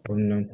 ओम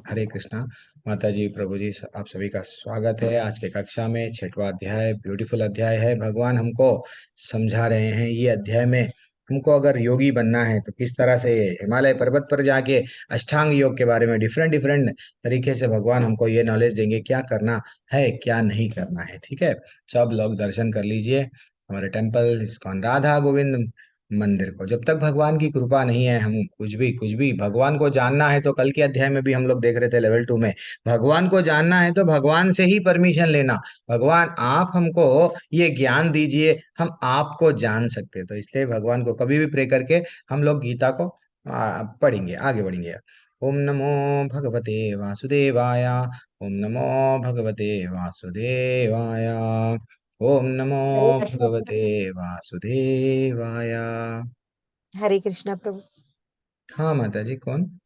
हरे कृष्णा। माता जी, प्रभु जी, आप सभी का स्वागत है आज के कक्षा में। छठवां अध्याय ब्यूटीफुल अध्याय है। भगवान हमको समझा रहे हैं ये अध्याय में हमको अगर योगी बनना है तो किस तरह से हिमालय पर्वत पर जाके अष्टांग योग के बारे में डिफरेंट डिफरेंट तरीके से भगवान हमको ये नॉलेज देंगे, क्या करना है क्या नहीं करना है। ठीक है, सब लोग दर्शन कर लीजिए हमारे टेम्पल इस्कॉन राधा गोविंद मंदिर को। जब तक भगवान की कृपा नहीं है, हम कुछ भी भगवान को जानना है तो कल के अध्याय में भी हम लोग देख रहे थे लेवल 2 में, भगवान को जानना है तो भगवान से ही परमिशन लेना। भगवान आप हमको ये ज्ञान दीजिए, हम आपको जान सकते हैं। तो इसलिए भगवान को कभी भी प्रे करके हम लोग गीता को पढ़ेंगे, आगे बढ़ेंगे। ओम नमो भगवते वासुदेवाय। ओम नमो भगवते वासुदेवाय। ओम नमो हरे कृष्णा भगवते वासुदेवाय। हरे कृष्णा प्रभु। हाँ माता जी, कौन?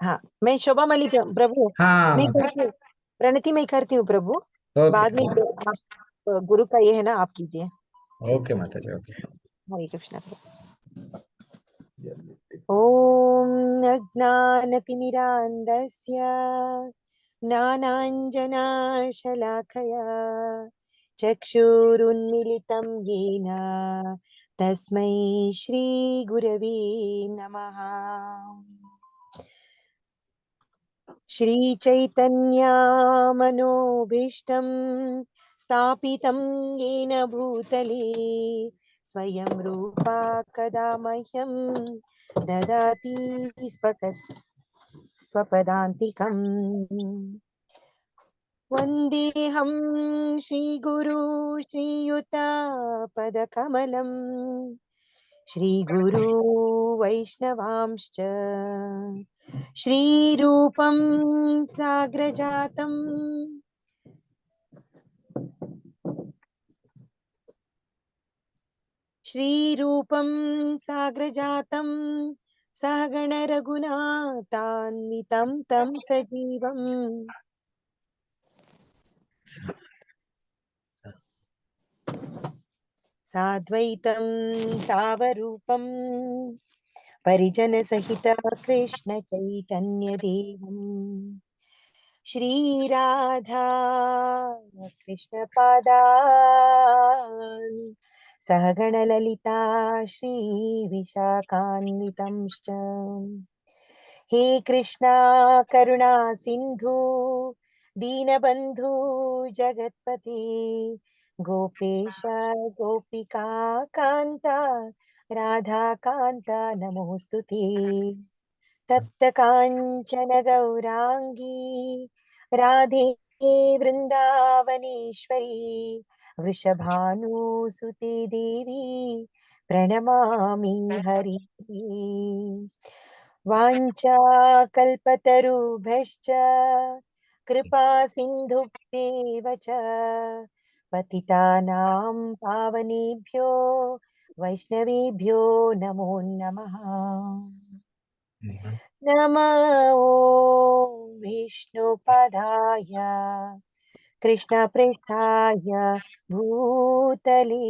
हाँ, मैं शोभा मली प्रभु। हाँ मैं माता। करती हूँ, प्रणति मैं करती हूँ प्रभु। ओके बाद में आप गुरु का ये है ना, आप कीजिए। ओके माता जी, ओके। हरे कृष्णा प्रभु। ओम अज्ञानतिमिरान्धस्य ज्ञानाञ्जनाशलाकया चक्षुरुन्मिलितं येन तस्मै श्रीगुरवे नमः। श्रीचैतन्यामनोभीष्टं स्थापितं येन भूतले स्वयं रूपा कदा मह्यं ददाति स्वपदान्तिकम्। वन्देऽहं श्रीगुरु श्रीयुतापदकमलम् श्रीगुरु वैष्णवांश्च श्रीरूपं साग्रजातं श्रीरूपं साग्रजातं सहगण रघुनाथान्वितं तं सजीवम् साद्वैतं सावरूपं परिजनसहित कृष्ण चैतन्य देवम् श्रीराधा कृष्ण पादान् सहगण ललिता श्री विशाखान्वितंश्च। हे कृष्णा करुणा सिंधु दीनबंधु जगत्पते गोपेश गोपिका कांता राधा कांता नमोस्तुते। तप्त कांचन गौरांगी राधे वृंदावनेश्वरी वृषभानुसुते देवी प्रणमामि हरि। वाञ्छाकल्पतरुभ्यश्च कृपा सिन्धुभ्येव च पतितानां पावनेभ्यो वैष्णवेभ्यो नमो नमः। नमो विष्णुपदाय कृष्णपृष्ठाय भूतले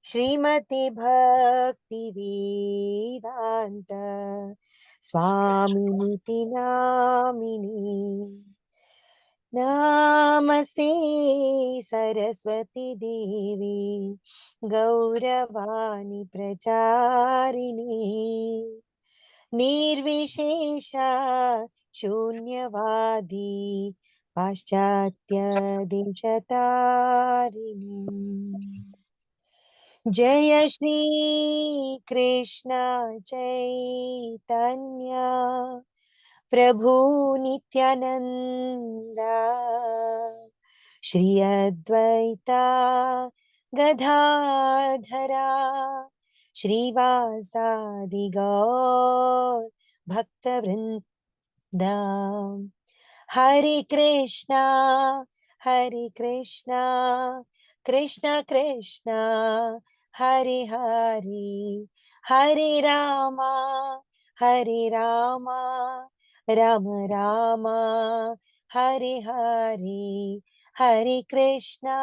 श्रीमति भक्ति वेदांत स्वामिनिति नामिनी। नमस्ते सरस्वती देवी गौरवाणी प्रचारिणी निर्विशेषा शून्यवादी पाश्चात्य देशतारिणी। जय श्री कृष्ण चैतन्य प्रभु नित्यानंद श्री अद्वैता गदाधरा श्रीवासादि गौर भक्तवृंद। हरे कृष्णा कृष्ण कृष्ण हरे हरे हरे राम राम राम हरे हरे हरे कृष्णा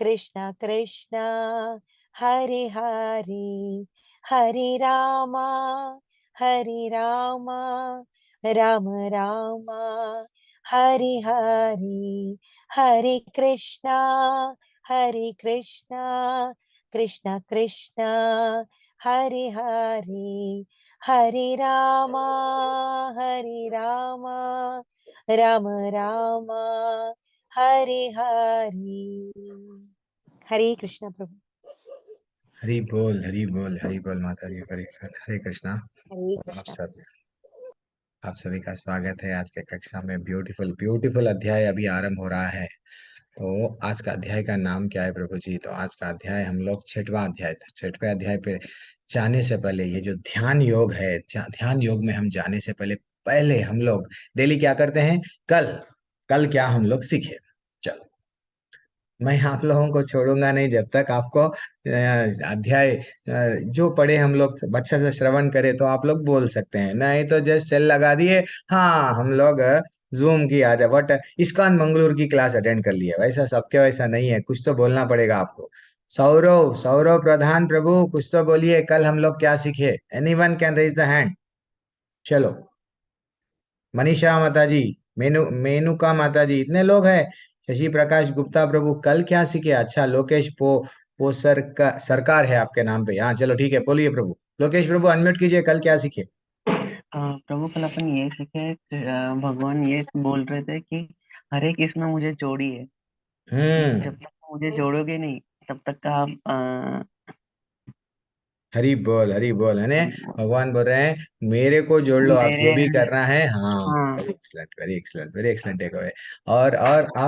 कृष्ण कृष्ण हरे हरे हरे राम राम राम हरे हरे हरे कृष्ण कृष्ण कृष्ण हरे हरे हरे राम राम राम हरे हरे हरे कृष्ण प्रभु। हरि बोल माता जी, हरे कृष्णा। हरे आप कृष्ण। सब आप सभी का स्वागत है आज के कक्षा में। ब्यूटीफुल ब्यूटीफुल अध्याय अभी आरंभ हो रहा है। तो आज का अध्याय का नाम क्या है प्रभु जी? तो आज का अध्याय हम लोग छठवां अध्याय, छठवें अध्याय पे जाने से पहले ये जो ध्यान योग है, ध्यान योग में हम जाने से पहले पहले हम लोग डेली क्या करते हैं? कल कल क्या हम लोग सीखे? चलो, मैं आप लोगों को छोड़ूंगा नहीं जब तक आपको अध्याय जो पढ़े हम लोग अच्छे से श्रवण करें तो आप लोग बोल सकते हैं, नहीं तो जस्ट सेल लगा दिए। हाँ, हम लोग जूम की आज बट इस्कॉन मंगलुरु की क्लास अटेंड कर लिया, वैसा सबके वैसा नहीं है, कुछ तो बोलना पड़ेगा आपको। सौरव सौरव प्रधान प्रभु, कुछ तो बोलिए, कल हम लोग क्या सीखे? Anyone can raise the hand. चलो, मनीषा माता जी, मेनुका माता जी, इतने लोग हैं। शशि प्रकाश गुप्ता प्रभु, कल क्या सीखे? अच्छा, लोकेश पो सरकार है आपके नाम पे। हाँ चलो ठीक है, बोलिए प्रभु। लोकेश प्रभु अनम्यूट कीजिए, कल क्या सीखे? प्रभु कल अपन ये सीखे, भगवान ये बोल रहे थे कि हरे कृष्ण मुझे जोड़िए, हम्म। जब तक मुझे जोड़ोगे नहीं तब तक का आप हरी बोल है ने। भगवान बोल रहे हैं मेरे को जोड़ लो, आप मेरे जो भी करना है। हाँ, हाँ very excellent, very excellent, very excellent take away. और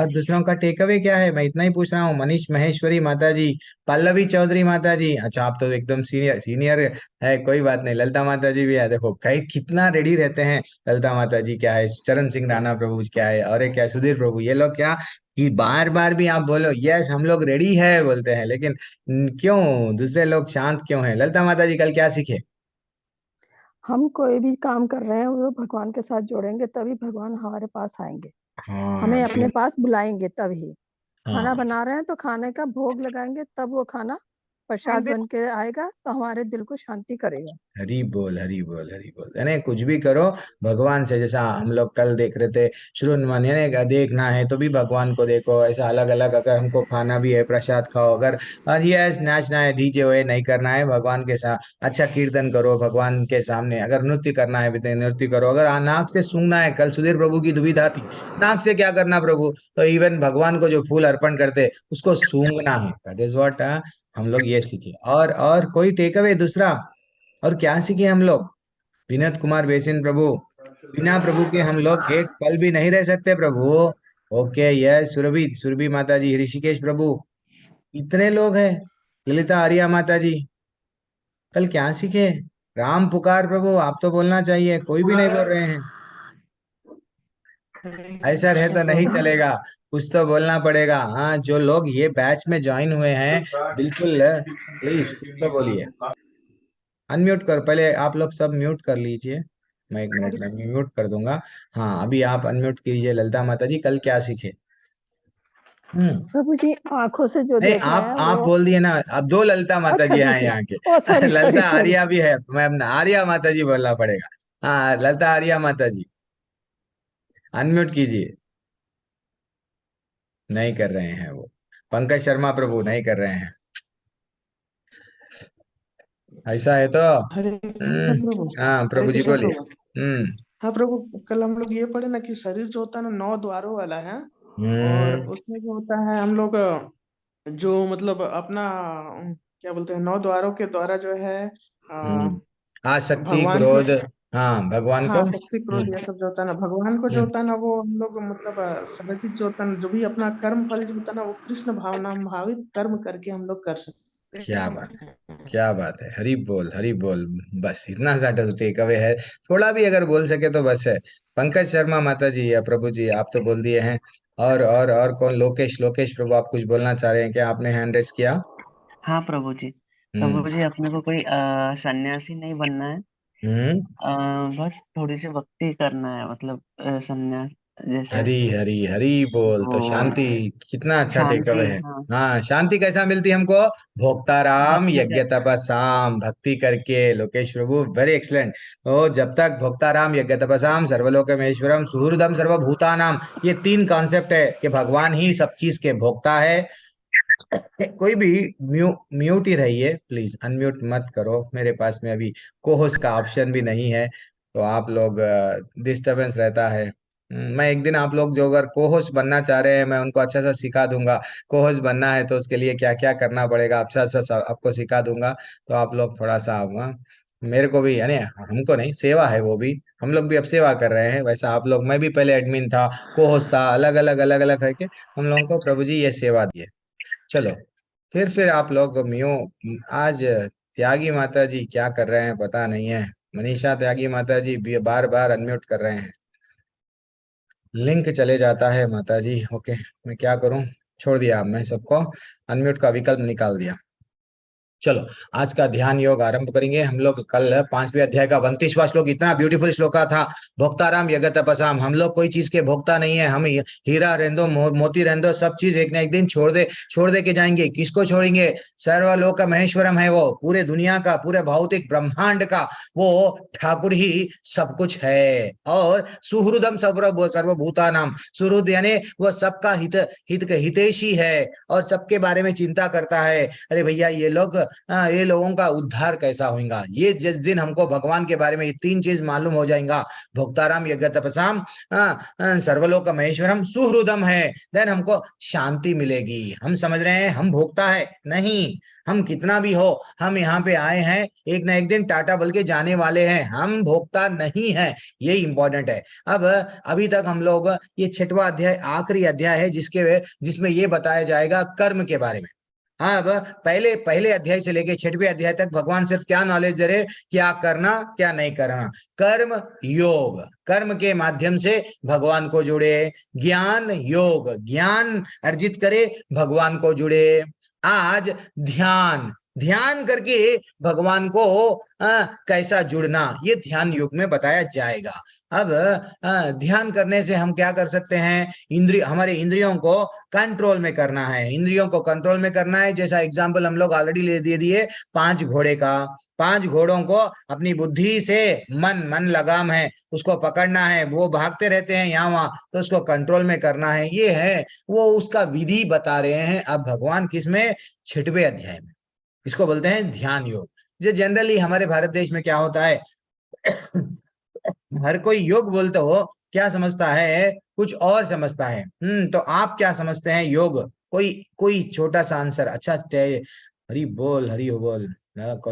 दूसरों का टेक अवे क्या है, मैं इतना ही पूछ रहा हूँ। मनीष महेश्वरी माता जी, पल्लवी चौधरी माता जी, अच्छा आप तो एकदम सीनियर सीनियर है, कोई बात नहीं। ललिता माता जी भी है, देखो कई कितना रेडी रहते हैं। ललिता माता जी क्या है, चरण सिंह राणा प्रभु क्या है, और एक क्या है, सुधीर प्रभु, ये लोग क्या कि बार बार भी आप बोलो यस हम लोग रेडी है बोलते हैं, लेकिन क्यों दूसरे लोग शांत क्यों हैं? ललिता माता जी कल क्या सीखे? हम कोई भी काम कर रहे हैं वो भगवान के साथ जोड़ेंगे तभी भगवान हमारे पास आएंगे, हाँ हमें अपने पास बुलाएंगे तभी। खाना हाँ, बना रहे हैं तो खाने का भोग लगाएंगे तब वो खाना प्रसाद बन के आएगा तो हमारे दिल को शांति करेगा। हरी बोल हरी बोल हरी बोल, यानी कुछ भी करो भगवान से। जैसा हम लोग कल देख रहे थे श्रुनवन, यानी कि देखना है तो भी भगवान को देखो। ऐसा अलग अलग, अगर हमको खाना भी है प्रसाद खाओ, अगर और ये नाचना है डीजे हुए नहीं करना है, भगवान के साथ अच्छा कीर्तन करो भगवान के सामने। अगर नृत्य करना है भी तो नृत्य करो। अगर नाक से सूंघना है, कल सुधीर प्रभु की दुविधा थी, नाक से क्या करना प्रभु? तो इवन भगवान को जो फूल अर्पण करते उसको सूंघना है। दैट इज व्हाट हम लोग ये सीखे। और कोई टेक अवे दूसरा? और क्या सीखे हम लोग? विनोद कुमार बेसिन प्रभु, बिना प्रभु के हम लोग एक पल भी नहीं रह सकते प्रभु। ओके यस, सुरभि सुरभि माता जी, ऋषिकेश प्रभु, इतने लोग हैं। ललिता आर्या माता जी, कल क्या सीखे? राम पुकार प्रभु, आप तो बोलना चाहिए, कोई भी नहीं बोल रहे हैं। हरे ऐसा रहे कृष्ण तो नहीं प्रभु। चलेगा, कुछ तो बोलना पड़ेगा। हाँ, जो लोग ये बैच में ज्वाइन हुए हैं, बिल्कुल प्लीज कुछ तो बोलिए। अनम्यूट कर, पहले आप लोग सब म्यूट कर लीजिए, मैं 1 मिनट में म्यूट कर दूंगा। हाँ, अभी आप अनम्यूट कीजिए। ललिता माता जी कल क्या सीखे? हम्म। प्रभु जी आंखों से जो नहीं, देख रहे हैं आप वो। बोल दिए ना। अब दो ललिता माता अच्छा जी हैं दूसरे। यहाँ के। Oh sorry sorry Lalita sorry. Arya भी है, मैं अपना आर्या माता जी बोलना पड़ेगा। हाँ, ललिता आर्या माता जी अनम्यूट कीजिए। नहीं कर रहे हैं वो। पंकज शर्मा प्रभु नहीं कर रहे हैं। ऐसा है तो हरे कृष्ण प्रभु। हाँ हरे प्रभु जी कृष्ण बोलिए। प्रभु। हम्म। हाँ प्रभु, कल हम लोग ये पढ़े ना कि शरीर जो होता है ना 9 द्वारों वाला है। और हम्म। उसमें जो होता है हम लोग जो मतलब अपना क्या बोलते हैं, 9 द्वारों के द्वारा जो है हम्म। आसक्ति भगवान को। क्रोध, हाँ भगवान को। हाँ, शक्ति क्रोध ये सब जो होता है ना, भगवान को जो हम्म। होता है ना, वो हम लोग मतलब संरचित जो होता है ना, जो भी अपना कर्म फल जो होता है ना, वो कृष्ण भावना भावित कर्म करके हम लोग कर सकते क्या बात, हैं। क्या बात है, हरी बोल हरी बोल। बस इतना सा तो टेक अवे है, थोड़ा भी अगर बोल सके तो बस है। पंकज शर्मा माता जी या प्रभु जी, आप तो बोल दिए हैं। और कौन? लोकेश लोकेश प्रभु, आप कुछ बोलना चाह रहे हैं क्या? आपने हैंड रेस किया। हाँ प्रभु जी। हम्म। प्रभु जी अपने को कोई सन्यासी नहीं बनना है। हम्म। बस थोड़ी सी भक्ति करना है, मतलब सन्यास जैसे हरी हरी हरी बोल। तो वो शांति, कितना अच्छा टेक अवे शांति, है। हाँ, हाँ, शांति कैसा मिलती है हमको? भोक्ताराम भक्ति यज्ञ करके। तपसाम, भक्ति करके। लोकेश प्रभु वेरी एक्सलेंट। तो जब तक भोक्ताराम यज्ञ तपसाम सर्वलोकमेश्वरम सुहृदम सर्वभूतानाम, ये तीन कॉन्सेप्ट है कि भगवान ही सब चीज के भोक्ता है। कोई भी म्यूट ही रहिए प्लीज, अनम्यूट मत करो। मेरे पास में अभी कोहोस का ऑप्शन भी नहीं है, तो आप लोग डिस्टरबेंस रहता है। मैं एक दिन आप लोग जो अगर कोहोस बनना चाह रहे हैं, मैं उनको अच्छा सा सिखा दूंगा। कोहोस बनना है तो उसके लिए क्या क्या करना पड़ेगा, अच्छा सा आपको सिखा दूंगा। तो आप लोग थोड़ा सा मेरे को भी, यानी हमको नहीं, सेवा है वो भी। हम लोग भी अब सेवा कर रहे हैं, वैसा आप लोग, मैं भी पहले एडमिन था, कोहोस था, अलग अलग करके हम लोगों को प्रभु जी ये सेवा दिए। चलो, फिर आप लोग म्यू आज त्यागी माता जी क्या कर रहे हैं पता नहीं है। मनीषा त्यागी माता जी भी बार बार अनम्यूट कर रहे हैं, लिंक चले जाता है माता जी। ओके, मैं क्या करूं, छोड़ दिया, मैं सबको अनम्यूट का विकल्प निकाल दिया। चलो, आज का ध्यान योग आरंभ करेंगे हम लोग। कल 5वें अध्याय का 29वां श्लोक, इतना ब्यूटीफुल श्लोका था। भोक्ताराम यगत तपसाम, हम लोग कोई चीज के भोक्ता नहीं है। हम हीरा रहने दो, मोती रहने दो, सब चीज एक ना एक दिन छोड़ दे के जाएंगे। किसको छोड़ेंगे? सर्वलोक महेश्वरम है वो, पूरे दुनिया का, पूरे भौतिक ब्रह्मांड का वो ठाकुर ही सब कुछ है। और सुहृदम सर्वभूता नाम, सुहृद यानी वो सबका हितैषी है और सबके बारे में चिंता करता है। अरे भैया, ये लोगों का उद्धार कैसा होगा? ये जिस दिन हमको भगवान के बारे में ये तीन चीज मालूम हो जाएगा, भोक्ताराम यज्ञ तपसाम सर्वलोक महेश्वरम सुहृदम है, देन हमको शांति मिलेगी। हम समझ रहे हैं हम भोक्ता है नहीं। हम कितना भी हो, हम यहाँ पे आए हैं, एक ना एक दिन टाटा बोल के जाने वाले हैं, हम भोक्ता नहीं है। ये इंपॉर्टेंट है। अब अभी तक हम लोग, ये 6वां अध्याय आखिरी अध्याय है जिसमें ये बताया जाएगा कर्म के बारे में। हाँ, अब पहले पहले अध्याय से लेके 6वें अध्याय तक भगवान सिर्फ क्या नॉलेज दे रहे, क्या करना क्या नहीं करना। कर्म योग, कर्म के माध्यम से भगवान को जुड़े। ज्ञान योग, ज्ञान अर्जित करे, भगवान को जुड़े। आज ध्यान, ध्यान करके भगवान को कैसा जुड़ना, ये ध्यान योग में बताया जाएगा। अब ध्यान करने से हम क्या कर सकते हैं? हमारे इंद्रियों को कंट्रोल में करना है। इंद्रियों को कंट्रोल में करना है, जैसा एग्जाम्पल हम लोग ऑलरेडी ले दे दिए 5 घोड़े का। 5 घोड़ों को अपनी बुद्धि से, मन लगाम है, उसको पकड़ना है। वो भागते रहते हैं यहाँ वहां, तो उसको कंट्रोल में करना है। ये है वो उसका विधि बता रहे हैं अब भगवान, किसमें? 6वें अध्याय में। इसको बोलते हैं ध्यान योग। जो जनरली हमारे भारत देश में क्या होता है, हर कोई योग बोलते हो, क्या समझता है? कुछ और समझता है। तो आप क्या समझते हैं योग? कोई कोई छोटा सा आंसर। अच्छा, हरी बोल हरी हो बोल।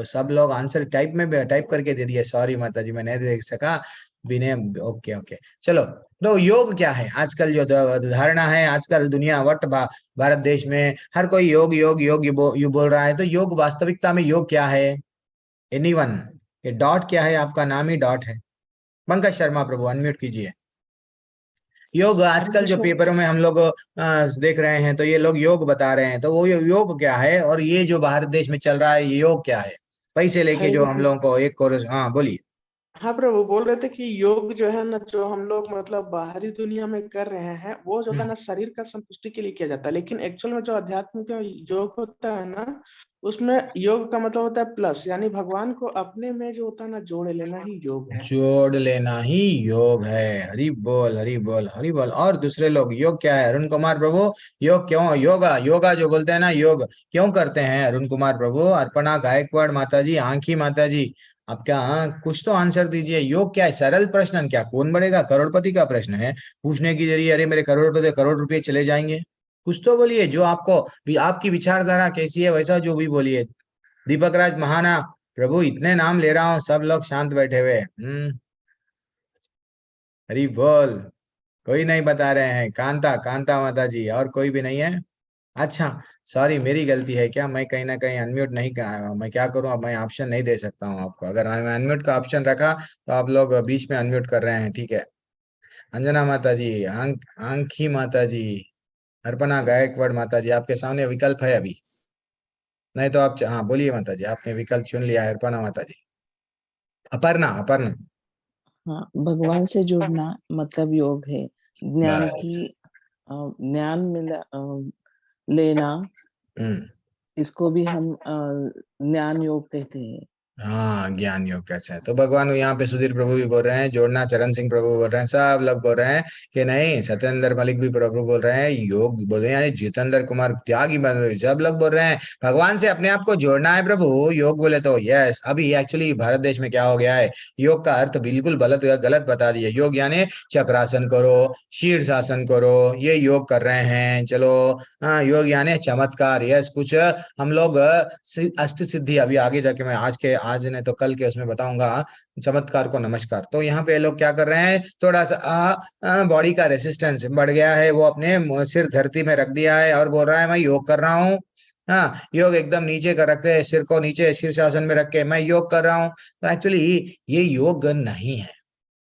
सब लोग आंसर टाइप करके दे दिए। सॉरी माता जी, मैं नहीं देख सका। विनय, ओके ओके। चलो, तो योग क्या है? आजकल जो धारणा है, आजकल दुनिया भारत देश में हर कोई योग योग योग यू बोल रहा है। तो योग वास्तविकता में योग क्या है? एनीवन? ये डॉट क्या है? आपका नाम ही डॉट है। पंकज शर्मा प्रभु, अनम्यूट कीजिए। योग हरे आजकल जो कृष्ण। पेपरों में हम लोग देख रहे हैं, तो ये लोग योग बता रहे हैं। तो वो योग क्या है, और ये जो भारत देश में चल रहा है, ये योग क्या है? पैसे लेके हरे जो हम कृष्ण। लोगों को एक कोर्स, हाँ बोलिए। हाँ प्रभु, बोल रहे थे कि योग जो है ना, जो हम लोग मतलब बाहरी दुनिया में कर रहे हैं, वो जो होता है हम्म, ना शरीर का संतुष्टि के लिए किया जाता है। लेकिन एक्चुअल में जो आध्यात्मिक योग होता है ना, उसमें योग का मतलब होता है प्लस, यानी भगवान को अपने में जो होता है ना जोड़े लेना ही योग है। जोड़ लेना ही योग है। हरि बोल हरि बोल हरि बोल। और दूसरे लोग योग क्या है? अरुण कुमार प्रभु, योग क्यों, योगा योगा जो बोलते हैं ना, योग क्यों करते हैं अरुण कुमार प्रभु? अर्पणा गायकवाड़ माता जी, आंखी माता जी, आप क्या, कुछ तो आंसर दीजिए। योग क्या है? सरल प्रश्न, क्या कौन बनेगा करोड़पति का प्रश्न है पूछने की जरिए। अरे मेरे करोड़ रुपए चले जाएंगे। कुछ तो बोलिए जो आपको भी, आपकी विचारधारा कैसी है वैसा जो भी बोलिए। दीपक राज महाना प्रभु, इतने नाम ले रहा हूँ, सब लोग शांत बैठे हुए। हरी बोल। कोई नहीं बता रहे हैं। कांता कांता माता जी, और कोई भी नहीं है? अच्छा, सॉरी, मेरी गलती है क्या? मैं कहीं ना कहीं अनम्यूट नहीं मैं क्या करूं, अब मैं ऑप्शन नहीं दे सकता हूं आपको। अगर मैं अनम्यूट का ऑप्शन रखा तो आप लोग बीच में अनम्यूट कर रहे हैं, ठीक है। अंजना माता जी, आंखी माता जी, अर्पणा गायकवाड़ माता जी, आपके सामने विकल्प है अभी। नहीं तो आप, हाँ बोलिए माता जी, आपने विकल्प चुन लिया है। अर्पणा माता जी। अपर्णा, अपर्णा। हाँ, भगवान से जुड़ना मतलब योग है। ज्ञान Right. की ज्ञान लेना, हम्म। इसको भी हम ज्ञान योग कहते हैं। हाँ, ज्ञान योग कैसे है। तो भगवान यहाँ पे सुधीर प्रभु भी बोल रहे हैं, जोड़ना चरण सिंह प्रभु बोल रहे हैं, सब लोग बोल रहे हैं कि नहीं, सत्येंद्र मलिक भी प्रभु बोल रहे हैं, योग बोल रहे हैं, यानी जितेंद्र कुमार त्यागी सब लोग बोल रहे हैं भगवान से अपने आप को जोड़ना है प्रभु। योग बोले तो यस। अभी एक्चुअली भारत देश में क्या हो गया है, योग का अर्थ बिल्कुल गलत बता दिया। योग यानी चक्रासन करो, शीर्षासन करो, ये योग कर रहे हैं। चलो हाँ, योग यानी चमत्कार। यस, कुछ हम लोग अष्ट सिद्धि, अभी आगे जाके मैं आज नहीं तो कल के उसमें बताऊंगा चमत्कार को नमस्कार। तो यहाँ पे लोग क्या कर रहे हैं, थोड़ा सा बॉडी का रेसिस्टेंस बढ़ गया है, वो अपने सिर धरती में रख दिया है और बोल रहा है मैं योग कर रहा हूँ। हाँ, योग एकदम नीचे कर रखते हैं, सिर को नीचे शीर्षासन में रख के मैं योग कर रहा हूँ। तो एक्चुअली ये योग नहीं है।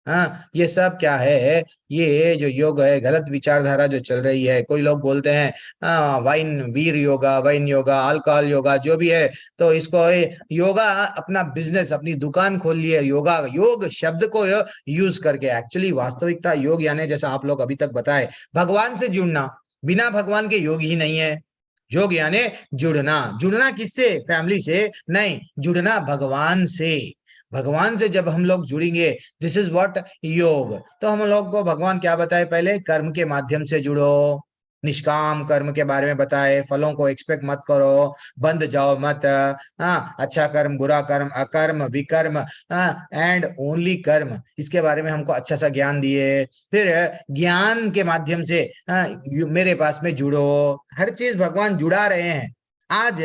हाँ, ये सब क्या है, ये जो योग है गलत विचारधारा जो चल रही है। कोई लोग बोलते हैं वाइन वीर योगा, वाइन योगा, अल्कोहल योगा, जो भी है। तो इसको योगा अपना बिजनेस, अपनी दुकान खोल ली है योगा, योग शब्द को यूज करके। एक्चुअली वास्तविकता योग यानी जैसा आप लोग अभी तक बताए, भगवान से जुड़ना। बिना भगवान के योग ही नहीं है। योग यानी जुड़ना। जुड़ना किससे, फैमिली से नहीं, जुड़ना भगवान से। भगवान से जब हम लोग जुड़ेंगे, दिस इज व्हाट योग। तो हम लोग को भगवान क्या बताए, पहले कर्म के माध्यम से जुड़ो, निष्काम कर्म के बारे में बताए, फलों को एक्सपेक्ट मत करो, बंद जाओ मत। हाँ, अच्छा कर्म, बुरा कर्म, अकर्म, विकर्म, एंड ओनली कर्म, इसके बारे में हमको अच्छा सा ज्ञान दिए। फिर ज्ञान के माध्यम से मेरे पास में जुड़ो। हर चीज भगवान जुड़ा रहे हैं। आज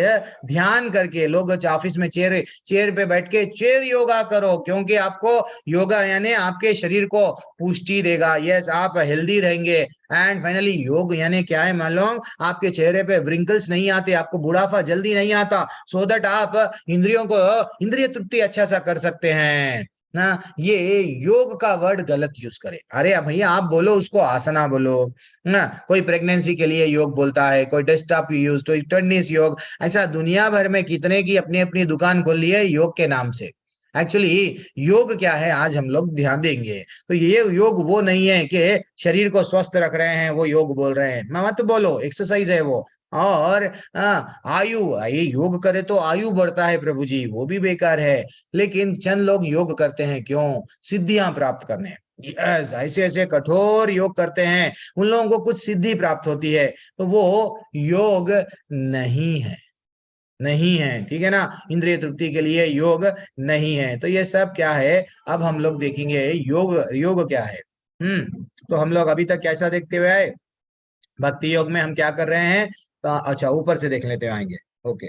ध्यान करके लोग ऑफिस में चेयर पे बैठ के चेयर योगा करो, क्योंकि आपको योगा यानी आपके शरीर को पुष्टि देगा। यस, आप हेल्दी रहेंगे। एंड फाइनली योग यानी क्या है मालूम, आपके चेहरे पे व्रिंकल्स नहीं आते, आपको बुढ़ापा जल्दी नहीं आता, सो दैट आप इंद्रिय तृप्ति अच्छा सा कर सकते हैं ना। ये योग का वर्ड गलत यूज करे। अरे भैया आप बोलो उसको आसना बोलो ना। कोई प्रेगनेंसी के लिए योग बोलता है, कोई डेस्कटॉप यूज, कोई टेनिस योग। ऐसा दुनिया भर में कितने की अपनी अपनी दुकान खोल ली है योग के नाम से। एक्चुअली योग क्या है, आज हम लोग ध्यान देंगे। तो ये योग वो नहीं है कि शरीर को स्वस्थ रख रहे हैं, वो योग बोल रहे हैं। मत बोलो, एक्सरसाइज है वो। और आयु, ये योग करे तो आयु बढ़ता है प्रभु जी, वो भी बेकार है। लेकिन चंद लोग योग करते हैं क्यों, सिद्धियां प्राप्त करने। यस, ऐसे ऐसे कठोर योग करते हैं, उन लोगों को कुछ सिद्धि प्राप्त होती है। तो वो योग नहीं है, नहीं है, ठीक है ना। इंद्रिय तृप्ति के लिए योग नहीं है। तो ये सब क्या है, अब हम लोग देखेंगे योग, योग क्या है। तो हम लोग अभी तक कैसा देखते हुए आए, भक्ति योग में हम क्या कर रहे हैं। तो अच्छा, ऊपर से देख लेते आएंगे। ओके,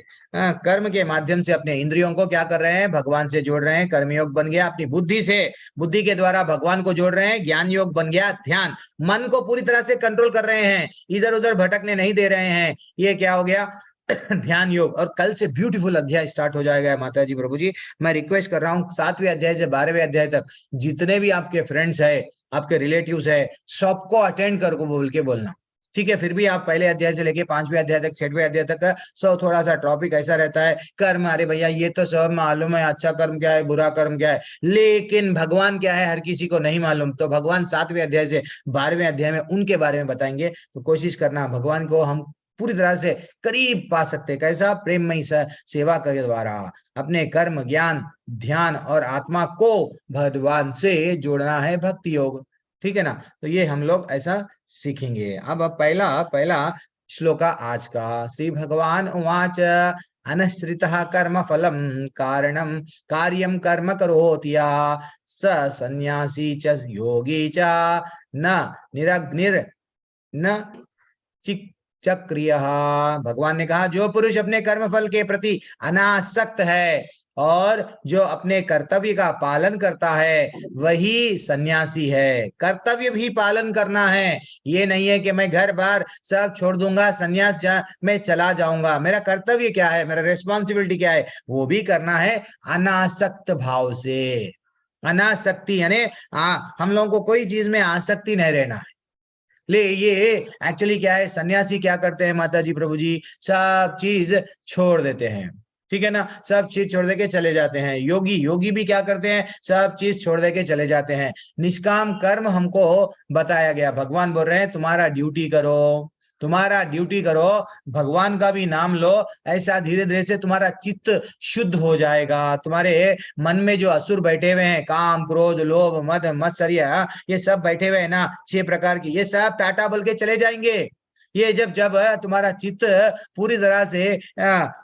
कर्म के माध्यम से अपने इंद्रियों को क्या कर रहे हैं, भगवान से जोड़ रहे हैं। कर्मयोग बन गया अपनी बुद्धि से, बुद्धि के द्वारा भगवान को जोड़ रहे हैं। ज्ञान योग बन गया ध्यान, मन को पूरी तरह से कंट्रोल कर रहे हैं, इधर उधर भटकने नहीं दे रहे हैं। ये क्या हो गया ध्यान योग। और कल से ब्यूटीफुल अध्याय स्टार्ट हो जाएगा माता जी प्रभु जी। मैं रिक्वेस्ट कर रहा हूँ 7वें अध्याय से 12वें अध्याय तक जितने भी आपके फ्रेंड्स है, आपके रिलेटिव्स है, सबको अटेंड कर को बोल के बोलना, ठीक है। फिर भी आप पहले अध्याय से लेके 5वें अध्याय तक, 6वें अध्याय तक सो थोड़ा सा टॉपिक ऐसा रहता है कर्म। अरे भैया ये तो सब मालूम है, अच्छा कर्म क्या है, बुरा कर्म क्या है, लेकिन भगवान क्या है हर किसी को नहीं मालूम। तो भगवान 7वें अध्याय से 12वें अध्याय में उनके बारे में बताएंगे। तो कोशिश करना भगवान को हम पूरी तरह से करीब पा सकते, कैसा, प्रेममयी सेवा के द्वारा। अपने कर्म, ज्ञान, ध्यान और आत्मा को भगवान से जोड़ना है, भक्ति योग, ठीक है ना। तो ये हम लोग ऐसा सीखेंगे। अब पहला पहला श्लोका आज का। श्री भगवान उवाच अनश्रितः कर्म फलम कारणम कार्यम कर्म करोत्या स सन्यासी च योगी च न निरग्निर न चक्रिय। भगवान ने कहा जो पुरुष अपने कर्म फल के प्रति अनासक्त है और जो अपने कर्तव्य का पालन करता है वही सन्यासी है। कर्तव्य भी पालन करना है, ये नहीं है कि मैं घर बार सब छोड़ दूंगा, सन्यास में चला जाऊंगा। मेरा कर्तव्य क्या है, मेरा रिस्पॉन्सिबिलिटी क्या है, वो भी करना है अनासक्त भाव से। अनासक्ति यानी हम लोगों को कोई चीज में आसक्ति नहीं रहना है। ले ये एक्चुअली क्या है, सन्यासी क्या करते हैं माता जी प्रभु जी, सब चीज छोड़ देते हैं। ठीक है ना, सब चीज छोड़ दे के चले जाते हैं। योगी योगी भी क्या करते हैं, सब चीज छोड़ दे के चले जाते हैं। निष्काम कर्म हमको बताया गया, भगवान बोल रहे हैं तुम्हारा ड्यूटी करो, तुम्हारा ड्यूटी करो, भगवान का भी नाम लो, ऐसा धीरे धीरे से तुम्हारा चित्त शुद्ध हो जाएगा। तुम्हारे मन में जो असुर बैठे हुए हैं, काम क्रोध लोभ मद मत्सर्य, ये सब बैठे हुए हैं ना 6 प्रकार की, ये सब टाटा बोल के चले जाएंगे। ये जब जब तुम्हारा चित्त पूरी तरह से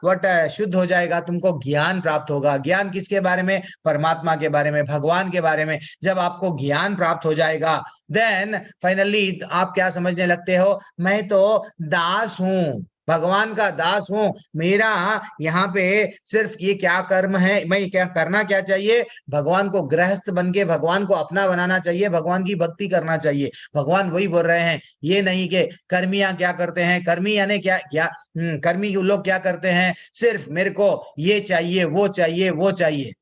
वट शुद्ध हो जाएगा, तुमको ज्ञान प्राप्त होगा। ज्ञान किसके बारे में, परमात्मा के बारे में, भगवान के बारे में। जब आपको ज्ञान प्राप्त हो जाएगा, देन फाइनली आप क्या समझने लगते हो, मैं तो दास हूं, भगवान का दास हूं, मेरा यहाँ पे सिर्फ ये क्या कर्म है, मैं क्या करना क्या चाहिए, भगवान को गृहस्थ बन के भगवान को अपना बनाना चाहिए, भगवान की भक्ति करना चाहिए। भगवान वही बोल रहे हैं, ये नहीं कि कर्मियां क्या करते हैं, कर्मी यानी क्या क्या कर्मी लोग क्या करते हैं, सिर्फ मेरे को ये चाहिए वो चाहिए वो चाहिए।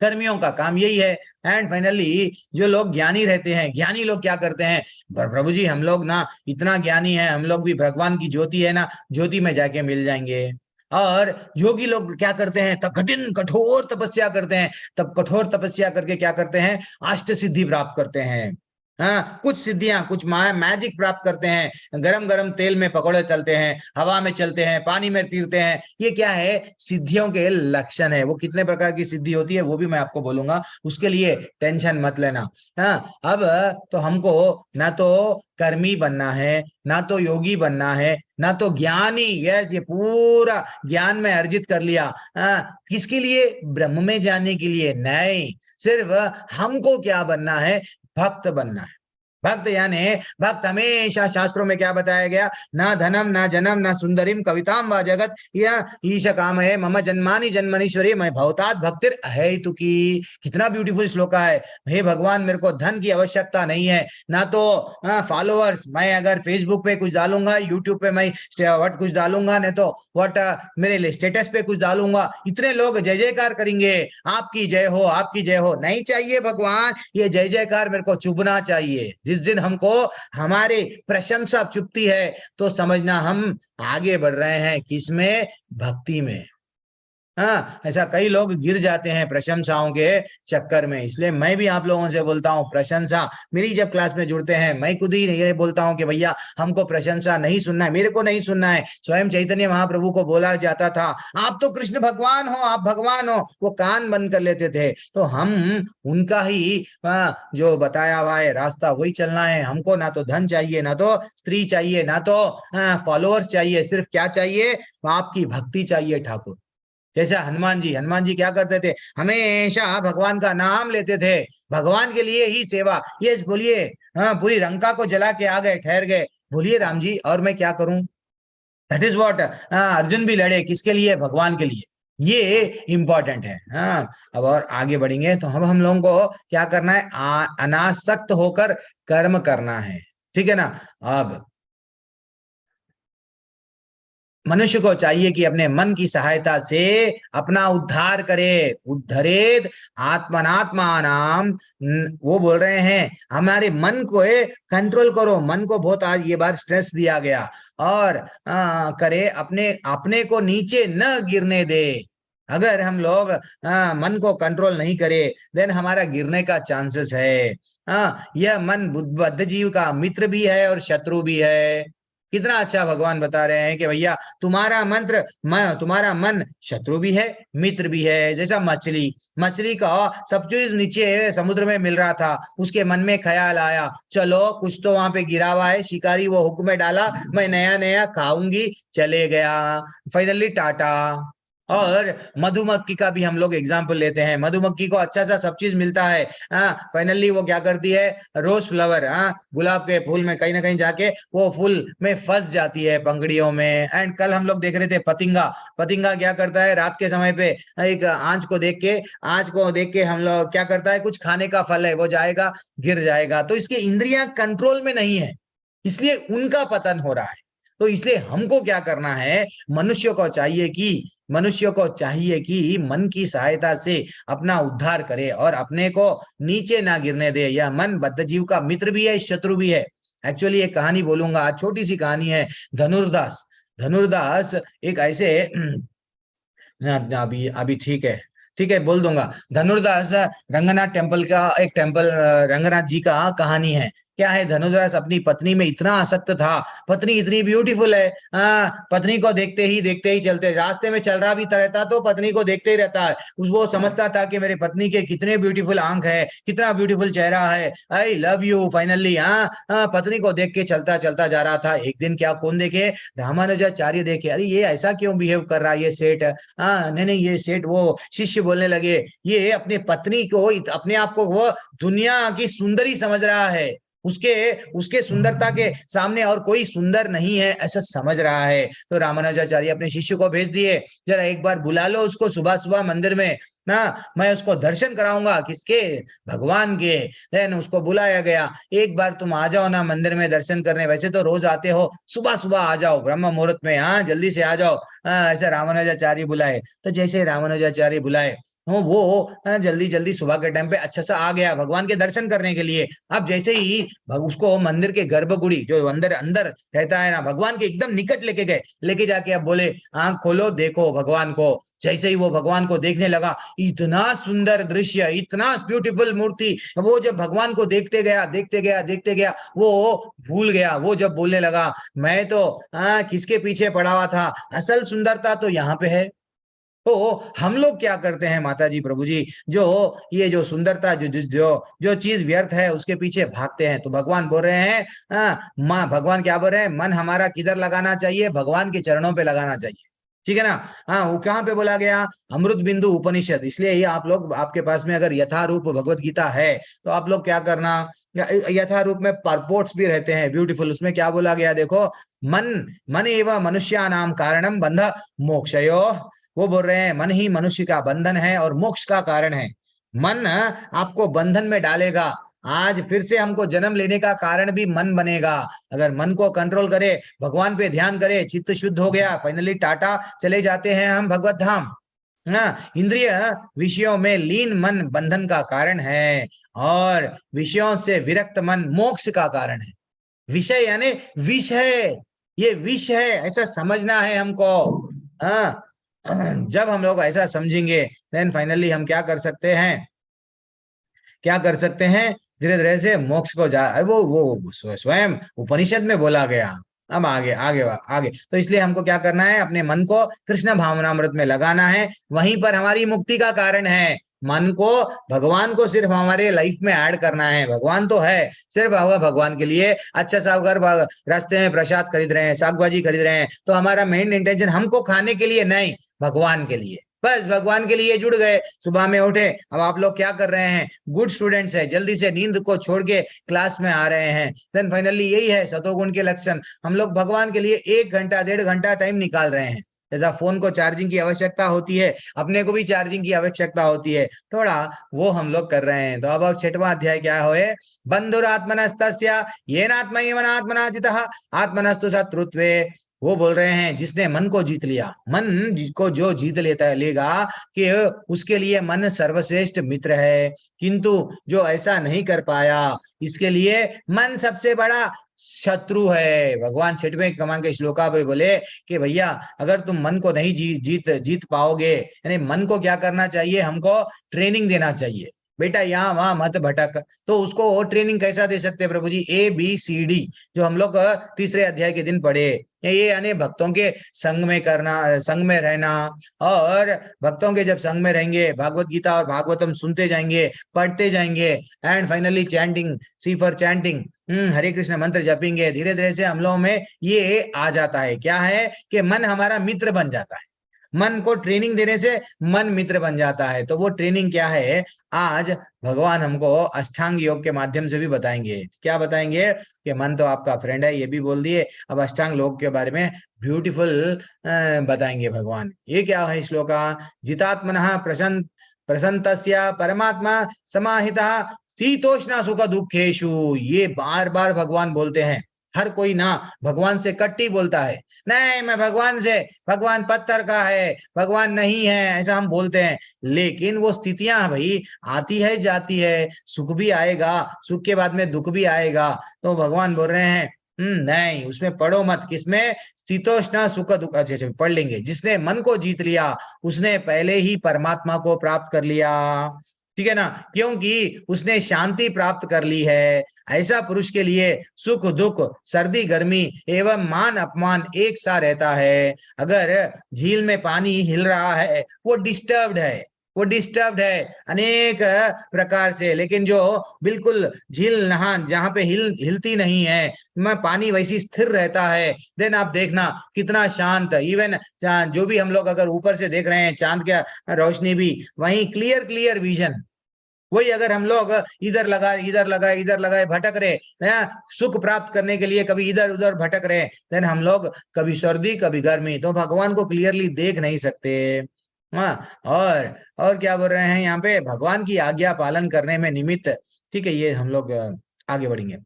कर्मियों का काम यही है। एंड फाइनली जो लोग ज्ञानी रहते हैं, ज्ञानी लोग क्या करते हैं, प्रभु जी हम लोग ना इतना ज्ञानी है, हम लोग भी भगवान की ज्योति है ना, ज्योति में जाके मिल जाएंगे। और योगी लोग क्या करते हैं, तब कठिन कठोर तपस्या करते हैं, तब कठोर तपस्या करके क्या करते हैं, अष्ट सिद्धि प्राप्त करते हैं। हाँ, कुछ सिद्धियां कुछ मैजिक प्राप्त करते हैं, गरम गरम तेल में पकौड़े तलते हैं, हवा में चलते हैं, पानी में तीरते हैं। ये क्या है, सिद्धियों के लक्षण है। वो कितने प्रकार की सिद्धि होती है वो भी मैं आपको बोलूंगा, उसके लिए टेंशन मत लेना। हाँ, अब तो हमको ना तो कर्मी बनना है, ना तो योगी बनना है, ना तो ज्ञानी। यस, ये पूरा ज्ञान में अर्जित कर लिया। किसके लिए, ब्रह्म में जाने के लिए नहीं, सिर्फ हमको क्या बनना है, भक्त बनना है। भक्त यानी भक्त हमेशा शास्त्रों में क्या बताया गया, ना धनम ना जन्म ना सुंदरिम कविताम व जगत या ईश काम है मम जन्मानि जन्मनीश्वरी मैं भवतात भक्तिर हेतु की। कितना ब्यूटीफुल श्लोक है। हे भगवान, मेरे को धन की आवश्यकता नहीं है, ना तो फॉलोअर्स, मैं अगर फेसबुक पे कुछ डालूंगा, यूट्यूब पे मैं व्हाट कुछ डालूंगा, नहीं तो व्हाट मेरे स्टेटस पे कुछ डालूंगा, इतने लोग जय जयकार करेंगे, आपकी जय हो आपकी जय हो। नहीं चाहिए भगवान, ये जय जयकार मेरे को चुभना चाहिए। जिस दिन हमको हमारी प्रशंसा चुभती है तो समझना हम आगे बढ़ रहे हैं, किसमें, भक्ति में। हाँ, ऐसा कई लोग गिर जाते हैं प्रशंसाओं के चक्कर में। इसलिए मैं भी आप लोगों से बोलता हूँ, प्रशंसा, मेरी जब क्लास में जुड़ते हैं मैं खुद ही ये बोलता हूँ कि भैया हमको प्रशंसा नहीं सुनना है, मेरे को नहीं सुनना है। स्वयं चैतन्य महाप्रभु को बोला जाता था, आप तो कृष्ण भगवान हो, आप भगवान हो, वो कान बंद कर लेते थे। तो हम उनका ही जो बताया हुआ है रास्ता वही चलना है। हमको ना तो धन चाहिए, ना तो स्त्री चाहिए, ना तो फॉलोअर्स चाहिए, सिर्फ क्या चाहिए, आपकी भक्ति चाहिए ठाकुर। जैसा हनुमान जी क्या करते थे, हमेशा भगवान का नाम लेते थे, भगवान के लिए ही सेवा। ये बोलिए, हाँ, पूरी लंका को जला के आ गए, ठहर गए, बोलिए राम जी और मैं क्या करूं। दैट इज व्हाट, अर्जुन भी लड़े किसके लिए, भगवान के लिए। ये इंपॉर्टेंट है। हाँ, अब और आगे बढ़ेंगे तो हम लोगों को क्या करना है, अनासक्त होकर कर्म करना है, ठीक है ना। अब मनुष्य को चाहिए कि अपने मन की सहायता से अपना उद्धार करे। उद्धरेत आत्मनात्मानाम, वो बोल रहे हैं हमारे मन को कंट्रोल करो। मन को बहुत आज ये बार स्ट्रेस दिया गया, और करे अपने अपने को नीचे न गिरने दे। अगर हम लोग मन को कंट्रोल नहीं करे, देन हमारा गिरने का चांसेस है। यह मन बुद्ध जीव का मित्र भी है और शत्रु भी है। कितना अच्छा भगवान बता रहे हैं कि भैया तुम्हारा तुम्हारा मन शत्रु भी है मित्र भी है। जैसा मछली का सब चीज नीचे समुद्र में मिल रहा था, उसके मन में ख्याल आया, चलो कुछ तो वहां पे गिरा हुआ है, शिकारी वो हुक्म में डाला, मैं नया नया खाऊंगी, चले गया, फाइनली टाटा। और मधुमक्खी का भी हम लोग एग्जाम्पल लेते हैं। मधुमक्खी को अच्छा सा सब चीज मिलता है, फाइनली वो क्या करती है, रोज फ्लावर, गुलाब के फूल में कहीं ना कहीं जाके वो फूल में फंस जाती है, पंखड़ियों में। एंड कल हम लोग देख रहे थे पतिंगा क्या करता है, रात के समय पे एक आंच को देख के हम लोग क्या करता है, कुछ खाने का फल है वो जाएगा गिर जाएगा। तो इसके इंद्रियां कंट्रोल में नहीं है, इसलिए उनका पतन हो रहा है। तो इसलिए हमको क्या करना है, मनुष्य को चाहिए कि मन की सहायता से अपना उद्धार करे और अपने को नीचे ना गिरने दे। यह मन बद्ध जीव का मित्र भी है शत्रु भी है। एक्चुअली एक कहानी बोलूंगा, छोटी सी कहानी है। धनुर्दास एक ऐसे अभी अभी ठीक है बोल दूंगा। धनुर्दास रंगनाथ टेम्पल का एक टेम्पल, रंगनाथ जी का कहानी है। क्या है, धनुर्दास अपनी पत्नी में इतना आसक्त था, पत्नी इतनी ब्यूटीफुल है, पत्नी को देखते ही चलते, रास्ते में चल रहा भी रहता तो पत्नी को देखते ही रहता है। वो समझता था कि मेरे पत्नी के कितने ब्यूटीफुल आंख है, कितना ब्यूटीफुल चेहरा है, आई लव यू फाइनली। पत्नी को देख के चलता चलता जा रहा था। एक दिन क्या कौन देखे, रामानुजाचार्य देखे, अरे ये ऐसा क्यों बिहेव कर रहा है ये सेठ। नहीं नहीं, ये सेठ, वो शिष्य बोलने लगे, ये अपने पत्नी को, अपने आप को वो दुनिया की सुंदरी समझ रहा है, उसके उसके सुंदरता के सामने और कोई सुंदर नहीं है ऐसा समझ रहा है। तो रामानुजाचार्य अपने शिष्य को भेज दिए, जरा एक बार बुला लो उसको सुबह सुबह मंदिर में ना, मैं उसको दर्शन कराऊंगा, किसके, भगवान के। देन उसको बुलाया गया, एक बार तुम आ जाओ ना मंदिर में दर्शन करने, वैसे तो रोज आते हो, सुबह सुबह आ जाओ ब्रह्म मुहूर्त में, हाँ जल्दी से आ जाओ। ऐसे रामानुजाचार्य बुलाए। तो जैसे रामानुजाचार्य बुलाए, वो जल्दी जल्दी सुबह के टाइम पे अच्छा सा आ गया भगवान के दर्शन करने के लिए। अब जैसे ही उसको मंदिर के गर्भगुड़ी जो अंदर अंदर रहता है ना, भगवान के एकदम निकट लेके गए, लेके जाके अब बोले आंख खोलो देखो भगवान को। जैसे ही वो भगवान को देखने लगा, इतना सुंदर दृश्य, इतना ब्यूटीफुल मूर्ति, वो जब भगवान को देखते गया वो भूल गया। वो जब बोलने लगा, मैं तो किसके पीछे पड़ा हुआ था, असल सुंदरता तो यहाँ पे है। तो हम लोग क्या करते हैं माता जी प्रभु जी, जो ये जो सुंदरता, जो चीज व्यर्थ है उसके पीछे भागते हैं। तो भगवान बोल रहे हैं, माँ भगवान क्या बोल रहे हैं, मन हमारा किधर लगाना चाहिए, भगवान के चरणों पे लगाना चाहिए, ठीक है ना। हाँ, वो कहाँ पे बोला गया, अमृत बिंदु उपनिषद। इसलिए ये आप लोग, आपके पास में अगर यथारूप भगवत गीता है तो आप लोग क्या करना, यथारूप में परपोर्ट्स भी रहते हैं ब्यूटीफुल। उसमें क्या बोला गया देखो, मन मन एवं मनुष्यानाम कारणम बंध मोक्षयो। वो बोल रहे हैं मन ही मनुष्य का बंधन है और मोक्ष का कारण है। मन आपको बंधन में डालेगा, आज फिर से हमको जन्म लेने का कारण भी मन बनेगा। अगर मन को कंट्रोल करे, भगवान पे ध्यान करे, चित्त शुद्ध हो गया, फाइनली टाटा चले जाते हैं हम भगवत धाम ना। इंद्रिय विषयों में लीन मन बंधन का कारण है और विषयों से विरक्त मन मोक्ष का कारण है। विषय यानी विष है, ये विष है ऐसा समझना है हमको। हाँ, जब हम लोग ऐसा समझेंगे देन फाइनली हम क्या कर सकते हैं, धीरे धीरे से मोक्ष को जा, वो स्वयं उपनिषद में बोला गया। अब आगे आगे आगे, तो इसलिए हमको क्या करना है, अपने मन को कृष्ण भावनामृत में लगाना है, वहीं पर हमारी मुक्ति का कारण है। मन को, भगवान को सिर्फ हमारे लाइफ में ऐड करना है। भगवान तो है, सिर्फ भगवान के लिए अच्छा सा, अगर रास्ते में प्रसाद खरीद रहे हैं, साग भाजी खरीद रहे हैं, तो हमारा मेन इंटेंशन हमको खाने के लिए नहीं, भगवान के लिए, बस भगवान के लिए जुड़ गए। सुबह में उठे, अब आप लोग क्या कर रहे हैं, गुड स्टूडेंट्स है, जल्दी से नींद को छोड़ के क्लास में आ रहे हैं। देन फाइनली यही है सतोगुण के लक्षण, हम लोग भगवान के लिए 1 घंटा 1.5 घंटा टाइम निकाल रहे हैं। जैसा फोन को चार्जिंग की आवश्यकता होती है, अपने को भी चार्जिंग की आवश्यकता होती है, थोड़ा वो हम लोग कर रहे हैं। तो अब 6वां अध्याय क्या है, बंधुरात्मनस्तस्य येनात्मैवनात्मना जितः आत्मनस्तु शत्रुत्वे। वो बोल रहे हैं जिसने मन को जीत लिया, मन को जो जीत लेगा कि उसके लिए मन सर्वश्रेष्ठ मित्र है, किंतु जो ऐसा नहीं कर पाया इसके लिए मन सबसे बड़ा शत्रु है। भगवान 6वें कमान के श्लोका पे बोले कि भैया अगर तुम मन को नहीं जीत पाओगे, यानी मन को क्या करना चाहिए, हमको ट्रेनिंग देना चाहिए, बेटा यहाँ वहां मत भटक। तो उसको ट्रेनिंग कैसा दे सकते हैं प्रभु जी, ABCD जो हम लोग 3रे अध्याय के दिन पढ़े, ये यानी भक्तों के संग में करना, संग में रहना, और भक्तों के जब संग में रहेंगे, भागवत गीता और भागवतम सुनते जाएंगे, पढ़ते जाएंगे, and finally chanting, C for chanting, Hare Krishna मंत्र जपेंगे, धीरे धीरे से हम लोगों में ये आ जाता है, क्या है कि मन हमारा मित्र बन जाता है। मन को ट्रेनिंग देने से मन मित्र बन जाता है। तो वो ट्रेनिंग क्या है, आज भगवान हमको अष्टांग योग के माध्यम से भी बताएंगे। क्या बताएंगे कि मन तो आपका फ्रेंड है, ये भी बोल दिए, अब अष्टांग योग के बारे में ब्यूटीफुल बताएंगे भगवान। ये क्या है श्लोका, जितात्मनः प्रसन्नस्य परमात्मा समाहितः शीतोष्ण सुख दुखेषु। ये बार बार भगवान बोलते हैं। हर कोई ना भगवान से कट्टी बोलता है, नहीं मैं भगवान से, भगवान पत्थर का है, भगवान नहीं है, ऐसा हम बोलते हैं। लेकिन वो स्थितियां भाई आती है जाती है, सुख भी आएगा, सुख के बाद में दुख भी आएगा। तो भगवान बोल रहे हैं नहीं, उसमें पढ़ो मत। किसमें? शीतोष्ण सुख दुख, अच्छा पढ़ लेंगे। जिसने मन को जीत लिया उसने पहले ही परमात्मा को प्राप्त कर लिया, ठीक है ना, क्योंकि उसने शांति प्राप्त कर ली है। ऐसा पुरुष के लिए सुख दुख, सर्दी गर्मी एवं मान अपमान एक सा रहता है। अगर झील में पानी हिल रहा है वो डिस्टर्ब्ड है, वो डिस्टर्ब्ड है अनेक प्रकार से, लेकिन जो बिल्कुल झील नहा जहां पे हिलती नहीं है, में पानी वैसी स्थिर रहता है, देन आप देखना कितना शांत। इवन जो भी हम लोग अगर ऊपर से देख रहे हैं चांद का रोशनी भी, वहीं क्लियर क्लियर विजन। वही अगर हम लोग इधर लगाए भटक रहे हैं, सुख प्राप्त करने के लिए कभी इधर उधर भटक रहे, देन हम लोग कभी सर्दी कभी गर्मी, तो भगवान को क्लियरली देख नहीं सकते। हाँ, और क्या बोल रहे हैं यहाँ पे? भगवान की आज्ञा पालन करने में निमित्त, ठीक है, ये हम लोग आगे बढ़ेंगे।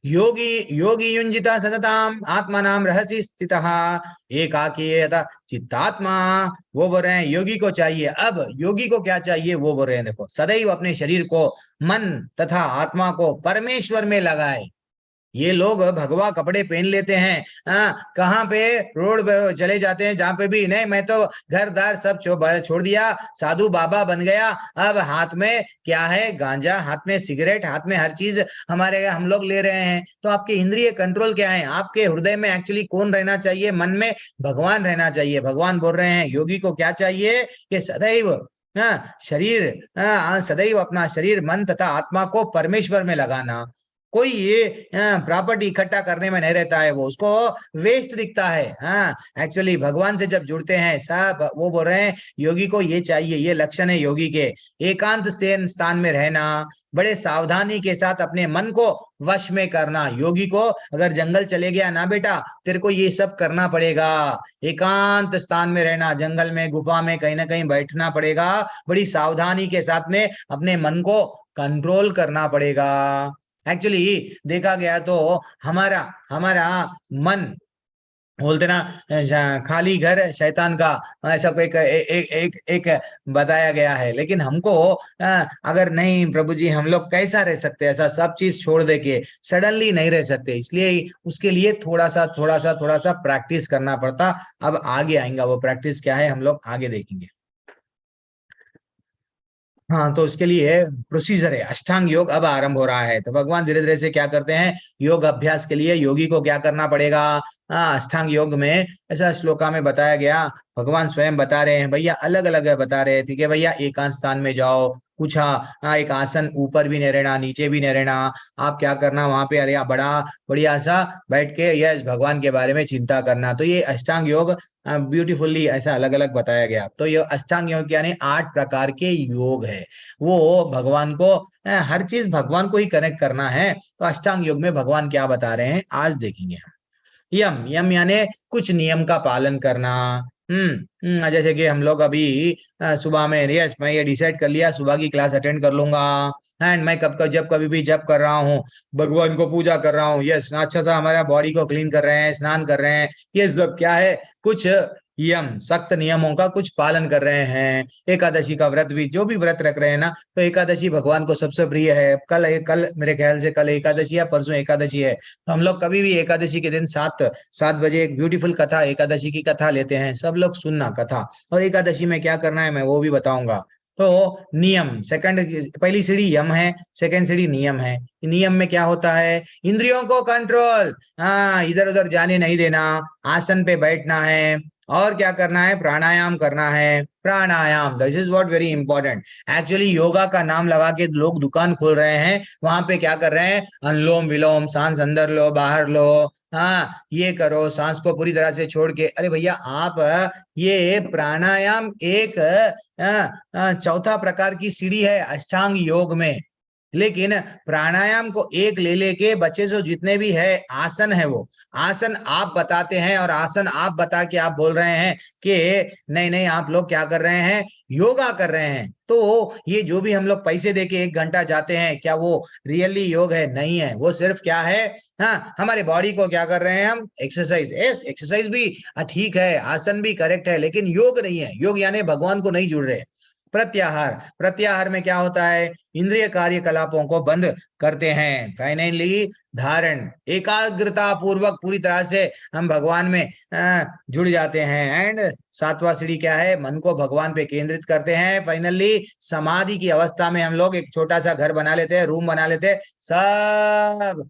योगी योगी युंजिता सतताम आत्मानाम रहसी स्थितः एकाकीयत चित्तात्मा। वो बोल रहे हैं योगी को चाहिए, अब योगी को क्या चाहिए वो बोल रहे हैं, देखो, सदैव अपने शरीर को, मन तथा आत्मा को परमेश्वर में लगाए। ये लोग भगवा कपड़े पहन लेते हैं, कहाँ पे रोड पे चले जाते हैं, जहां पे भी, नहीं मैं तो घर दार सब छोड़ दिया, साधु बाबा बन गया, अब हाथ में क्या है? गांजा, हाथ में सिगरेट, हाथ में हर चीज हमारे हम लोग ले रहे हैं। तो आपके इंद्रिय कंट्रोल क्या है? आपके हृदय में एक्चुअली कौन रहना चाहिए? मन में भगवान रहना चाहिए। भगवान बोल रहे हैं योगी को क्या चाहिए कि सदैव शरीर, सदैव अपना शरीर, मन तथा आत्मा को परमेश्वर में लगाना। कोई ये प्रॉपर्टी इकट्ठा करने में नहीं रहता है, वो उसको वेस्ट दिखता है। हाँ, एक्चुअली भगवान से जब जुड़ते हैं सब, वो बोल रहे हैं योगी को ये चाहिए, ये लक्षण है योगी के। एकांत स्थान में रहना, बड़े सावधानी के साथ अपने मन को वश में करना। योगी को अगर जंगल चले गया ना बेटा, तेरे को ये सब करना पड़ेगा। एकांत स्थान में रहना, जंगल में गुफा में कहीं ना कहीं बैठना पड़ेगा, बड़ी सावधानी के साथ में अपने मन को कंट्रोल करना पड़ेगा। एक्चुअली देखा गया तो हमारा हमारा मन, बोलते ना खाली घर शैतान का, ऐसा कोई एक बताया गया है। लेकिन हमको अगर नहीं प्रभु जी, हम लोग कैसा रह सकते? ऐसा सब चीज छोड़ दे के सडनली नहीं रह सकते, इसलिए उसके लिए थोड़ा सा प्रैक्टिस करना पड़ता। अब आगे आएगा वो प्रैक्टिस क्या है, हम लोग आगे देखेंगे। हाँ, तो उसके लिए प्रोसीजर है, अष्टांग योग अब आरंभ हो रहा है। तो भगवान धीरे धीरे से क्या करते हैं, योग अभ्यास के लिए योगी को क्या करना पड़ेगा? अष्टांग योग में ऐसा श्लोका में बताया गया, भगवान स्वयं बता रहे हैं भैया, अलग अलग बता रहे हैं, ठीक है भैया, एकांत स्थान में जाओ, कुछ एक आसन, ऊपर भी नहीं रहना नीचे भी नहीं रहना, आप क्या करना वहां पे, अरे बड़ा बढ़िया सा बैठ के यस भगवान के बारे में चिंता करना। तो ये अष्टांग योग ब्यूटीफुल्ली ऐसा अलग अलग बताया गया। तो ये अष्टांग योग यानी 8 प्रकार के योग है, वो भगवान को हर चीज भगवान को ही कनेक्ट करना है। तो अष्टांग योग में भगवान क्या बता रहे हैं आज देखेंगे। यम यम यानी कुछ नियम का पालन करना। जैसे कि हम लोग अभी सुबह में, यस मैं ये डिसाइड कर लिया सुबह की क्लास अटेंड कर लूंगा, एंड मैं जब कभी भी जब कर रहा हूँ, भगवान को पूजा कर रहा हूँ, यस अच्छा सा हमारा बॉडी को क्लीन कर रहे हैं, स्नान कर रहे हैं, ये सब क्या है? कुछ यम, सख्त नियमों का कुछ पालन कर रहे हैं। एकादशी का व्रत भी, जो भी व्रत रख रहे हैं ना, तो एकादशी भगवान को सबसे प्रिय है। कल मेरे ख्याल से कल एकादशी या परसों एकादशी है, तो हम लोग कभी भी एकादशी के दिन 7 बजे एक ब्यूटीफुल कथा, एकादशी की कथा लेते हैं, सब लोग सुनना कथा। और एकादशी में क्या करना है मैं वो भी बताऊंगा। तो नियम, पहली सीढ़ी यम है, सेकंड सीढ़ी नियम है। नियम में क्या होता है? इंद्रियों को कंट्रोल, इधर उधर जाने नहीं देना, आसन पे बैठना है, और क्या करना है? प्राणायाम करना है। Pranayama, this is what very important. Actually yoga का नाम लगा के लोग दुकान खोल रहे हैं, वहां पे क्या कर रहे हैं? अनुलोम विलोम, सांस अंदर लो बाहर लो, ये करो, सांस को पूरी तरह से छोड़ के। अरे भैया आप ये प्राणायाम एक चौथा प्रकार की सीढ़ी है अष्टांग योग में, लेकिन प्राणायाम को एक ले लेके बच्चे जो जितने भी है आसन है, वो आसन आप बताते हैं, और आसन आप बता के आप बोल रहे हैं कि नहीं नहीं आप लोग क्या कर रहे हैं? योगा कर रहे हैं। तो ये जो भी हम लोग पैसे देके 1 घंटा जाते हैं, क्या वो रियली योग है? नहीं है, वो सिर्फ क्या है, हमारे बॉडी को क्या कर रहे हैं हम? एक्सरसाइज। यस, एक्सरसाइज भी ठीक है, आसन भी करेक्ट है, लेकिन योग नहीं है। योग यानी भगवान को नहीं जुड़ रहे। प्रत्याहार, प्रत्याहार में क्या होता है? इंद्रिय कार्यकलापों को बंद करते हैं। फाइनली धारण, एकाग्रता पूर्वक पूरी तरह से हम भगवान में जुड़ जाते हैं। एंड सातवां सीढ़ी क्या है? मन को भगवान पे केंद्रित करते हैं। फाइनली समाधि की अवस्था में हम लोग एक छोटा सा घर बना लेते हैं, रूम बना लेते हैं, सब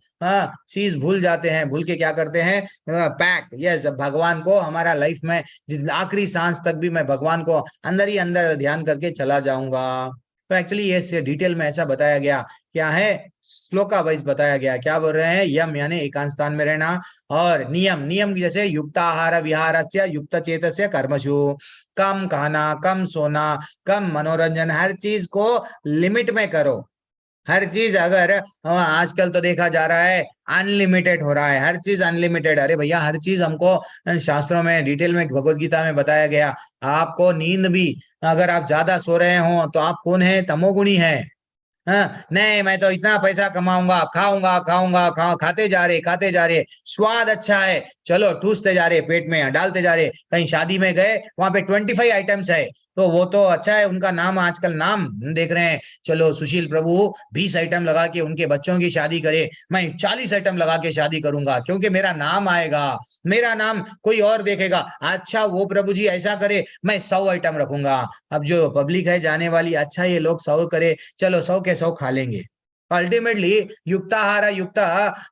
चीज भूल जाते हैं। भूल के क्या करते हैं? पैक, यस, भगवान को हमारा लाइफ में आखिरी सांस तक भी मैं भगवान को अंदर ही अंदर ध्यान करके चला जाऊंगा। तो एक्चुअली ये डिटेल में ऐसा बताया गया, क्या है, श्लोका वाइज बताया गया। क्या बोल रहे हैं? यम यानी एकांत स्थान में रहना, और नियम, नियम जैसे युक्ताहार विहारस्य युक्त चेतस्य कर्मसु, कम खाना, कम सोना, कम मनोरंजन, हर चीज को लिमिट में करो। हर चीज अगर आजकल तो देखा जा रहा है अनलिमिटेड हो रहा है, हर चीज अनलिमिटेड। अरे भैया, हर चीज हमको शास्त्रों में डिटेल में भगवत गीता में बताया गया। आपको नींद भी, अगर आप ज्यादा सो रहे हो तो आप कौन है? तमोगुणी है। हाँ, नहीं मैं तो इतना पैसा कमाऊंगा, खाऊंगा खाऊंगा खाते जा रहे, खाते जा रहे, स्वाद अच्छा है, चलो ठूसते जा रहे, पेट में डालते जा रहे। कहीं शादी में गए, वहां पे 25 आइटम्स है, तो वो तो अच्छा है, उनका नाम आजकल नाम देख रहे हैं। चलो सुशील प्रभु 20 आइटम लगा के उनके बच्चों की शादी करे, मैं 40 आइटम लगा के शादी करूंगा, क्योंकि मेरा नाम आएगा, मेरा नाम कोई और देखेगा। अच्छा वो प्रभु जी ऐसा करे, मैं 100 आइटम रखूंगा। अब जो पब्लिक है जाने वाली, अच्छा ये लोग 100 करे, चलो 100 के 100 खा लेंगे। अल्टीमेटली युक्ताहार युक्त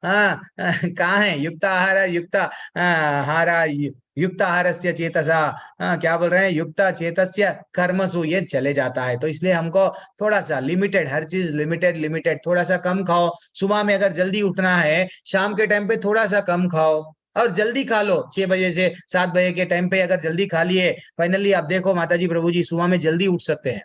कहाँ है? युक्ताहार युक्त हारा युक्ताहारस्य चेतसा, क्या बोल रहे हैं? युक्त चेतस्य कर्मसु, ये चले जाता है। तो इसलिए हमको थोड़ा सा लिमिटेड, हर चीज लिमिटेड लिमिटेड, थोड़ा सा कम खाओ। सुबह में अगर जल्दी उठना है, शाम के टाइम पे थोड़ा सा कम खाओ, और जल्दी खा लो। 6 बजे से 7 बजे के टाइम पे अगर जल्दी खा लिए, फाइनली आप देखो माताजी प्रभु जी सुबह में जल्दी उठ सकते हैं।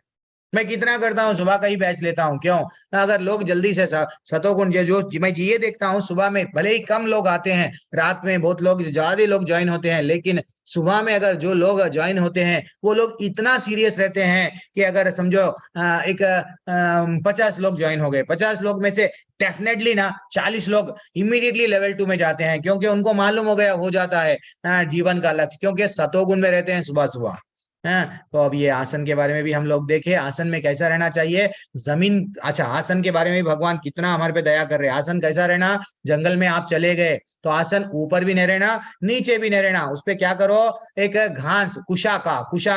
मैं कितना करता हूँ, सुबह का ही बैच लेता हूँ। क्यों? अगर लोग जल्दी से सतोगुण जो मैं ये देखता हूँ, सुबह में भले ही कम लोग आते हैं, रात में बहुत लोग, ज्यादा लोग ज्वाइन होते हैं, लेकिन सुबह में अगर जो लोग ज्वाइन होते हैं, वो लोग इतना सीरियस रहते हैं कि अगर समझो 50 लोग ज्वाइन हो गए, 50 लोग में से डेफिनेटली ना 40 लोग इमीडिएटली लेवल 2 में जाते हैं, क्योंकि उनको मालूम हो गया, हो जाता है जीवन का लक्ष्य, क्योंकि सतोगुण में रहते हैं सुबह सुबह। तो अब ये आसन के बारे में भी हम लोग देखें, आसन में कैसा रहना चाहिए। जमीन, अच्छा आसन के बारे में भी भगवान कितना हमारे पे दया कर रहे हैं। आसन कैसा रहना? जंगल में आप चले गए तो आसन ऊपर भी नहीं रहना, नीचे भी नहीं रहना। उस पे क्या करो? एक घास, कुशा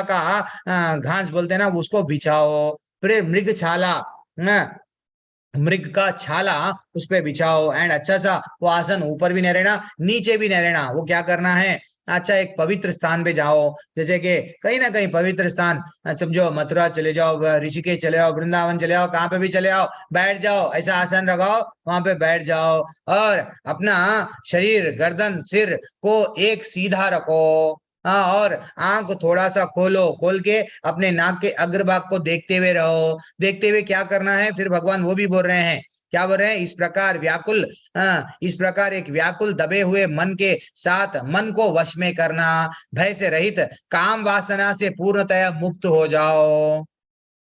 का घास बोलते हैं ना, उसको बिछाओ। फिर मृग छाला, मृग का छाला उस पे बिछाओ। एंड अच्छा सा वो आसन ऊपर भी नहीं रहना, नीचे भी नहीं रहना। वो क्या करना है? अच्छा एक पवित्र स्थान पे जाओ, जैसे कि कहीं ना कहीं पवित्र स्थान, समझो मथुरा चले जाओ, ऋषिकेश चले जाओ, वृंदावन चले जाओ, कहाँ पे भी चले जाओ, बैठ जाओ, ऐसा आसन लगाओ, वहां पे बैठ जाओ, और अपना शरीर, गर्दन, सिर को एक सीधा रखो। हाँ, और आंख थोड़ा सा खोलो, खोल के अपने नाक के अग्रभाग को देखते हुए रहो। देखते हुए क्या करना है? फिर भगवान वो भी बोल रहे हैं, क्या बोल रहे हैं? इस प्रकार व्याकुल, इस प्रकार एक व्याकुल दबे हुए मन के साथ मन को वश में करना, भय से रहित, काम वासना से पूर्णतया मुक्त हो जाओ।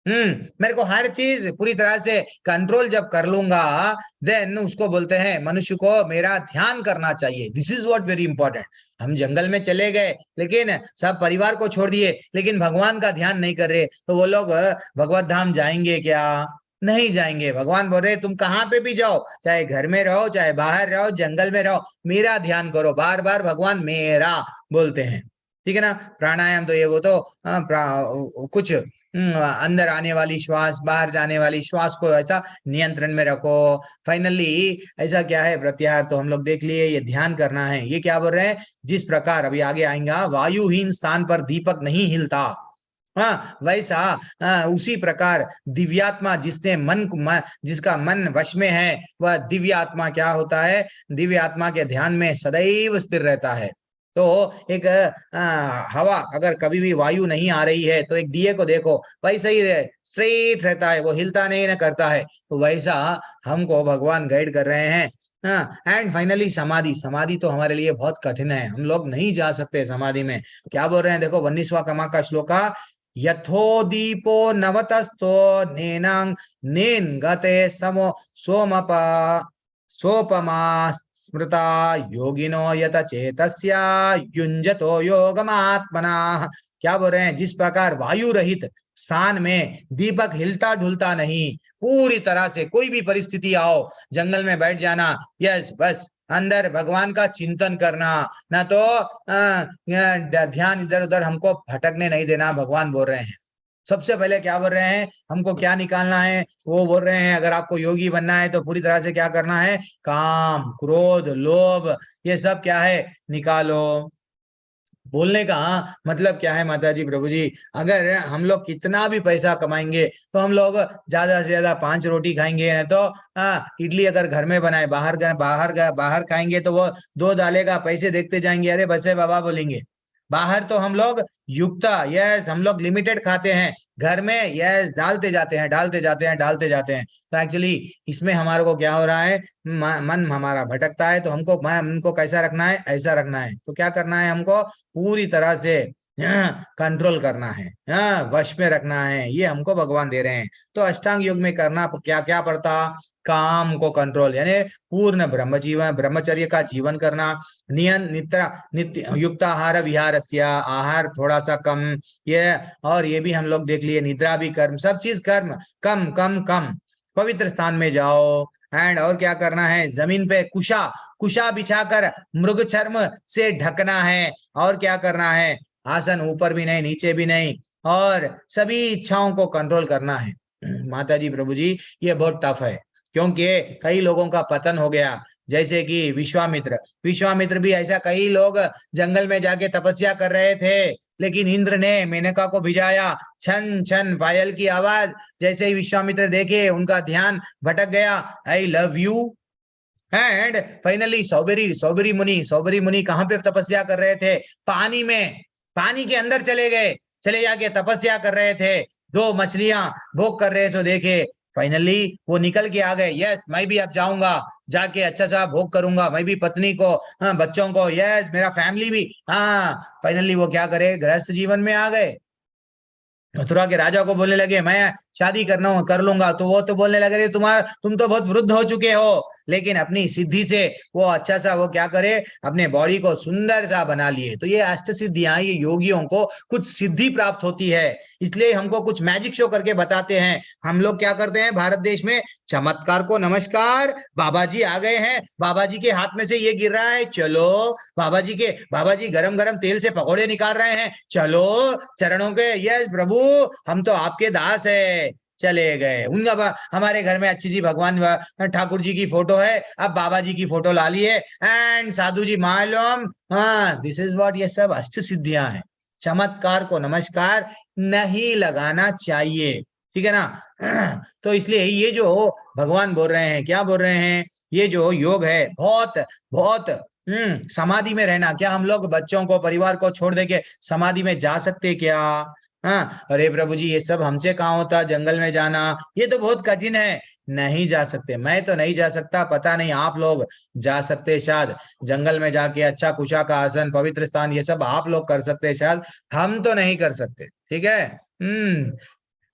मेरे को हर चीज पूरी तरह से कंट्रोल जब कर लूंगा, देन उसको बोलते हैं मनुष्य को मेरा ध्यान करना चाहिए। This is what very important. हम जंगल में चले गए, लेकिन सब परिवार को छोड़ दिए, लेकिन भगवान का ध्यान नहीं कर रहे, तो वो लोग भगवत धाम जाएंगे क्या? नहीं जाएंगे। भगवान बोल रहे तुम कहाँ पे भी जाओ, चाहे घर में रहो, चाहे बाहर रहो, जंगल में रहो, मेरा ध्यान करो। बार बार भगवान मेरा बोलते हैं, ठीक है ना। प्राणायाम तो ये वो तो कुछ अंदर आने वाली श्वास, बाहर जाने वाली श्वास को ऐसा नियंत्रण में रखो। फाइनली ऐसा क्या है? प्रत्याहार तो हम लोग देख लिए, ये ध्यान करना है। ये क्या बोल रहे हैं? जिस प्रकार अभी आगे आएगा, वायुहीन स्थान पर दीपक नहीं हिलता, हाँ वैसा उसी प्रकार दिव्यात्मा जिसने जिसका मन वश में है, वह दिव्यात्मा क्या होता है? दिव्य आत्मा के ध्यान में सदैव स्थिर रहता है। तो एक हवा, अगर कभी भी वायु नहीं आ रही है, तो एक दिए को देखो, वैसा ही स्ट्रेट रहता है, वो हिलता नहीं ना करता है। तो वैसा हमको भगवान गाइड कर रहे हैं। एंड फाइनली समाधि, समाधि तो हमारे लिए बहुत कठिन है, हम लोग नहीं जा सकते समाधि में। क्या बोल रहे हैं? देखो 19वां कमा का श्लोका, यथोदीपो नवतस्तो नेनांग नेन गते समो सोमपा सोपमा स्मृता योगिनो यत चेतस्या युञ्जतो योगमात्मना क्या बोल रहे हैं, जिस प्रकार वायु रहित स्थान में दीपक हिलता ढुलता नहीं, पूरी तरह से कोई भी परिस्थिति आओ जंगल में बैठ जाना, यस बस अंदर भगवान का चिंतन करना, ना तो ध्यान इधर उधर हमको भटकने नहीं देना, भगवान बोल रहे हैं। सबसे पहले क्या बोल रहे हैं, हमको क्या निकालना है, वो बोल रहे हैं अगर आपको योगी बनना है तो पूरी तरह से क्या करना है, काम क्रोध लोभ ये सब क्या है निकालो। बोलने का मतलब क्या है माता जी प्रभु जी, अगर हम लोग कितना भी पैसा कमाएंगे तो हम लोग ज्यादा से ज्यादा 5 रोटी खाएंगे, नहीं तो इडली अगर घर में बनाए बाहर खाएंगे तो वो 2 डालेगा, पैसे देखते जाएंगे, अरे बस है बाबा बोलेंगे। बाहर तो हम लोग युक्ता, यस हम लोग लिमिटेड खाते हैं, घर में यस डालते जाते हैं डालते जाते हैं डालते जाते हैं। तो एक्चुअली इसमें हमारे को क्या हो रहा है, मन हमारा भटकता है, तो हमको मन को कैसा रखना है, ऐसा रखना है। तो क्या करना है हमको, पूरी तरह से कंट्रोल करना है, वश में रखना है, ये हमको भगवान दे रहे हैं। तो अष्टांग योग में करना क्या क्या पड़ता, काम को कंट्रोल यानी पूर्ण ब्रह्मचर्य का जीवन करना, नित्य युक्त आहार विहारस्य, आहार थोड़ा सा कम, ये और ये भी हम लोग देख लिए, निद्रा भी कर्म, सब चीज कर्म कम कम कम, पवित्र स्थान में जाओ। एंड और क्या करना है, जमीन पे कुशा कुशा बिछाकर मृग चर्म से ढकना है। और क्या करना है, आसन ऊपर भी नहीं नीचे भी नहीं, और सभी इच्छाओं को कंट्रोल करना है। माता जी प्रभु जी ये बहुत टफ है, क्योंकि कई लोगों का पतन हो गया, जैसे कि विश्वामित्र। विश्वामित्र भी ऐसा, कई लोग जंगल में जाके तपस्या कर रहे थे, लेकिन इंद्र ने मेनका को भिजाया, छन छन पायल की आवाज, जैसे ही विश्वामित्र देखे उनका ध्यान भटक गया, I love you. And finally Saubhari Muni कहाँ पे तपस्या कर रहे थे, पानी में, पानी के अंदर चले गए, चले जाके तपस्या कर रहे थे, 2 मछलियां भोग कर रहे, सो देखे फाइनली वो निकल के आ गए, यस मैं भी अब जाऊंगा, जाके अच्छा सा भोग करूंगा, मैं भी पत्नी को, हाँ बच्चों को, यस मेरा फैमिली भी, हाँ फाइनली वो क्या करे, गृहस्थ जीवन में आ गए। मथुरा के राजा को बोलने लगे मैं शादी करना हूं कर लूंगा, तो वो तो बोलने लगे तुम तो बहुत वृद्ध हो चुके हो, लेकिन अपनी सिद्धि से वो अच्छा सा वो क्या करे, अपने बॉडी को सुंदर सा बना लिए। तो ये अष्ट सिद्धियां, ये योगियों को कुछ सिद्धि प्राप्त होती है, इसलिए हमको कुछ मैजिक शो करके बताते हैं। हम लोग क्या करते हैं भारत देश में, चमत्कार को नमस्कार, बाबा जी आ गए हैं, बाबा जी के हाथ में से ये गिर रहा है, चलो बाबा जी गरम गरम तेल से पकौड़े निकाल रहे हैं, चलो चरणों के, यस प्रभु हम तो आपके दास है, चले गए। उनका हमारे घर में अच्छी सी भगवान ठाकुर जी की फोटो है, अब बाबा जी की फोटो ला लिए, एंड साधु जी मालूम, हाँ दिस इज व्हाट, ये सब अष्ट सिद्धियां हैं। चमत्कार को नमस्कार नहीं लगाना चाहिए, ठीक है ना। तो इसलिए ये जो भगवान बोल रहे हैं, क्या बोल रहे हैं, ये जो योग है बहुत बहुत समाधि में रहना, क्या हम लोग बच्चों को परिवार को छोड़ दे के समाधि में जा सकते क्या, हाँ अरे प्रभु जी ये सब हमसे कहाँ होता, जंगल में जाना ये तो बहुत कठिन है, नहीं जा सकते, मैं तो नहीं जा सकता, पता नहीं आप लोग जा सकते शायद, जंगल में जाके अच्छा कुशा का आसन, पवित्र स्थान, ये सब आप लोग कर सकते शायद, हम तो नहीं कर सकते, ठीक है।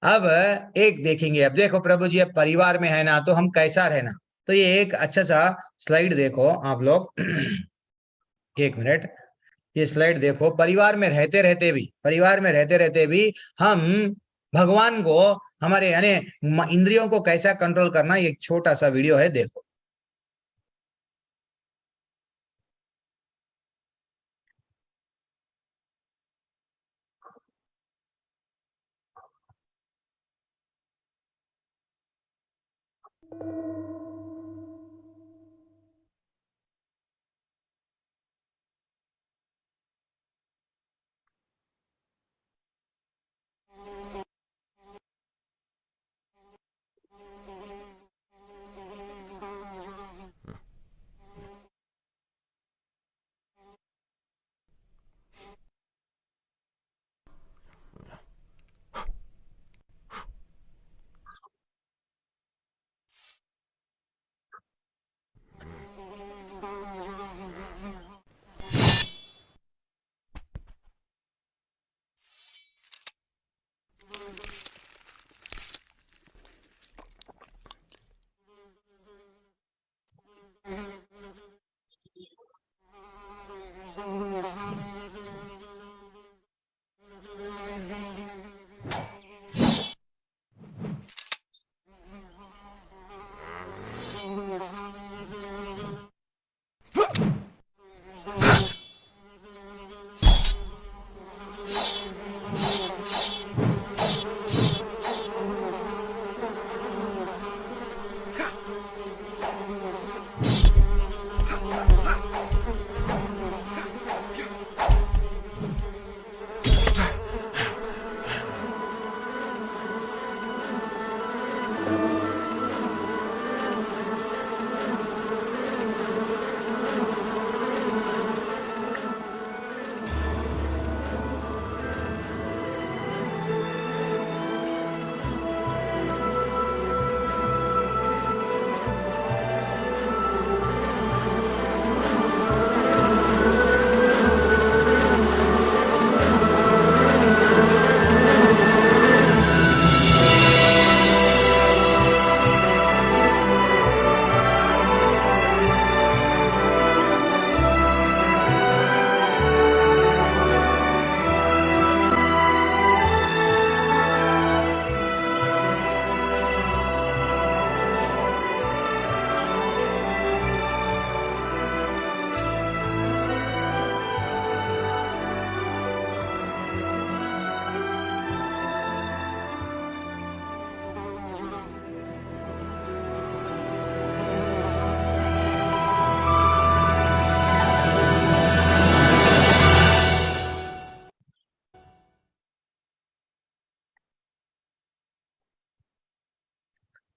अब एक देखेंगे, अब देखो प्रभु जी अब परिवार में है ना, तो हम कैसा रहना, तो ये एक अच्छा सा स्लाइड देखो आप लोग। एक मिनट, ये स्लाइड देखो, परिवार में रहते रहते भी हम भगवान को, हमारे यानी इंद्रियों को कैसा कंट्रोल करना, ये एक छोटा सा वीडियो है, देखो।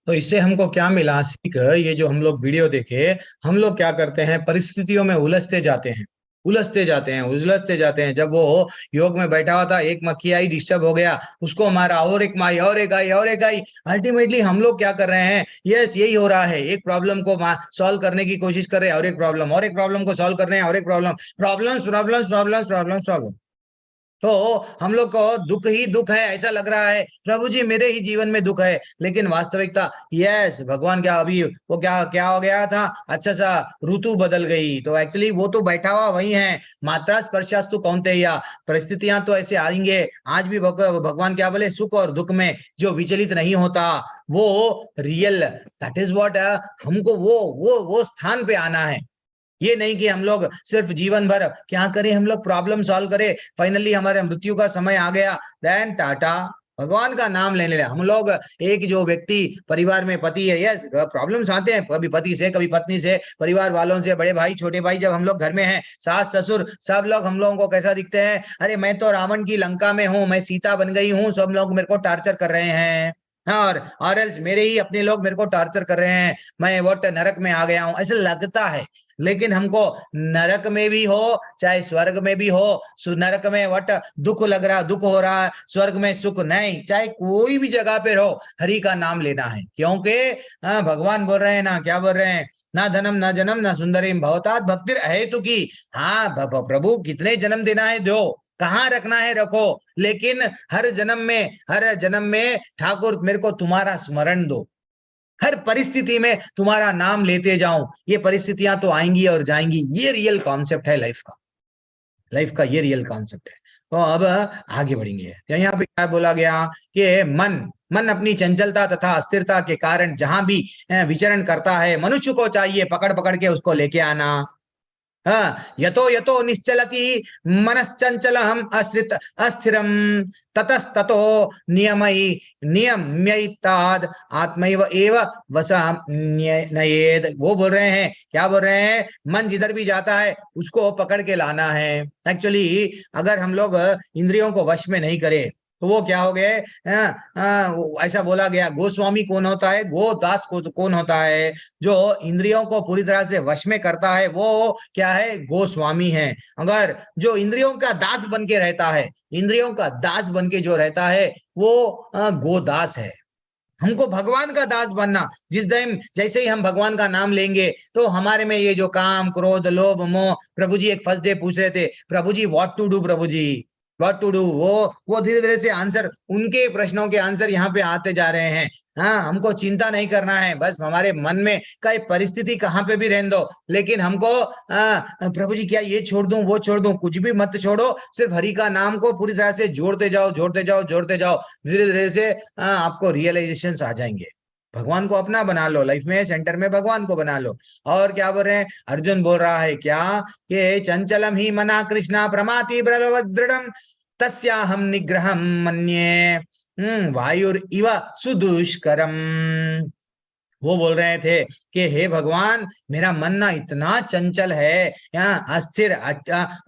तो इससे हमको क्या मिला सीख? ये जो हम लोग वीडियो देखे, हम लोग क्या करते हैं, परिस्थितियों में उलझते जाते हैं, उलझते जाते हैं, उलझते जाते हैं। जब वो योग में बैठा हुआ था, एक मक्खी आई, डिस्टर्ब हो गया, उसको मारा, और एक माई, और एक आई, और एक आई। अल्टीमेटली हम लोग क्या कर रहे हैं, यस यही हो रहा है, एक प्रॉब्लम को सॉल्व करने की कोशिश कर रहे हैं, और एक प्रॉब्लम, और एक प्रॉब्लम को सॉल्व कर रहे हैं, और एक problem, problems problems problems problems problem. तो हम लोग को दुख ही दुख है ऐसा लग रहा है, प्रभु जी मेरे ही जीवन में दुख है। लेकिन वास्तविकता, यस भगवान क्या, अभी वो क्या क्या हो गया था, अच्छा सा ऋतु बदल गई, तो एक्चुअली वो तो बैठा हुआ वही है। मात्रा स्पर्शास्तु कौन्तेय, परिस्थितियां तो ऐसे आएंगे। आज भी भगवान क्या बोले, सुख और दुख में जो विचलित नहीं होता वो रियल, दैट इज व्हाट, हमको वो स्थान पे आना है। ये नहीं कि हम लोग सिर्फ जीवन भर क्या करें, हम लोग प्रॉब्लम सॉल्व करें, फाइनली हमारे मृत्यु का समय आ गया, देन टाटा, भगवान का नाम लेने लगे हम लोग। एक जो व्यक्ति परिवार में पति है, यस प्रॉब्लम्स आते हैं, कभी पति से, कभी पत्नी से, परिवार वालों से, बड़े भाई छोटे भाई, जब हम लोग घर में हैं, सास ससुर सब लोग हम लोगों को कैसा दिखते हैं, अरे मैं तो रावण की लंका में हूँ, मैं सीता बन गई हूँ, सब लोग मेरे को टार्चर कर रहे हैं। हाँ, और एल्स मेरे ही अपने लोग मेरे को टार्चर कर रहे हैं, मैं वोट नरक में आ गया हूँ, ऐसा लगता है। लेकिन हमको नरक में भी हो चाहे स्वर्ग में भी हो, नरक में वट दुख लग रहा, दुख हो रहा है, स्वर्ग में सुख नहीं, चाहे कोई भी जगह पे रहो, हरि का नाम लेना है। क्योंकि भगवान बोल रहे हैं ना, क्या बोल रहे हैं, ना धनम ना जन्म ना सुंदरीम भवतात भक्तिर अहेतु की। हाँ प्रभु कितने जन्म देना है दो, कहाँ रखना है रखो, लेकिन हर जन्म में ठाकुर मेरे को तुम्हारा स्मरण दो, हर परिस्थिति में तुम्हारा नाम लेते जाऊं। ये परिस्थितियां तो आएंगी और जाएंगी, ये रियल कॉन्सेप्ट है लाइफ का, लाइफ का ये रियल कॉन्सेप्ट है। तो अब आगे बढ़ेंगे। यहाँ पे क्या बोला गया कि मन मन अपनी चंचलता तथा अस्थिरता के कारण जहां भी विचरण करता है, मनुष्य को चाहिए पकड़ पकड़ के उसको लेके आना। यतो यतो निश्चलति मनश्चंचलहम अस्थिरम ततस्ततो नियम्यैताद आत्मैव एव वसम नयेद। वो बोल रहे हैं, क्या बोल रहे हैं, मन जिधर भी जाता है उसको पकड़ के लाना है। एक्चुअली अगर हम लोग इंद्रियों को वश में नहीं करें तो वो क्या हो गए, ऐसा बोला गया, गोस्वामी कौन होता है, गोदास कौन होता है, जो इंद्रियों को पूरी तरह से वश में करता है वो क्या है, गोस्वामी है। अगर जो इंद्रियों का दास बन के रहता है, इंद्रियों का दास बन के जो रहता है वो गोदास है। हमको भगवान का दास बनना, जिस दिन जैसे ही हम भगवान का नाम लेंगे तो हमारे में ये जो काम क्रोध लोभ मोह, प्रभु जी एक फर्स्ट डे पूछ रहे थे, Prabhu ji what to do, Prabhu ji what to do, वो धीरे धीरे से आंसर, उनके प्रश्नों के आंसर यहाँ पे आते जा रहे हैं। हाँ, हमको चिंता नहीं करना है, बस हमारे मन में कई परिस्थिति कहाँ पे भी रहने दो, लेकिन हमको प्रभु जी क्या ये छोड़ दूं वो छोड़ दूं, कुछ भी मत छोड़ो, सिर्फ हरि का नाम को पूरी तरह से जोड़ते जाओ जोड़ते जाओ जोड़ते जाओ, धीरे धीरे से आपको रियलाइजेशन आ जाएंगे। भगवान को अपना बना लो, लाइफ में सेंटर में भगवान को बना लो। और क्या बोल रहे हैं, अर्जुन बोल रहा है क्या कि चंचलम ही मना कृष्णा प्रमाति दृढ़म तस्याहम निग्रहम मन्ये वायुर इव सुदुष्करम। वो बोल रहे थे कि हे भगवान, मेरा मन ना इतना चंचल है, यहाँ अस्थिर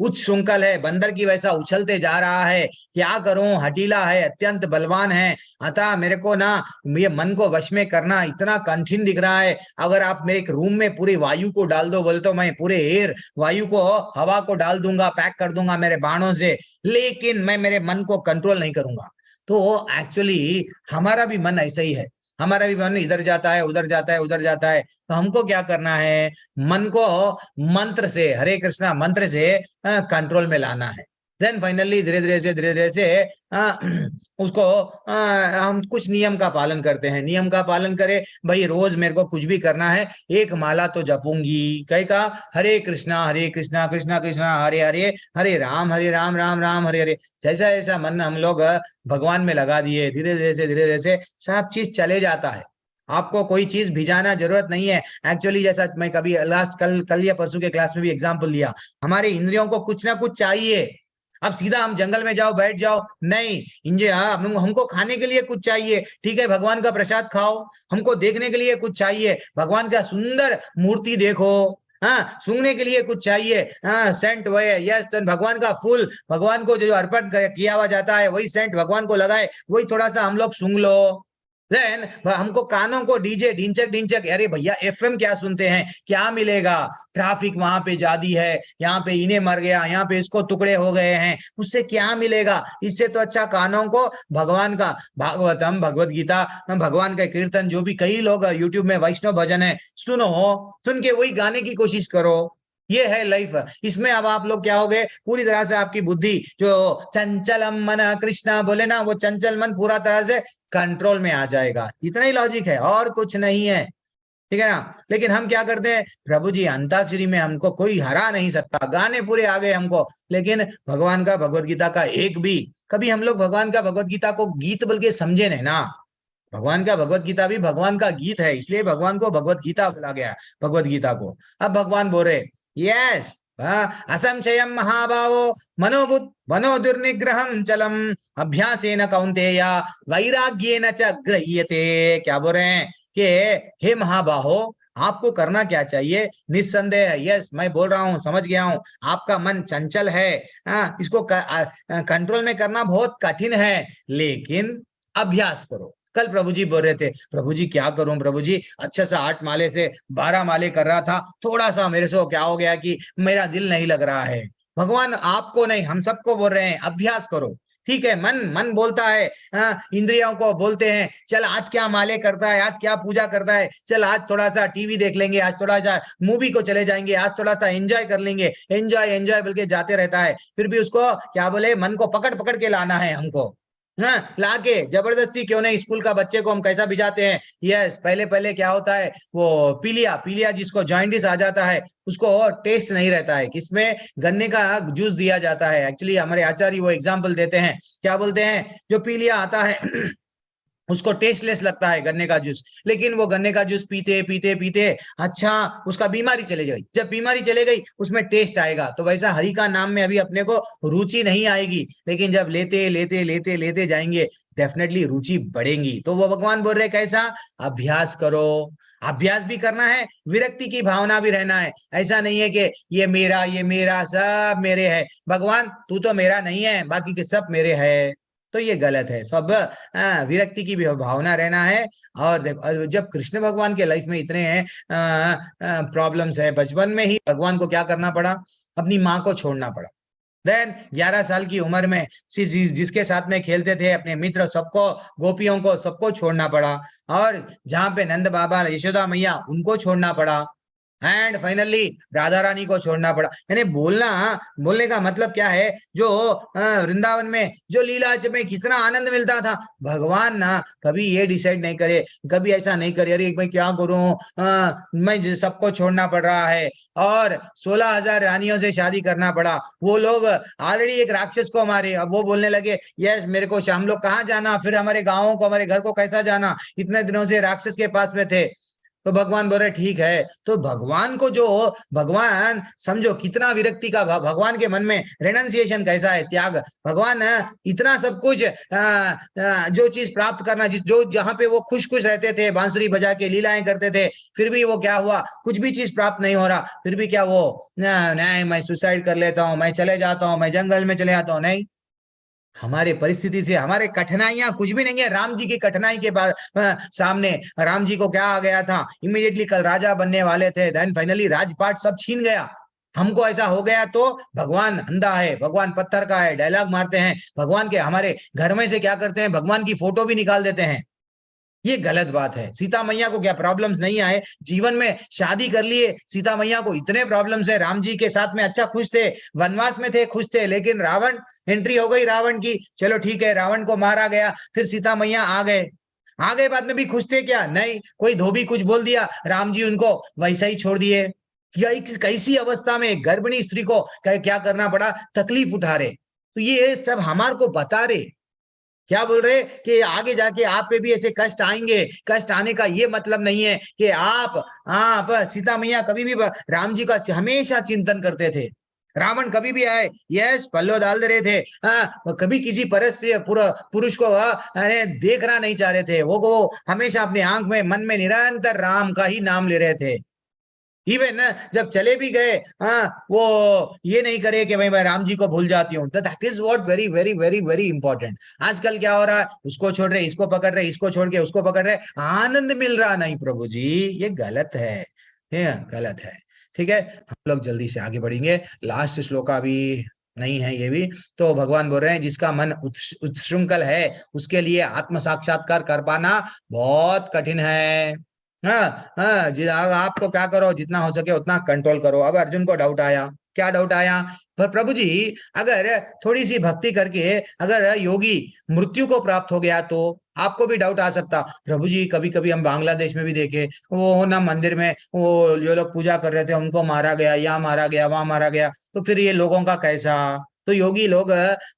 उच्छृंखल है, बंदर की वैसा उछलते जा रहा है, क्या करूं, हटीला है, अत्यंत बलवान है, अतः मेरे को ना ये मन को वश में करना इतना कठिन दिख रहा है। अगर आप मेरे एक रूम में पूरी वायु को डाल दो, बोले तो मैं पूरे एयर वायु को, हवा को डाल दूंगा, पैक कर दूंगा मेरे बाणों से, लेकिन मैं मेरे मन को कंट्रोल नहीं करूंगा। तो एक्चुअली हमारा भी मन ऐसा ही है, हमारा भी मन इधर जाता है उधर जाता है उधर जाता है। तो हमको क्या करना है, मन को मंत्र से, हरे कृष्णा मंत्र से कंट्रोल में लाना है। देन फाइनली धीरे धीरे से उसको हम कुछ नियम का पालन करते हैं, नियम का पालन करें भाई, रोज मेरे को कुछ भी करना है, एक माला तो जपूंगी, कई का हरे कृष्णा कृष्णा कृष्णा हरे हरे, हरे राम राम राम हरे हरे। जैसा ऐसा मन हम लोग भगवान में लगा दिए, धीरे धीरे से सब चीज चले जाता है। आपको कोई चीज भिजाना जरूरत नहीं है। एक्चुअली जैसा मैं कभी लास्ट कल या परसों के क्लास में भी एग्जांपल लिया, हमारे इंद्रियों को कुछ ना कुछ चाहिए। अब सीधा हम जंगल में जाओ बैठ जाओ, नहीं, हमको खाने के लिए कुछ चाहिए, ठीक है, भगवान का प्रसाद खाओ। हमको देखने के लिए कुछ चाहिए, भगवान का सुंदर मूर्ति देखो। हाँ, सूंघने के लिए कुछ चाहिए, हाँ, सेंट वो है, यस, तो भगवान का फूल, भगवान को जो अर्पण किया हुआ जाता है वही सेंट भगवान को लगाए, वही थोड़ा सा हम लोग सूंघ लो। देन हमको कानों को डीजे ढिंचक ढिंचक, अरे भैया एफएम क्या सुनते हैं, क्या मिलेगा, ट्रैफिक वहां पे जादी है, यहाँ पे इन्हें मर गया, यहाँ पे इसको टुकड़े हो गए हैं, उससे क्या मिलेगा। इससे तो अच्छा कानों को भगवान का भागवतम, भगवत गीता, भगवान का कीर्तन, जो भी कई लोग यूट्यूब में वैष्णव भजन है, सुनो, सुन के वही गाने की कोशिश करो। ये है लाइफ। इसमें अब आप लोग क्या हो गए, पूरी तरह से आपकी बुद्धि जो चंचलम मन कृष्णा बोले ना, वो चंचल मन पूरा तरह से कंट्रोल में आ जाएगा। इतना ही लॉजिक है और कुछ नहीं है, ठीक है ना। लेकिन हम क्या करते हैं, प्रभु जी अंताक्षरी में हमको कोई हरा नहीं सकता, गाने पूरे आ गए हमको, लेकिन भगवान का भगवत गीता का एक भी, कभी हम लोग भगवान का भगवत गीता को गीत बोल के समझे नहीं ना। भगवान का भगवत गीता भी भगवान का गीत है, इसलिए भगवान को भगवत गीता बोला गया, भगवत गीता को। अब भगवान बोल रहे यस, असंशयम महाभावो मनोबुद्ध मनोदुर्निग्रहम चलम अभ्यासेन कौन्तेय वैराग्येन च गृह्यते। क्या बोल रहे हैं कि हे महाबाहो, आपको करना क्या चाहिए, निस्संदेह यस मैं बोल रहा हूं, समझ गया हूं, आपका मन चंचल है, इसको कंट्रोल में करना बहुत कठिन है, लेकिन अभ्यास करो। कल प्रभु जी बोल रहे थे, प्रभु जी क्या करूं प्रभु जी, अच्छा सा 8 माले से 12 माले कर रहा था, थोड़ा सा मेरे से क्या हो गया कि मेरा दिल नहीं लग रहा है। भगवान आपको नहीं, हम सबको बोल रहे हैं अभ्यास करो। ठीक है, मन मन बोलता है, इंद्रियों को बोलते हैं चल आज क्या माले करता है, आज क्या पूजा करता है, चल आज थोड़ा सा टीवी देख लेंगे, आज थोड़ा सा मूवी को चले जाएंगे, आज थोड़ा सा एंजॉय कर लेंगे, एंजॉय एंजॉय बोल के जाते रहता है। फिर भी उसको क्या बोले, मन को पकड़ पकड़ के लाना है हमको, हाँ लाके जबरदस्ती क्यों नहीं। स्कूल का बच्चे को हम कैसा भिजाते हैं, यस पहले पहले क्या होता है, वो पीलिया पीलिया जिसको जॉइंटिस आ जाता है, उसको टेस्ट नहीं रहता है, किसमें गन्ने का जूस दिया जाता है। एक्चुअली हमारे आचार्य वो एग्जाम्पल देते हैं, क्या बोलते हैं, जो पीलिया आता है उसको टेस्टलेस लगता है गन्ने का जूस, लेकिन वो गन्ने का जूस पीते पीते पीते अच्छा उसका बीमारी चले गई, जब बीमारी चले गई उसमें टेस्ट आएगा। तो वैसा हरि का नाम में अभी अपने को रुचि नहीं आएगी, लेकिन जब लेते लेते लेते लेते जाएंगे डेफिनेटली रुचि बढ़ेगी। तो वो भगवान बोल रहे कैसा, अभ्यास करो। अभ्यास भी करना है, विरक्ति की भावना भी रहना है। ऐसा नहीं है कि ये मेरा सब मेरे है, भगवान तू तो मेरा नहीं है, बाकी के सब मेरे है, तो ये गलत है। सब विरक्ति की भी भावना रहना है। और देखो जब कृष्ण भगवान के लाइफ में इतने हैं प्रॉब्लम्स है, बचपन में ही भगवान को क्या करना पड़ा, अपनी माँ को छोड़ना पड़ा। देन 11 साल की उम्र में जिसके साथ में खेलते थे अपने मित्र सबको, गोपियों को सबको छोड़ना पड़ा, और जहां पे नंद बाबा यशोदा मैया उनको छोड़ना पड़ा, एंड फाइनली राधा रानी को छोड़ना पड़ा। यानी बोलने का मतलब क्या है, जो वृंदावन में जो लीलाज में कितना आनंद मिलता था, भगवान ना कभी ये डिसाइड नहीं करे, कभी ऐसा नहीं करे अरे मैं क्या करूं, मैं सबको छोड़ना पड़ रहा है, और 16,000 रानियों से शादी करना पड़ा। वो लोग ऑलरेडी एक राक्षस को मारे, अब वो बोलने लगे यस मेरे को, हम लोग कहाँ जाना, फिर हमारे गाँवों को हमारे घर को कैसा जाना, इतने दिनों से राक्षस के पास में थे। तो भगवान बोल रहे ठीक है। तो भगवान को जो भगवान समझो कितना विरक्ति का भगवान के मन में रेनंसिएशन कैसा है, त्याग। भगवान इतना सब कुछ जो चीज प्राप्त करना, जो जहां पे वो खुश खुश रहते थे, बांसुरी बजा के लीलाएं करते थे, फिर भी वो क्या हुआ, कुछ भी चीज प्राप्त नहीं हो रहा, फिर भी क्या वो नहीं मैं सुसाइड कर लेता हूँ, मैं चले जाता हूँ, मैं जंगल में चले जाता हूँ। नहीं, हमारे परिस्थिति से हमारे कठिनाइयां कुछ भी नहीं है। राम जी की कठिनाई के बाद सामने राम जी को क्या आ गया था, इमीडिएटली कल राजा बनने वाले थे, देन फाइनली राजपाट सब छीन गया। हमको ऐसा हो गया तो भगवान अंधा है, भगवान पत्थर का है, डायलॉग मारते हैं भगवान के, हमारे घर में से क्या करते हैं, भगवान की फोटो भी निकाल देते हैं। ये गलत बात है। सीता मैया को क्या प्रॉब्लम्स नहीं आए जीवन में, शादी कर लिए, सीता मैया को इतने प्रॉब्लम्स है, राम जी के साथ में अच्छा खुश थे, वनवास में थे खुश थे, लेकिन रावण एंट्री हो गई रावण की, चलो ठीक है रावण को मारा गया, फिर सीता मैया आ गए बाद में भी खुश थे क्या, नहीं, कोई धोबी कुछ बोल दिया, राम जी उनको वैसा ही छोड़ दिए। कैसी अवस्था में गर्भिणी स्त्री को क्या करना पड़ा, तकलीफ उठा रहे। तो ये सब हमारे को बता रहे, क्या बोल रहे कि आगे जाके आप पे भी ऐसे कष्ट आएंगे। कष्ट आने का ये मतलब नहीं है कि आप सीता मैया कभी भी राम जी का हमेशा चिंतन करते थे। रावण कभी भी आए यस पल्लो डाल दे रहे थे, कभी किसी परस से पुरुष को देखना नहीं चाह रहे थे। वो हमेशा अपने आंख में मन में निरंतर राम का ही नाम ले रहे थे। इवन जब चले भी गए, हाँ, वो ये नहीं करे कि भाई मैं राम जी को भूल जाती हूँ। That is what very very very very important. आजकल क्या हो रहा है, उसको छोड़ रहे, इसको पकड़ रहे, इसको छोड़ के उसको पकड़ रहे, आनंद मिल रहा नहीं प्रभु जी, ये गलत है, ये गलत है। ठीक है, हम लोग जल्दी से आगे बढ़ेंगे। लास्ट श्लोका भी नहीं है ये भी। तो भगवान बोल रहे हैं जिसका मन उच्छृंखल है उसके लिए आत्म साक्षात्कार कर पाना बहुत कठिन है। हाँ हाँ जी, आपको क्या करो, जितना हो सके उतना कंट्रोल करो। अब अर्जुन को डाउट आया, क्या डाउट आया, पर प्रभु जी अगर थोड़ी सी भक्ति करके अगर योगी मृत्यु को प्राप्त हो गया तो आपको भी डाउट आ सकता। प्रभु जी कभी कभी हम बांग्लादेश में भी देखे, वो ना मंदिर में वो जो लोग पूजा कर रहे थे उनको मारा गया, यहाँ मारा गया, वहां मारा गया, तो फिर ये लोगों का कैसा। तो योगी लोग,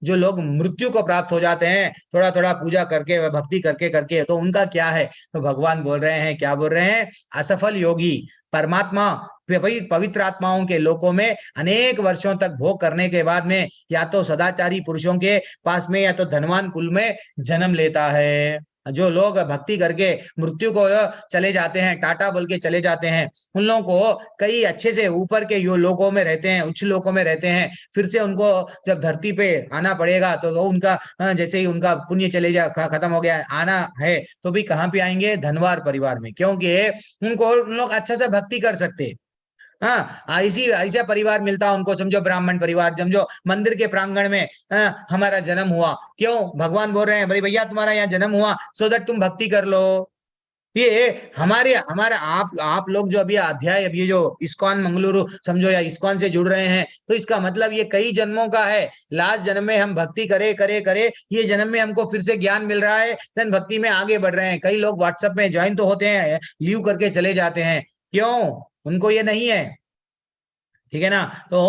जो लोग मृत्यु को प्राप्त हो जाते हैं थोड़ा थोड़ा पूजा करके भक्ति करके करके, तो उनका क्या है। तो भगवान बोल रहे हैं, क्या बोल रहे हैं, असफल योगी परमात्मा पवित्र आत्माओं के लोकों में अनेक वर्षों तक भोग करने के बाद में या तो सदाचारी पुरुषों के पास में या तो धनवान कुल में जन्म लेता है। जो लोग भक्ति करके मृत्यु को चले जाते हैं, टाटा बोल के चले जाते हैं, उन लोगों को कई अच्छे से ऊपर के यो लोकों में रहते हैं, उच्च लोकों में रहते हैं। फिर से उनको जब धरती पे आना पड़ेगा तो वो उनका जैसे ही उनका पुण्य चले जा खत्म हो गया, आना है तो भी कहाँ पे आएंगे, धनवार परिवार में, क्योंकि उनको उन लोग अच्छा से भक्ति कर सकते। हाँ, ऐसी ऐसा परिवार मिलता उनको, समझो ब्राह्मण परिवार, समझो मंदिर के प्रांगण में हमारा जन्म हुआ। क्यों, भगवान बोल रहे हैं भाई भैया तुम्हारा यहाँ जन्म हुआ सो दैट तुम भक्ति कर लो। ये हमारा आप लोग जो अभी अध्याय, अभी जो इस्कॉन मंगलुरु समझो या इस्कॉन से जुड़ रहे हैं, तो इसका मतलब ये कई जन्मों का है। लास्ट जन्म में हम भक्ति करे करे करे, ये जन्म में हमको फिर से ज्ञान मिल रहा है, देन भक्ति में आगे बढ़ रहे हैं। कई लोग व्हाट्सएप में ज्वाइन तो होते हैं, लीव करके चले जाते हैं, क्यों, उनको ये नहीं है। ठीक है ना। तो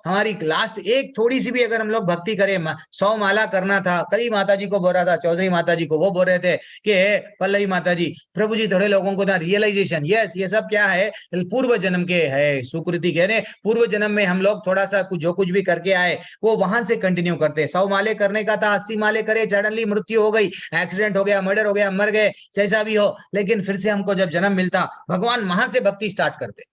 हमारी लास्ट एक थोड़ी सी भी अगर हम लोग भक्ति करें, 100 माला करना था, कई माता जी को बोल रहा था, चौधरी माता जी को, वो बोल रहे थे कि पल्लवी माता जी, प्रभु जी थोड़े लोगों को ना रियलाइजेशन, यस ये सब क्या है, पूर्व जन्म के है सुकृति, कह रहे पूर्व जन्म में हम लोग थोड़ा सा जो कुछ भी करके आए वो वहां से कंटिन्यू करते। 100 माले करने का था, 80 माले करे, सडनली मृत्यु हो गई, एक्सीडेंट हो गया, मर्डर हो गया, मर गए, जैसा भी हो, लेकिन फिर से हमको जब जन्म मिलता, भगवान वहां से भक्ति स्टार्ट करते।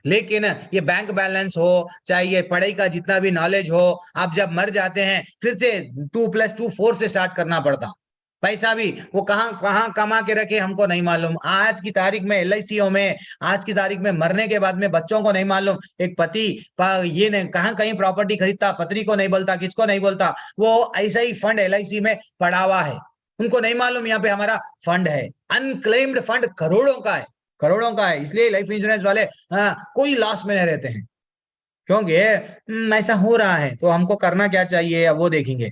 लेकिन ये बैंक बैलेंस हो, चाहे ये पढ़ाई का जितना भी नॉलेज हो, आप जब मर जाते हैं फिर से 2+2 4 से स्टार्ट करना पड़ता। पैसा भी वो कहाँ कहाँ कमा के रखे हमको नहीं मालूम। आज की तारीख में LIC में, आज की तारीख में मरने के बाद में बच्चों को नहीं मालूम। एक पति ये नहीं कहाँ कहीं प्रॉपर्टी खरीदता, पत्नी को नहीं बोलता, किसको नहीं बोलता, वो ऐसा ही फंड LIC में पड़ा हुआ है, उनको नहीं मालूम यहाँ पे हमारा फंड है, अनक्लेम्ड फंड करोड़ों का है, करोड़ों का है। इसलिए लाइफ इंश्योरेंस वाले कोई लॉस में नहीं रहते हैं, क्योंकि ऐसा हो रहा है। तो हमको करना क्या चाहिए अब वो देखेंगे।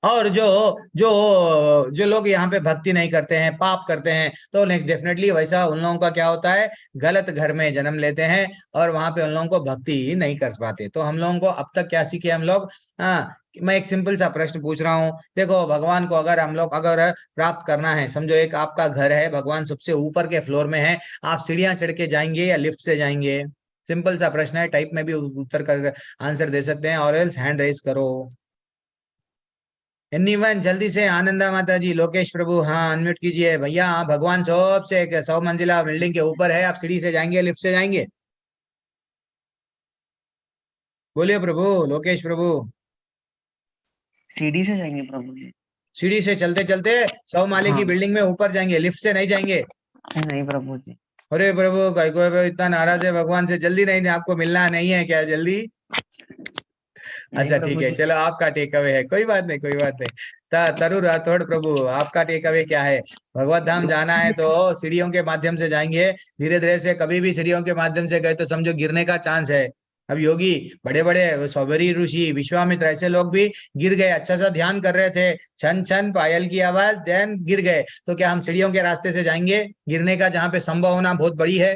और जो जो जो लोग यहाँ पे भक्ति नहीं करते हैं, पाप करते हैं, तो डेफिनेटली वैसा उन लोगों का क्या होता है, गलत घर में जन्म लेते हैं और वहां पे उन लोगों को भक्ति नहीं कर पाते। तो हम लोगों को अब तक क्या सीखे हम लोग, मैं एक सिंपल सा प्रश्न पूछ रहा हूँ, देखो भगवान को अगर हम लोग अगर प्राप्त करना है, समझो एक आपका घर है, भगवान सबसे ऊपर के फ्लोर में है, आप सीढ़ियां चढ़ के जाएंगे या लिफ्ट से जाएंगे? सिंपल सा प्रश्न है, टाइप में भी उत्तर कर आंसर दे सकते हैं, और एल्स हैंड रेज करो। एनीवन, जल्दी से, आनंदा माता जी, लोकेश प्रभु, हाँ अनम्यूट कीजिए भैया। भगवान सबसे 100 मंजिला बिल्डिंग के ऊपर है, आप सीढ़ी से जाएंगे लिफ्ट से जाएंगे? बोलिए प्रभु, लोकेश प्रभु। सीढ़ी से जाएंगे प्रभु जी। सीढ़ी से चलते चलते 100 माले की बिल्डिंग में ऊपर जाएंगे, लिफ्ट से नहीं जाएंगे? नहीं प्रभु जी। अरे प्रभु, कोई इतना नाराज है भगवान से, जल्दी नहीं, आपको मिलना नहीं है क्या जल्दी? अच्छा ठीक है, चलो आपका टेक अवे है, कोई बात नहीं, कोई बात नहीं। तरुण राठौड़ प्रभु, आपका टेक अवे क्या है? भगवत धाम जाना है तो सीढ़ियों के माध्यम से जाएंगे, धीरे धीरे से, कभी भी सीढ़ियों के माध्यम से गए तो समझो गिरने का चांस है। अब योगी बड़े बड़े सौबरी ऋषि, विश्वामित्र, ऐसे लोग भी गिर गए, अच्छा सा ध्यान कर रहे थे, छन छन पायल की आवाज, देन गिर गए। तो क्या हम सीढ़ियों के रास्ते से जाएंगे गिरने का, जहाँ पे संभावना बहुत बड़ी है?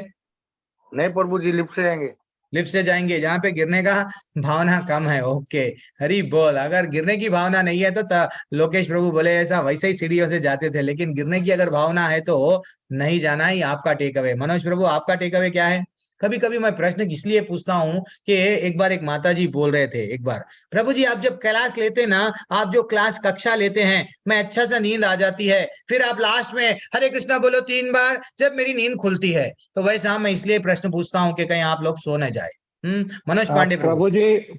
नहीं प्रभु जी, लिफ्ट से जाएंगे। लिफ्ट से जाएंगे जहाँ पे गिरने का भावना कम है। ओके, हरी बोल। अगर गिरने की भावना नहीं है तो लोकेश प्रभु बोले ऐसा, वैसे ही सीढ़ियों से जाते थे, लेकिन गिरने की अगर भावना है तो नहीं जाना ही आपका टेक अवे। मनोज प्रभु, आपका टेक अवे क्या है? कभी कभी मैं प्रश्न इसलिए पूछता हूँ कि एक बार एक माता जी बोल रहे थे, एक बार, प्रभु जी आप जब क्लास लेते ना, आप जो क्लास कक्षा लेते हैं, मैं अच्छा सा नींद आ जाती है, फिर आप लास्ट में हरे कृष्णा बोलो 3 बार जब मेरी नींद खुलती है। तो वैसा मैं इसलिए प्रश्न पूछता हूँ कि कहीं आप लोग सो न जाए। मनोज पांडे प्रभु।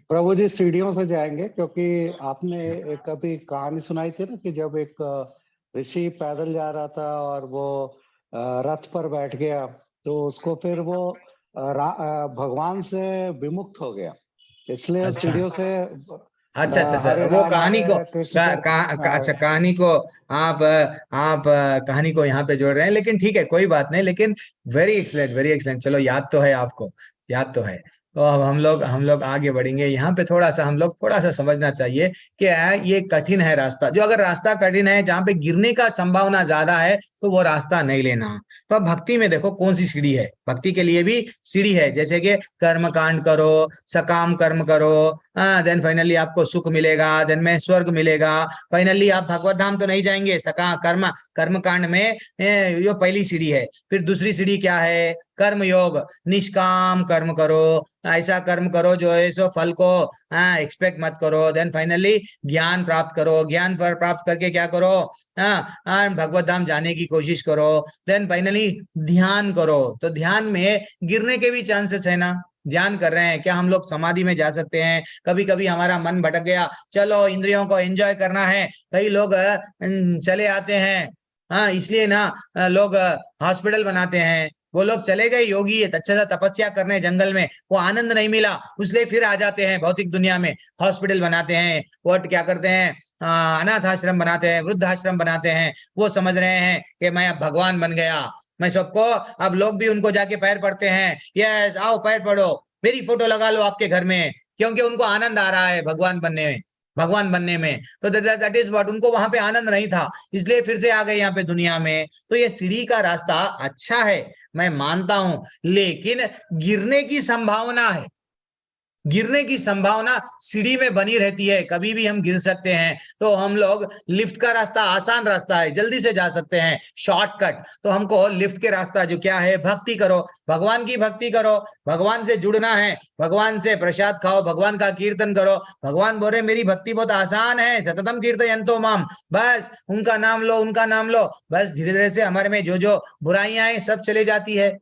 प्रभु जी सीढ़ियों से जाएंगे, क्योंकि आपने एक कभी कहानी सुनाई थी ना कि जब एक ऋषि पैदल जा रहा था और वो रथ पर बैठ गया, तो उसको फिर वो भगवान से विमुक्त हो गया, इसलिए अच्छा सीढ़ियों से अच्छा अच्छा अच्छा, हरे वो राम कहानी को हरे कृष्ण अच्छा कहानी को आप कहानी को यहाँ पे जोड़ रहे हैं, लेकिन ठीक है कोई बात नहीं, लेकिन वेरी एक्सलेंट वेरी एक्सलेंट। चलो याद तो है आपको, याद तो है। तो अब हम लोग आगे बढ़ेंगे। यहाँ पे थोड़ा सा हम लोग थोड़ा सा समझना चाहिए कि ये कठिन है रास्ता। जो अगर रास्ता कठिन है, जहाँ पे गिरने का संभावना ज्यादा है, तो वो रास्ता नहीं लेना। तो अब भक्ति में देखो कौन सी सीढ़ी है, भक्ति के लिए भी सीढ़ी है, जैसे कि कर्म कांड करो, सकाम कर्म करो, देन फाइनली आपको सुख मिलेगा, देन में स्वर्ग मिलेगा, फाइनली आप भगवत धाम तो नहीं जाएंगे। सका कर्म कर्म कांड में ये पहली सीढ़ी है। फिर दूसरी सीढ़ी क्या है, कर्म योग, निष्काम कर्म करो, ऐसा कर्म करो जो है सो फल को एक्सपेक्ट मत करो। देन फाइनली ज्ञान प्राप्त करो, ज्ञान पर प्राप्त करके क्या करो, भगवत धाम जाने की कोशिश करो। देन फाइनली ध्यान करो। तो ध्यान में गिरने के भी चांसेस है ना, ध्यान कर रहे हैं क्या हम लोग समाधि में जा सकते हैं? कभी कभी हमारा मन भटक गया, चलो इंद्रियों को एंजॉय करना है, कई लोग चले आते हैं। हाँ, इसलिए ना लोग हॉस्पिटल बनाते हैं। वो लोग चले गए योगी अच्छा सा तपस्या करने जंगल में, वो आनंद नहीं मिला, इसलिए फिर आ जाते हैं भौतिक दुनिया में, हॉस्पिटल बनाते हैं, वो क्या करते हैं, अनाथ आश्रम बनाते हैं, वृद्ध आश्रम बनाते हैं। वो समझ रहे हैं कि मैं अब भगवान बन गया, मैं सबको, अब लोग भी उनको जाके पैर पड़ते हैं, यस आओ पैर पड़ो, मेरी फोटो लगा लो आपके घर में, क्योंकि उनको आनंद आ रहा है भगवान बनने में, भगवान बनने में। तो दैट इज व्हाट, उनको वहां पे आनंद नहीं था, इसलिए फिर से आ गए यहाँ पे दुनिया में। तो ये सीढ़ी का रास्ता अच्छा है, मैं मानता हूं, लेकिन गिरने की संभावना है, गिरने की संभावना सीढ़ी में बनी रहती है, कभी भी हम गिर सकते हैं। तो हम लोग लिफ्ट का रास्ता आसान रास्ता है, जल्दी से जा सकते हैं, शॉर्टकट। तो हमको लिफ्ट के रास्ता जो क्या है, भक्ति करो, भगवान की भक्ति करो, भगवान से जुड़ना है, भगवान से प्रसाद खाओ, भगवान का कीर्तन करो। भगवान बोल रहे मेरी भक्ति बहुत आसान है, सततम कीर्तयन्तो माम, बस उनका नाम लो, उनका नाम लो, बस धीरे धीरे से हमारे में जो जो बुराइयां हैं सब चले जाती है।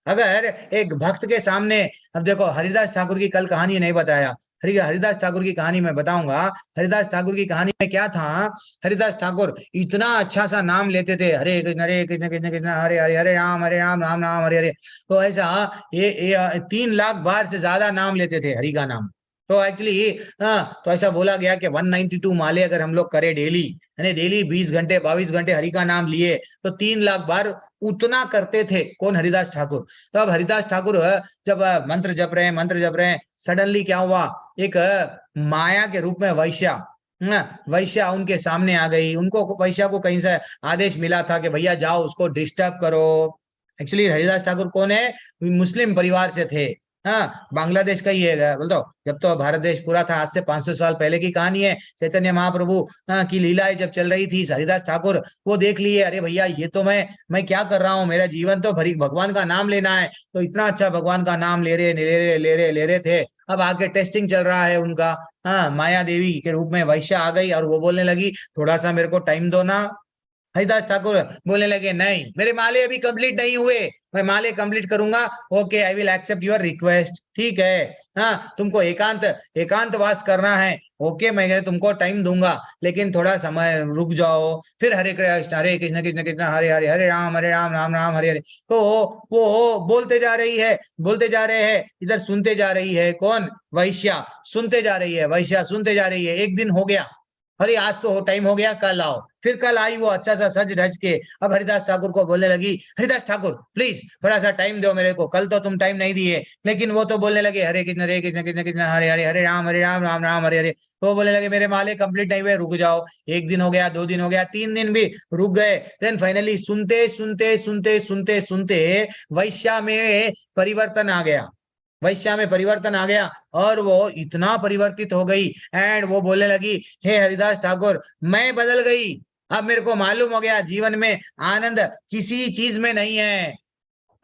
अगर एक भक्त के सामने, अब देखो हरिदास ठाकुर की कल कहानी नहीं बताया, हरिदास ठाकुर की कहानी मैं बताऊंगा। हरिदास ठाकुर की कहानी में क्या था, हरिदास ठाकुर इतना अच्छा सा नाम लेते थे, हरे कृष्ण कृष्ण कृष्ण हरे हरे, हरे राम राम राम हरे हरे। तो ऐसा ये 3 लाख बार से ज्यादा नाम लेते थे हरि का नाम। तो एक्चुअली तो ऐसा बोला गया कि 192 माले अगर हम लोग करें डेली, यानी डेली 20 घंटे 22 घंटे हरि का नाम लिए, तो 3 लाख बार उतना करते थे कौन, हरिदास ठाकुर। तो अब हरिदास ठाकुर जब मंत्र जप रहे हैं, सडनली क्या हुआ, एक माया के रूप में वैश्या, वैश्या उनके सामने आ गई। उनको वैश्या को कहीं से आदेश मिला था कि भैया जाओ उसको डिस्टर्ब करो। एक्चुअली हरिदास ठाकुर कौन है, मुस्लिम परिवार से थे, हाँ बांग्लादेश का ही है, बोल दो। जब तो भारत देश पूरा था, आज से 500 साल पहले की कहानी है। चैतन्य महाप्रभु की लीलाएं जब चल रही थी, हरिदास ठाकुर वो देख लिए, अरे भैया ये तो मैं क्या कर रहा हूँ, मेरा जीवन तो भरी भगवान का नाम लेना है। तो इतना अच्छा भगवान का नाम ले रहे थे। अब आगे टेस्टिंग चल रहा है उनका। हाँ, माया देवी के रूप में वैश्या आ गई और वो बोलने लगी थोड़ा सा मेरे को टाइम दो ना। हरिदास ठाकुर बोलने लगे नहीं, मेरे माले अभी कंप्लीट नहीं हुए, मैं माले कंप्लीट करूंगा, okay I will accept your request, ठीक है। हाँ, तुमको एकांतवास करना है, ओके मैं तुमको टाइम दूंगा, लेकिन थोड़ा समय रुक जाओ। फिर हरे कृष्ण कृष्ण कृष्ण हरे हरे, हरे राम राम राम हरे हरे। तो वो बोलते जा रही है, बोलते जा रहे हैं, इधर सुनते जा रही है, कौन, वैश्या सुनते जा रही है, वैश्या सुनते जा रही है। एक दिन हो गया, अरे आज तो टाइम हो गया, कल आओ। फिर कल आई वो अच्छा सा सज धज के, अब हरिदास ठाकुर को बोलने लगी, हरिदास ठाकुर प्लीज थोड़ा सा टाइम दो मेरे को, कल तो तुम टाइम नहीं दिए। लेकिन वो तो बोलने लगे हरे कृष्ण कृष्ण कृष्ण हरे हरे, हरे राम राम राम हरे हरे। तो बोलने लगे मेरे माले कंप्लीट नहीं हुए, रुक जाओ। एक दिन हो गया, 2 दिन हो गया, 3 दिन भी रुक गए। देन फाइनली सुनते सुनते सुनते सुनते सुनते वैश्या में परिवर्तन आ गया, वैश्या में परिवर्तन आ गया, और वो इतना परिवर्तित हो गई, एंड वो बोलने लगी हे हरिदास ठाकुर मैं बदल गई, अब मेरे को मालूम हो गया जीवन में आनंद किसी चीज में नहीं है,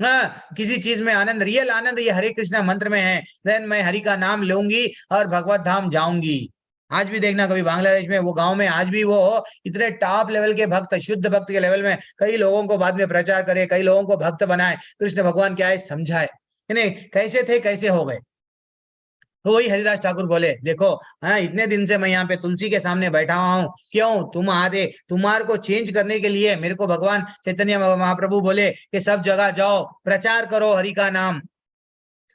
किसी चीज में आनंद, रियल आनंद ये हरे कृष्णा मंत्र में है, देन मैं हरि का नाम लूंगी और भगवत धाम जाऊंगी। आज भी देखना कभी बांग्लादेश में वो गांव में आज भी वो इतने टॉप लेवल के भक्त, शुद्ध भक्त के लेवल में कई लोगों को बाद में प्रचार करे, कई लोगों को भक्त बनाए, कृष्ण भगवान क्या है समझाए, इन्हें कैसे थे कैसे हो गए। तो वही हरिदास ठाकुर बोले देखो, हाँ इतने दिन से मैं यहाँ पे तुलसी के सामने बैठा हुआ हूँ, क्यों तुम आते, तुम्हारे को चेंज करने के लिए मेरे को भगवान चैतन्य महाप्रभु बोले कि सब जगह जाओ प्रचार करो हरि का नाम।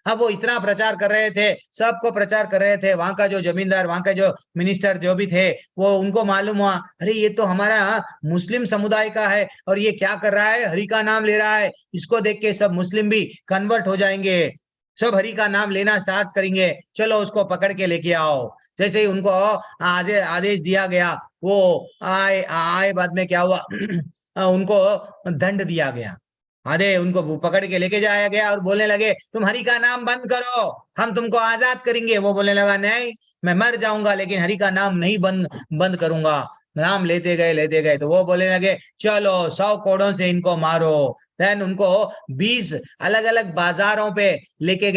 अब वो इतना प्रचार कर रहे थे, सबको प्रचार कर रहे थे, वहां का जो जमींदार, वहां का जो मिनिस्टर जो भी थे, वो उनको मालूम हुआ अरे ये तो हमारा मुस्लिम समुदाय का है और ये क्या कर रहा है, हरि का नाम ले रहा है, इसको देख के सब मुस्लिम भी कन्वर्ट हो जाएंगे, सब हरि का नाम लेना स्टार्ट करेंगे, चलो उसको पकड़ के लेके आओ। जैसे ही उनको आदेश दिया गया, वो आए आए बाद में क्या हुआ उनको दंड दिया गया, आधे उनको पकड़ के लेके जाया गया और बोलने लगे तुम हरि का नाम बंद करो, हम तुमको आजाद करेंगे। वो बोलने लगा नहीं, मैं मर जाऊंगा लेकिन हरि का नाम नहीं बंद करूंगा। नाम लेते गए तो वो बोलने लगे चलो 100 कोड़ों से इनको मारो। देन उनको 20 अलग अलग बाजारों पे लेके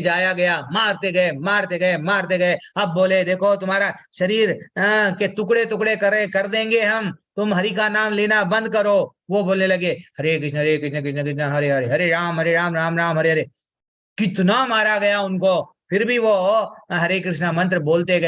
जाया गया, मारते गए। अब बोले देखो तुम्हारा शरीर के टुकड़े टुकड़े कर देंगे हम, तुम हरि का नाम लेना बंद करो। वो बोलने लगे हरे कृष्ण कृष्ण कृष्ण हरे हरे, हरे राम राम राम हरे हरे। कितना मारा गया उनको, फिर भी वो हरे कृष्णा मंत्र बोलते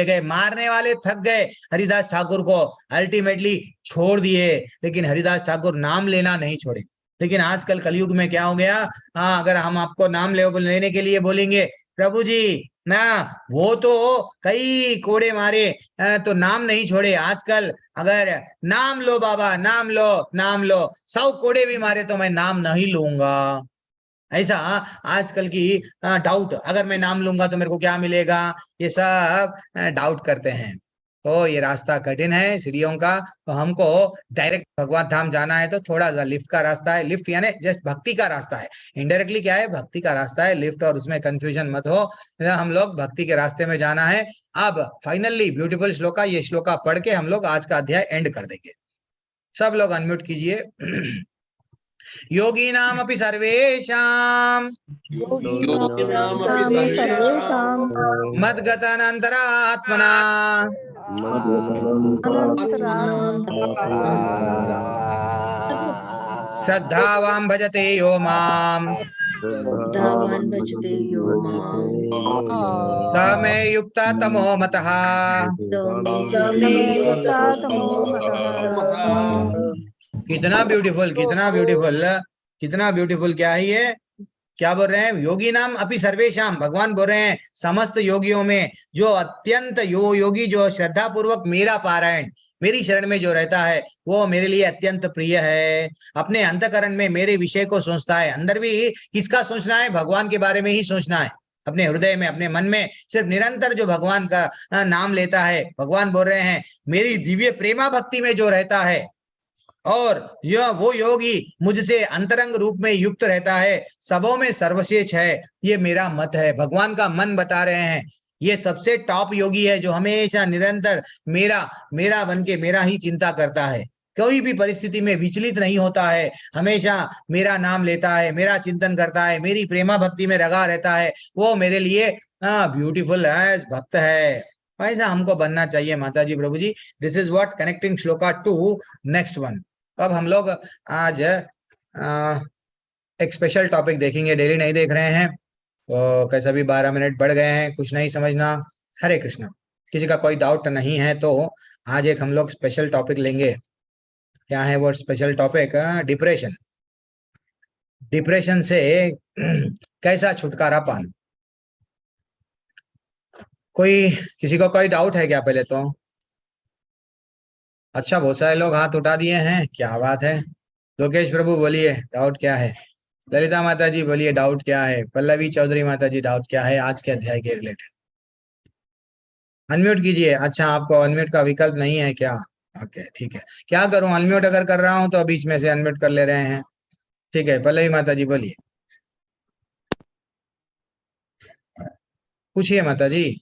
गए। मारने वाले थक गए, हरिदास ठाकुर को अल्टीमेटली छोड़ दिए, लेकिन हरिदास ठाकुर नाम लेना नहीं छोड़े। लेकिन आजकल कलयुग में क्या हो गया, अगर हम आपको नाम लेने के लिए बोलेंगे प्रभु जी ना, वो तो कई कोड़े मारे तो नाम नहीं छोड़े। आजकल अगर नाम लो बाबा, नाम लो 100 कोड़े भी मारे तो मैं नाम नहीं लूंगा। ऐसा आजकल की डाउट, अगर मैं नाम लूंगा तो मेरे को क्या मिलेगा, ये सब डाउट करते हैं। तो ये रास्ता कठिन है सीढ़ियों का, तो हमको डायरेक्ट भगवान धाम जाना है तो थोड़ा सा लिफ्ट का रास्ता है, लिफ्ट यानी जस्ट भक्ति का रास्ता है, इनडायरेक्टली क्या है भक्ति का रास्ता है, लिफ्ट और उसमें कंफ्यूजन मत हो, हम लोग भक्ति के रास्ते में जाना है। अब फाइनली ब्यूटीफुल श्लोका, ये श्लोका पढ़ के हम लोग आज का अध्याय एंड कर देंगे। सब लोग अनम्यूट कीजिए। योगिनामपि सर्वेषां मद्गतानन्तरात्मना श्रद्धावां भजते यो माम् स मे युक्ता तमो मतः। कितना ब्यूटीफुल, कितना ब्यूटीफुल, कितना ब्यूटीफुल। क्या है ये, क्या बोल रहे हैं, योगी नाम अपि सर्वेशाम, भगवान बोल रहे हैं समस्त योगियों में जो अत्यंत योगी, जो श्रद्धा पूर्वक मेरा पारायण, मेरी शरण में जो रहता है वो मेरे लिए अत्यंत प्रिय है। अपने अंतकरण में मेरे विषय को सोचता है, अंदर भी किसका सोचना है, भगवान के बारे में ही सोचना है, अपने हृदय में, अपने मन में सिर्फ निरंतर जो भगवान का नाम लेता है। भगवान बोल रहे हैं मेरी दिव्य प्रेमा भक्ति में जो रहता है और यह वो योगी मुझसे अंतरंग रूप में युक्त रहता है, सबों में सर्वश्रेष्ठ है, ये मेरा मत है। भगवान का मन बता रहे हैं ये सबसे टॉप योगी है जो हमेशा निरंतर मेरा बन के मेरा ही चिंता करता है, कोई भी परिस्थिति में विचलित नहीं होता है, हमेशा मेरा नाम लेता है, मेरा चिंतन करता है, मेरी प्रेमा भक्ति में लगा रहता है, वो मेरे लिए ब्यूटीफुल है, भक्त है। ऐसा हमको बनना चाहिए Mata ji, Prabhu ji. This is what connecting shloka to next one. अब हम लोग आज एक स्पेशल टॉपिक देखेंगे, डेली नहीं देख रहे हैं तो कैसा भी 12 मिनट बढ़ गए हैं, कुछ नहीं समझना। हरे कृष्णा। किसी का कोई डाउट नहीं है तो आज एक हम लोग स्पेशल टॉपिक लेंगे। क्या है वो स्पेशल टॉपिक, डिप्रेशन। डिप्रेशन से कैसा छुटकारा पाना। किसी को कोई डाउट है क्या पहले तो? अच्छा, बहुत सारे लोग हाथ उठा दिए हैं, क्या बात है। लोकेश प्रभु बोलिए डाउट क्या है। ललिता माता जी बोलिए डाउट क्या है। पल्लवी चौधरी माता जी डाउट क्या है आज के अध्याय के रिलेटेड। अनम्यूट कीजिए। अच्छा, आपको अनम्यूट का विकल्प नहीं है क्या? ओके ठीक है, क्या करूं, अनम्यूट अगर कर रहा हूं तो बीच में से अनम्यूट कर ले रहे हैं। ठीक है, पल्लवी माता जी बोलिए, पूछिए माता जी।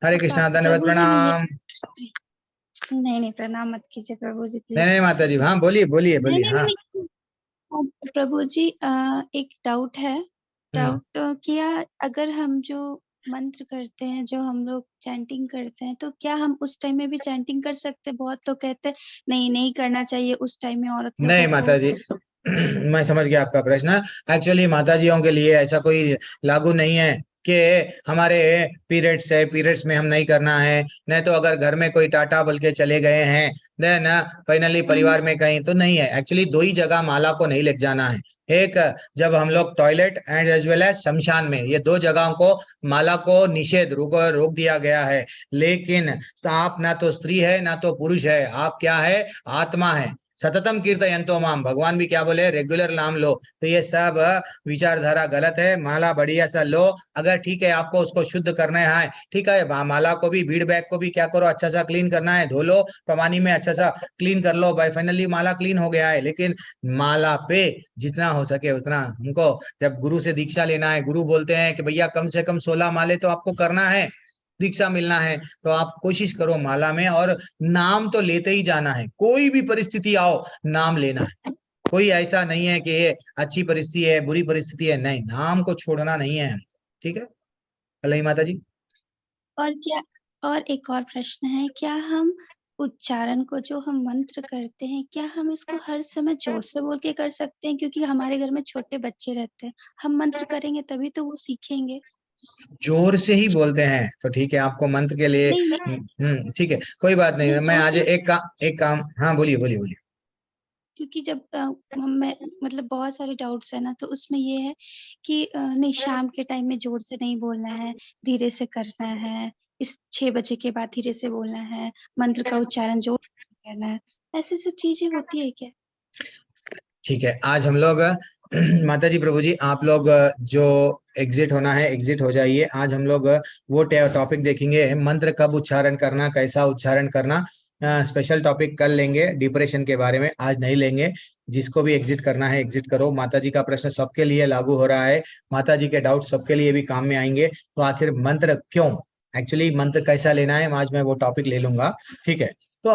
हरे कृष्णा, धन्यवाद, प्रणाम। नहीं प्रणाम मत कीजिए प्रभु जी प्लीज। नहीं माता जी, हाँ बोलिए बोलिए बोलिए। हाँ प्रभु जी एक डाउट है। डाउट क्या अगर हम जो मंत्र करते हैं, जो हम लोग चैंटिंग करते हैं, तो क्या हम उस टाइम में भी चैंटिंग कर सकते हैं? बहुत लोग कहते हैं नहीं नहीं करना चाहिए उस टाइम में औरत नहीं लोगों माता को। जी, मैं समझ गया आपका प्रश्न। एक्चुअली माताजियों के लिए ऐसा कोई लागू नहीं है कि हमारे पीरियड्स है, पीरियड्स में हम नहीं करना है। नहीं तो अगर घर में कोई टाटा बोल के चले गए हैं, देन फाइनली परिवार में कहीं तो नहीं है। एक्चुअली दो ही जगह माला को नहीं ले जाना है। एक, जब हम लोग toilet and as well as शमशान में, ये दो जगहों को माला को निषेध रोक दिया गया है। लेकिन आप ना तो स्त्री है ना तो पुरुष है, आप क्या है? आत्मा है। सततम कीर्तयन्तो माम, भगवान भी क्या बोले? रेगुलर नाम लो। तो ये सब विचारधारा गलत है। माला बढ़िया सा लो। अगर ठीक है आपको उसको शुद्ध करना है, ठीक है, माला को भी, बीड़ बैग को भी क्या करो, अच्छा सा क्लीन करना है, धो लो पानी में, अच्छा सा क्लीन कर लो भाई, फाइनली माला क्लीन हो गया है। लेकिन माला पे जितना हो सके उतना हमको, जब गुरु से दीक्षा लेना है, गुरु बोलते हैं कि भैया कम से कम 16 माले तो आपको करना है, दीक्षा मिलना है, तो आप कोशिश करो माला में। और नाम तो लेते ही जाना है, कोई भी परिस्थिति आओ नाम लेना है। कोई ऐसा नहीं है कि ये अच्छी परिस्थिति है, बुरी परिस्थिति है, नहीं, नाम को छोड़ना नहीं है। ठीक है, भले ही माता जी। और क्या, और एक और प्रश्न है, क्या हम उच्चारण को, जो हम मंत्र करते हैं, क्या हम इसको हर समय जोर से बोल के कर सकते हैं? क्योंकि हमारे घर में छोटे बच्चे रहते हैं, हम मंत्र करेंगे तभी तो वो सीखेंगे। जोर से ही बोलते हैं तो ठीक है, आपको मंत्र के लिए नहीं नहीं ठीक है, कोई बात नहीं। नहीं, मैं जोर आज से एक काम, हाँ बोलिए बोलिए बोलिए। क्योंकि जब मैं मतलब बहुत सारे डाउट्स है ना, तो उसमें ये है कि नहीं, शाम के टाइम में जोर से नहीं बोलना है, धीरे से करना है, इस 6 बजे के बाद धीरे से बोलना है, मंत्र का उच्चारण जोर से करना है, ऐसी सब चीजें होती है क्या? ठीक है, आज हम लोग माता जी, प्रभु जी, आप लोग जो एग्जिट होना है एग्जिट हो जाइए। आज हम लोग वो टॉपिक देखेंगे, मंत्र कब उच्चारण करना, कैसा उच्चारण करना। स्पेशल टॉपिक कल लेंगे डिप्रेशन के बारे में, आज नहीं लेंगे। जिसको भी एग्जिट करना है एग्जिट करो। माता जी का प्रश्न सबके लिए लागू हो रहा है, माता जी के डाउट सबके लिए भी काम में आएंगे। तो आखिर मंत्र क्यों, एक्चुअली मंत्र कैसा लेना है, आज मैं वो टॉपिक ले लूंगा। ठीक है, तो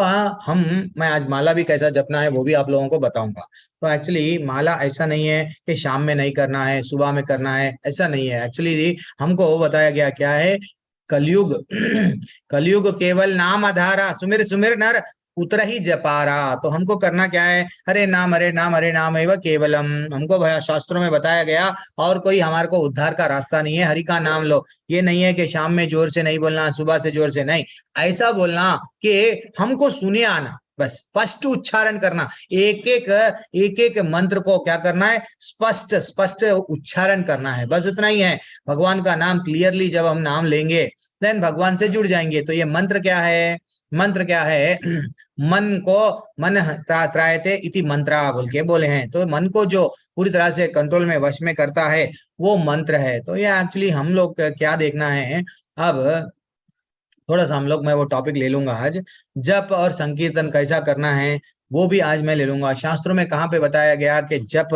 मैं आज माला भी कैसा जपना है वो भी आप लोगों को बताऊंगा। तो एक्चुअली माला ऐसा नहीं है कि शाम में नहीं करना है, सुबह में करना है, ऐसा नहीं है। एक्चुअली हमको बताया गया क्या है, कलयुग कलयुग केवल नाम आधारा, सुमिर सुमिर नर उतर ही जपारा। तो हमको करना क्या है, हरे नाम हरे नाम हरे नाम एवं केवलम, हमको शास्त्रों में बताया गया। और कोई हमारे को उद्धार का रास्ता नहीं है, हरि का नाम लो। ये नहीं है कि शाम में जोर से नहीं बोलना, सुबह से जोर से नहीं, ऐसा बोलना कि हमको सुने आना, बस स्पष्ट उच्चारण करना। एक एक मंत्र को क्या करना है, स्पष्ट स्पष्ट उच्चारण करना है, बस उतना ही है। भगवान का नाम क्लियरली जब हम नाम लेंगे देन भगवान से जुड़ जाएंगे। तो ये मंत्र क्या है, मंत्र क्या है मन को मन त्रायते इति मंत्रा बोल के बोले हैं। तो मन को जो पूरी तरह से कंट्रोल में, वश में करता है वो मंत्र है। तो ये एक्चुअली हम लोग क्या देखना है अब, थोड़ा सा हम लोग, मैं वो टॉपिक ले लूंगा आज। जप और संकीर्तन कैसा करना है वो भी आज मैं ले लूंगा। शास्त्रों में कहाँ पे बताया गया कि जप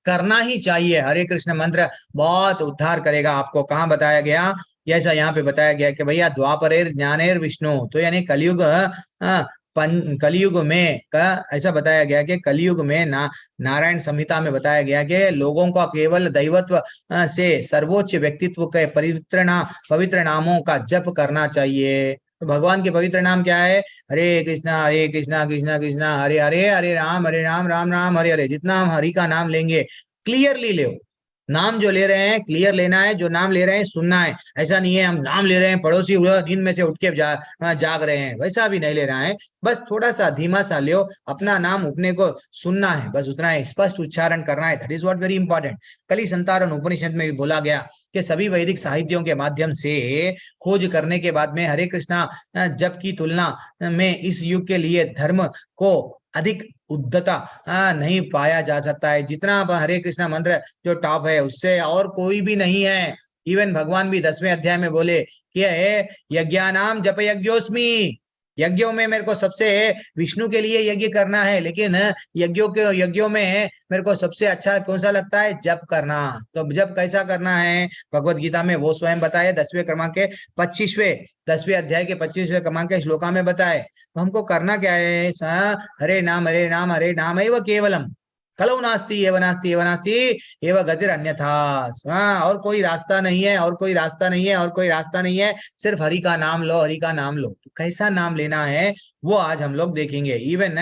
करना ही चाहिए, हरे कृष्ण मंत्र बहुत उद्धार करेगा आपको, कहाँ बताया गया? ऐसा यहाँ पे बताया गया कि भैया द्वापरेर ज्ञानेर विष्णु, तो यानी कलयुग कलयुग में का ऐसा बताया गया कि कलयुग में नारायण संहिता में बताया गया कि लोगों का केवल दैवत्व से सर्वोच्च व्यक्तित्व के पवित्र नामों का जप करना चाहिए। तो भगवान के पवित्र नाम क्या है? हरे कृष्णा कृष्णा कृष्णा हरे हरे, हरे राम राम राम हरे हरे। जितना हम हरि का नाम लेंगे, क्लियरली ले, नाम जो ले रहे हैं क्लियर लेना है, जो नाम ले रहे हैं सुनना है। ऐसा नहीं है हम नाम ले रहे हैं, पड़ोसी नींद में से उठ के जाग रहे हैं, वैसा भी नहीं ले रहा है। बस थोड़ा सा धीमा सा लियो, अपना नाम अपने को सुनना है, बस उतना है, स्पष्ट उच्चारण करना है। That is what very important. कली संतारण उपनिषद में भी बोला गया कि सभी वैदिक साहित्यों के माध्यम से खोज करने के बाद में हरे कृष्णा जप की तुलना में इस युग के लिए धर्म को अधिक उद्धता नहीं पाया जा सकता है। जितना हरे कृष्णा मंत्र जो टॉप है उससे और कोई भी नहीं है। इवन भगवान भी 10वें अध्याय में बोले कि यज्ञानाम जप यज्ञोस्मि, यज्ञों में मेरे को सबसे विष्णु के लिए यज्ञ करना है, लेकिन यज्ञों में मेरे को सबसे अच्छा कौन सा लगता है? जप करना। तो जप कैसा करना है भगवत गीता में वो स्वयं बताए, 10वें क्रमांक के 10वें अध्याय के 25वें क्रमांक के श्लोका में बताए। तो हमको करना क्या है? हरे नाम हरे नाम हरे नाम एवं केवलम, कलौ नास्ति एव नास्ति एव नास्ति एव गतिर अन्यथा। हाँ, और कोई रास्ता नहीं है, और कोई रास्ता नहीं है, और कोई रास्ता नहीं है, सिर्फ हरि का नाम लो, हरि का नाम लो। तो कैसा नाम लेना है वो आज हम लोग देखेंगे। इवन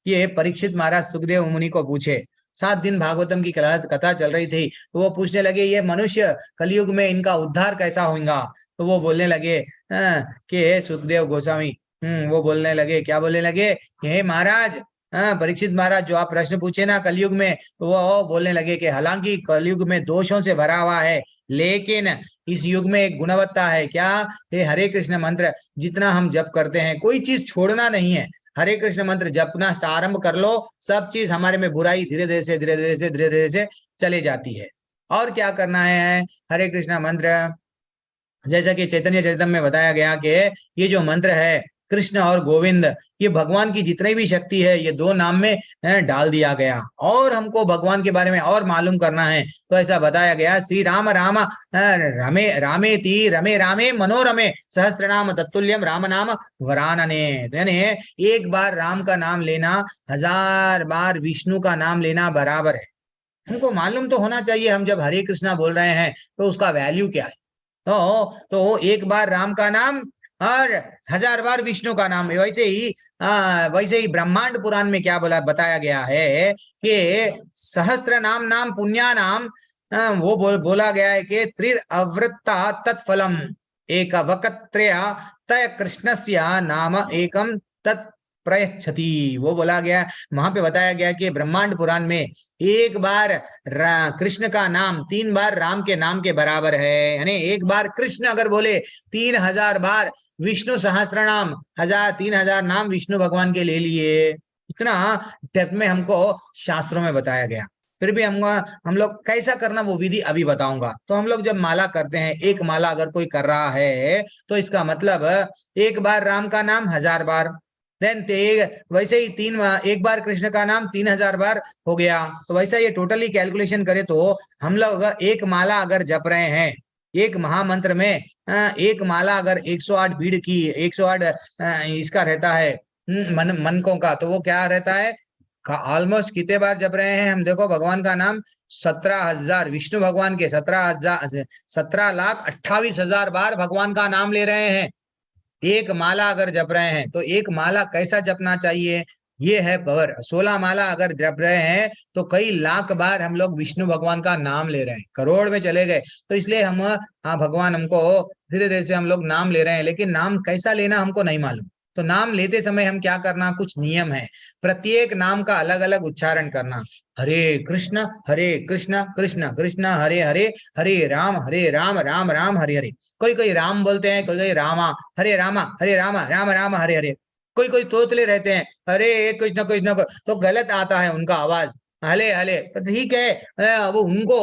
ये परीक्षित महाराज सुखदेव मुनि को पूछे, 7 दिन भागवतम की कथा चल रही थी, तो वो पूछने लगे ये मनुष्य कलयुग में इनका उद्धार कैसा होगा। तो वो बोलने लगे कि सुखदेव गोस्वामी, वो बोलने लगे, क्या बोलने लगे, हे महाराज, परीक्षित महाराज जो आप प्रश्न पूछे ना कलयुग में, तो वो बोलने लगे कि हालांकि कलयुग में दोषों से भरा हुआ है, लेकिन इस युग में एक गुणवत्ता है। क्या? ये हरे कृष्ण मंत्र जितना हम जप करते हैं, कोई चीज छोड़ना नहीं है। हरे कृष्ण मंत्र जपना आरंभ कर लो, सब चीज हमारे में बुराई धीरे धीरे से धीरे धीरे से धीरे धीरे से चले जाती है। और क्या करना है? हरे कृष्ण मंत्र, जैसा कि चैतन्य चरितम में बताया गया कि ये जो मंत्र है कृष्ण और गोविंद, ये भगवान की जितनी भी शक्ति है ये 2 नाम में डाल दिया गया। और हमको भगवान के बारे में और मालूम करना है तो ऐसा बताया गया, श्री राम राम रमे रामेति रमे रामे मनोरमे सहस्त्रनाम तत्तुल्यम राम नाम वरानने। यानी एक बार राम का नाम लेना 1000 बार विष्णु का नाम लेना बराबर है। हमको मालूम तो होना चाहिए, हम जब हरे कृष्णा बोल रहे हैं तो उसका वैल्यू क्या है। तो एक बार राम का नाम और 1000 बार विष्णु का नाम। वैसे ही ब्रह्मांड पुराण में क्या बताया गया है कि सहस्त्र नाम पुण्या नाम, वो बोला गया है कि त्रिअवृत्ता तत्फलम एक वकत्रया तय कृष्णस्य नाम एकम तत् प्रयच्छति। वो बोला गया, वहां पे बताया गया कि ब्रह्मांड पुराण में एक बार कृष्ण का नाम 3 बार राम के नाम के बराबर है। यानी एक बार कृष्ण अगर बोले 3000 बार विष्णु सहस्त्र नाम, 3000 नाम विष्णु भगवान के ले लिए। इतना डेप्थ में हमको शास्त्रों में बताया गया। फिर भी हम लोग कैसा करना वो विधि अभी बताऊंगा। तो हम लोग जब माला करते हैं, एक माला अगर कोई कर रहा है तो इसका मतलब एक बार राम का नाम 1000 बार, देन वैसे ही एक बार कृष्ण का नाम 3000 बार हो गया। तो वैसा ये टोटली कैलकुलेशन करे तो हम लोग एक माला अगर जप रहे हैं, एक महामंत्र में एक माला अगर 108 बीड़ की, 108 इसका रहता है मनकों का, तो वो क्या रहता है, ऑलमोस्ट कितने बार जप रहे हैं हम। देखो भगवान का नाम 17,000, विष्णु भगवान के 17,28,000 बार भगवान का नाम ले रहे हैं। एक माला अगर जप रहे हैं तो एक माला कैसा जपना चाहिए, ये है पावर। 16 माला अगर जप रहे हैं तो कई लाख बार हम लोग विष्णु भगवान का नाम ले रहे हैं, करोड़ में चले गए। तो इसलिए हम भगवान हमको धीरे धीरे से हम लोग नाम ले रहे हैं, लेकिन नाम कैसा लेना हमको नहीं मालूम। तो नाम लेते समय हम क्या करना, कुछ नियम है। प्रत्येक नाम का अलग अलग उच्चारण करना। हरे कृष्ण कृष्ण कृष्ण हरे हरे, हरे राम राम राम हरे हरे। कोई राम बोलते हैं, कोई रामा हरे राम राम राम हरे हरे। कोई तोतले रहते हैं हरे कृष्ण कृष्ण, तो गलत आता है उनका आवाज, हले हले। तो ठीक है, वो उनको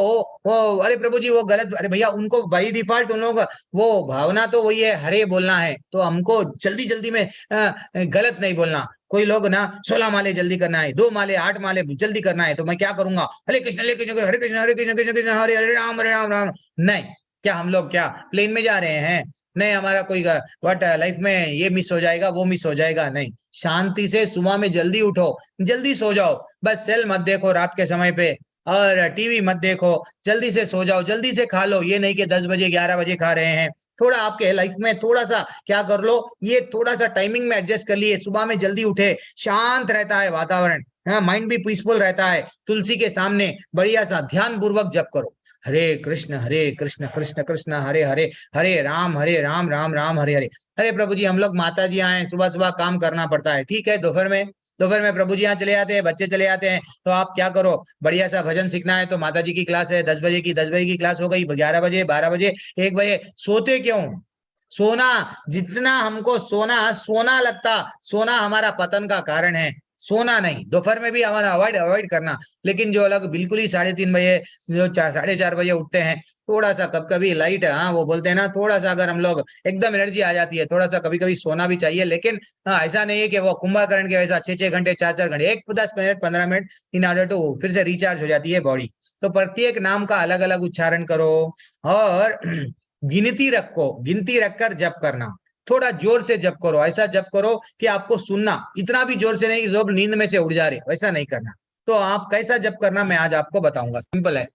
वो अरे प्रभु जी वो गलत, अरे भैया उनको बाई डिफॉल्ट उन लोग वो भावना तो वही है, हरे बोलना है। तो हमको जल्दी जल्दी में गलत नहीं बोलना। कोई लोग ना 16 माले जल्दी करना है, 2 माले 8 माले जल्दी करना है, तो मैं क्या करूंगा, हरे कृष्ण हरे कृष्ण हरे कृष्ण कृष्ण हरे हरे राम राम। नहीं, क्या हम लोग क्या प्लेन में जा रहे हैं? नहीं, हमारा कोई व्हाट लाइफ में ये मिस हो जाएगा, वो मिस हो जाएगा। नहीं, शांति से सुबह में जल्दी उठो, जल्दी सो जाओ। बस सेल मत देखो रात के समय पे, और टीवी मत देखो, जल्दी से सो जाओ, जल्दी से खा लो। ये नहीं कि 10 बजे 11 बजे खा रहे हैं। थोड़ा आपके लाइफ में थोड़ा सा क्या कर लो, ये थोड़ा सा टाइमिंग में एडजस्ट कर लिए। सुबह में जल्दी उठे, शांत रहता है वातावरण, माइंड भी पीसफुल रहता है। तुलसी के सामने बढ़िया सा ध्यान पूर्वक जप करो, हरे कृष्ण कृष्ण कृष्ण हरे हरे, हरे राम राम राम हरे हरे। अरे प्रभु जी हम लोग माता जी आए, सुबह सुबह काम करना पड़ता है, ठीक है। दोपहर में प्रभु जी यहाँ चले आते हैं, बच्चे चले आते हैं, तो आप क्या करो, बढ़िया सा भजन सीखना है तो माता जी की क्लास है 10 बजे की क्लास हो गई, 11 बजे 12 बजे 1 बजे। सोते क्यों? सोना जितना हमको सोना लगता, सोना हमारा पतन का कारण है, सोना नहीं। दोपहर में भी हमारा अवॉइड करना। लेकिन जो अलग बिल्कुल ही 3:30 बजे, जो 4-4:30 बजे उठते हैं, थोड़ा सा कभी लाइट, वो बोलते हैं ना, थोड़ा सा अगर हम लोग एकदम एनर्जी आ जाती है, थोड़ा सा कभी सोना भी चाहिए। लेकिन ऐसा नहीं है कि वो कुंभकर्ण के वैसा 6-6 घंटे 4-4 घंटे, 10 minute 15 minute in order to फिर से रिचार्ज हो जाती है बॉडी। तो प्रत्येक नाम का अलग अलग उच्चारण करो और गिनती रखकर जप करना। थोड़ा जोर से जप करो, ऐसा जप करो कि आपको सुनना, इतना भी जोर से नहीं जो नींद में से उड़ जा रहे, वैसा नहीं करना। तो आप कैसा जप करना मैं आज आपको बताऊंगा। सिंपल है।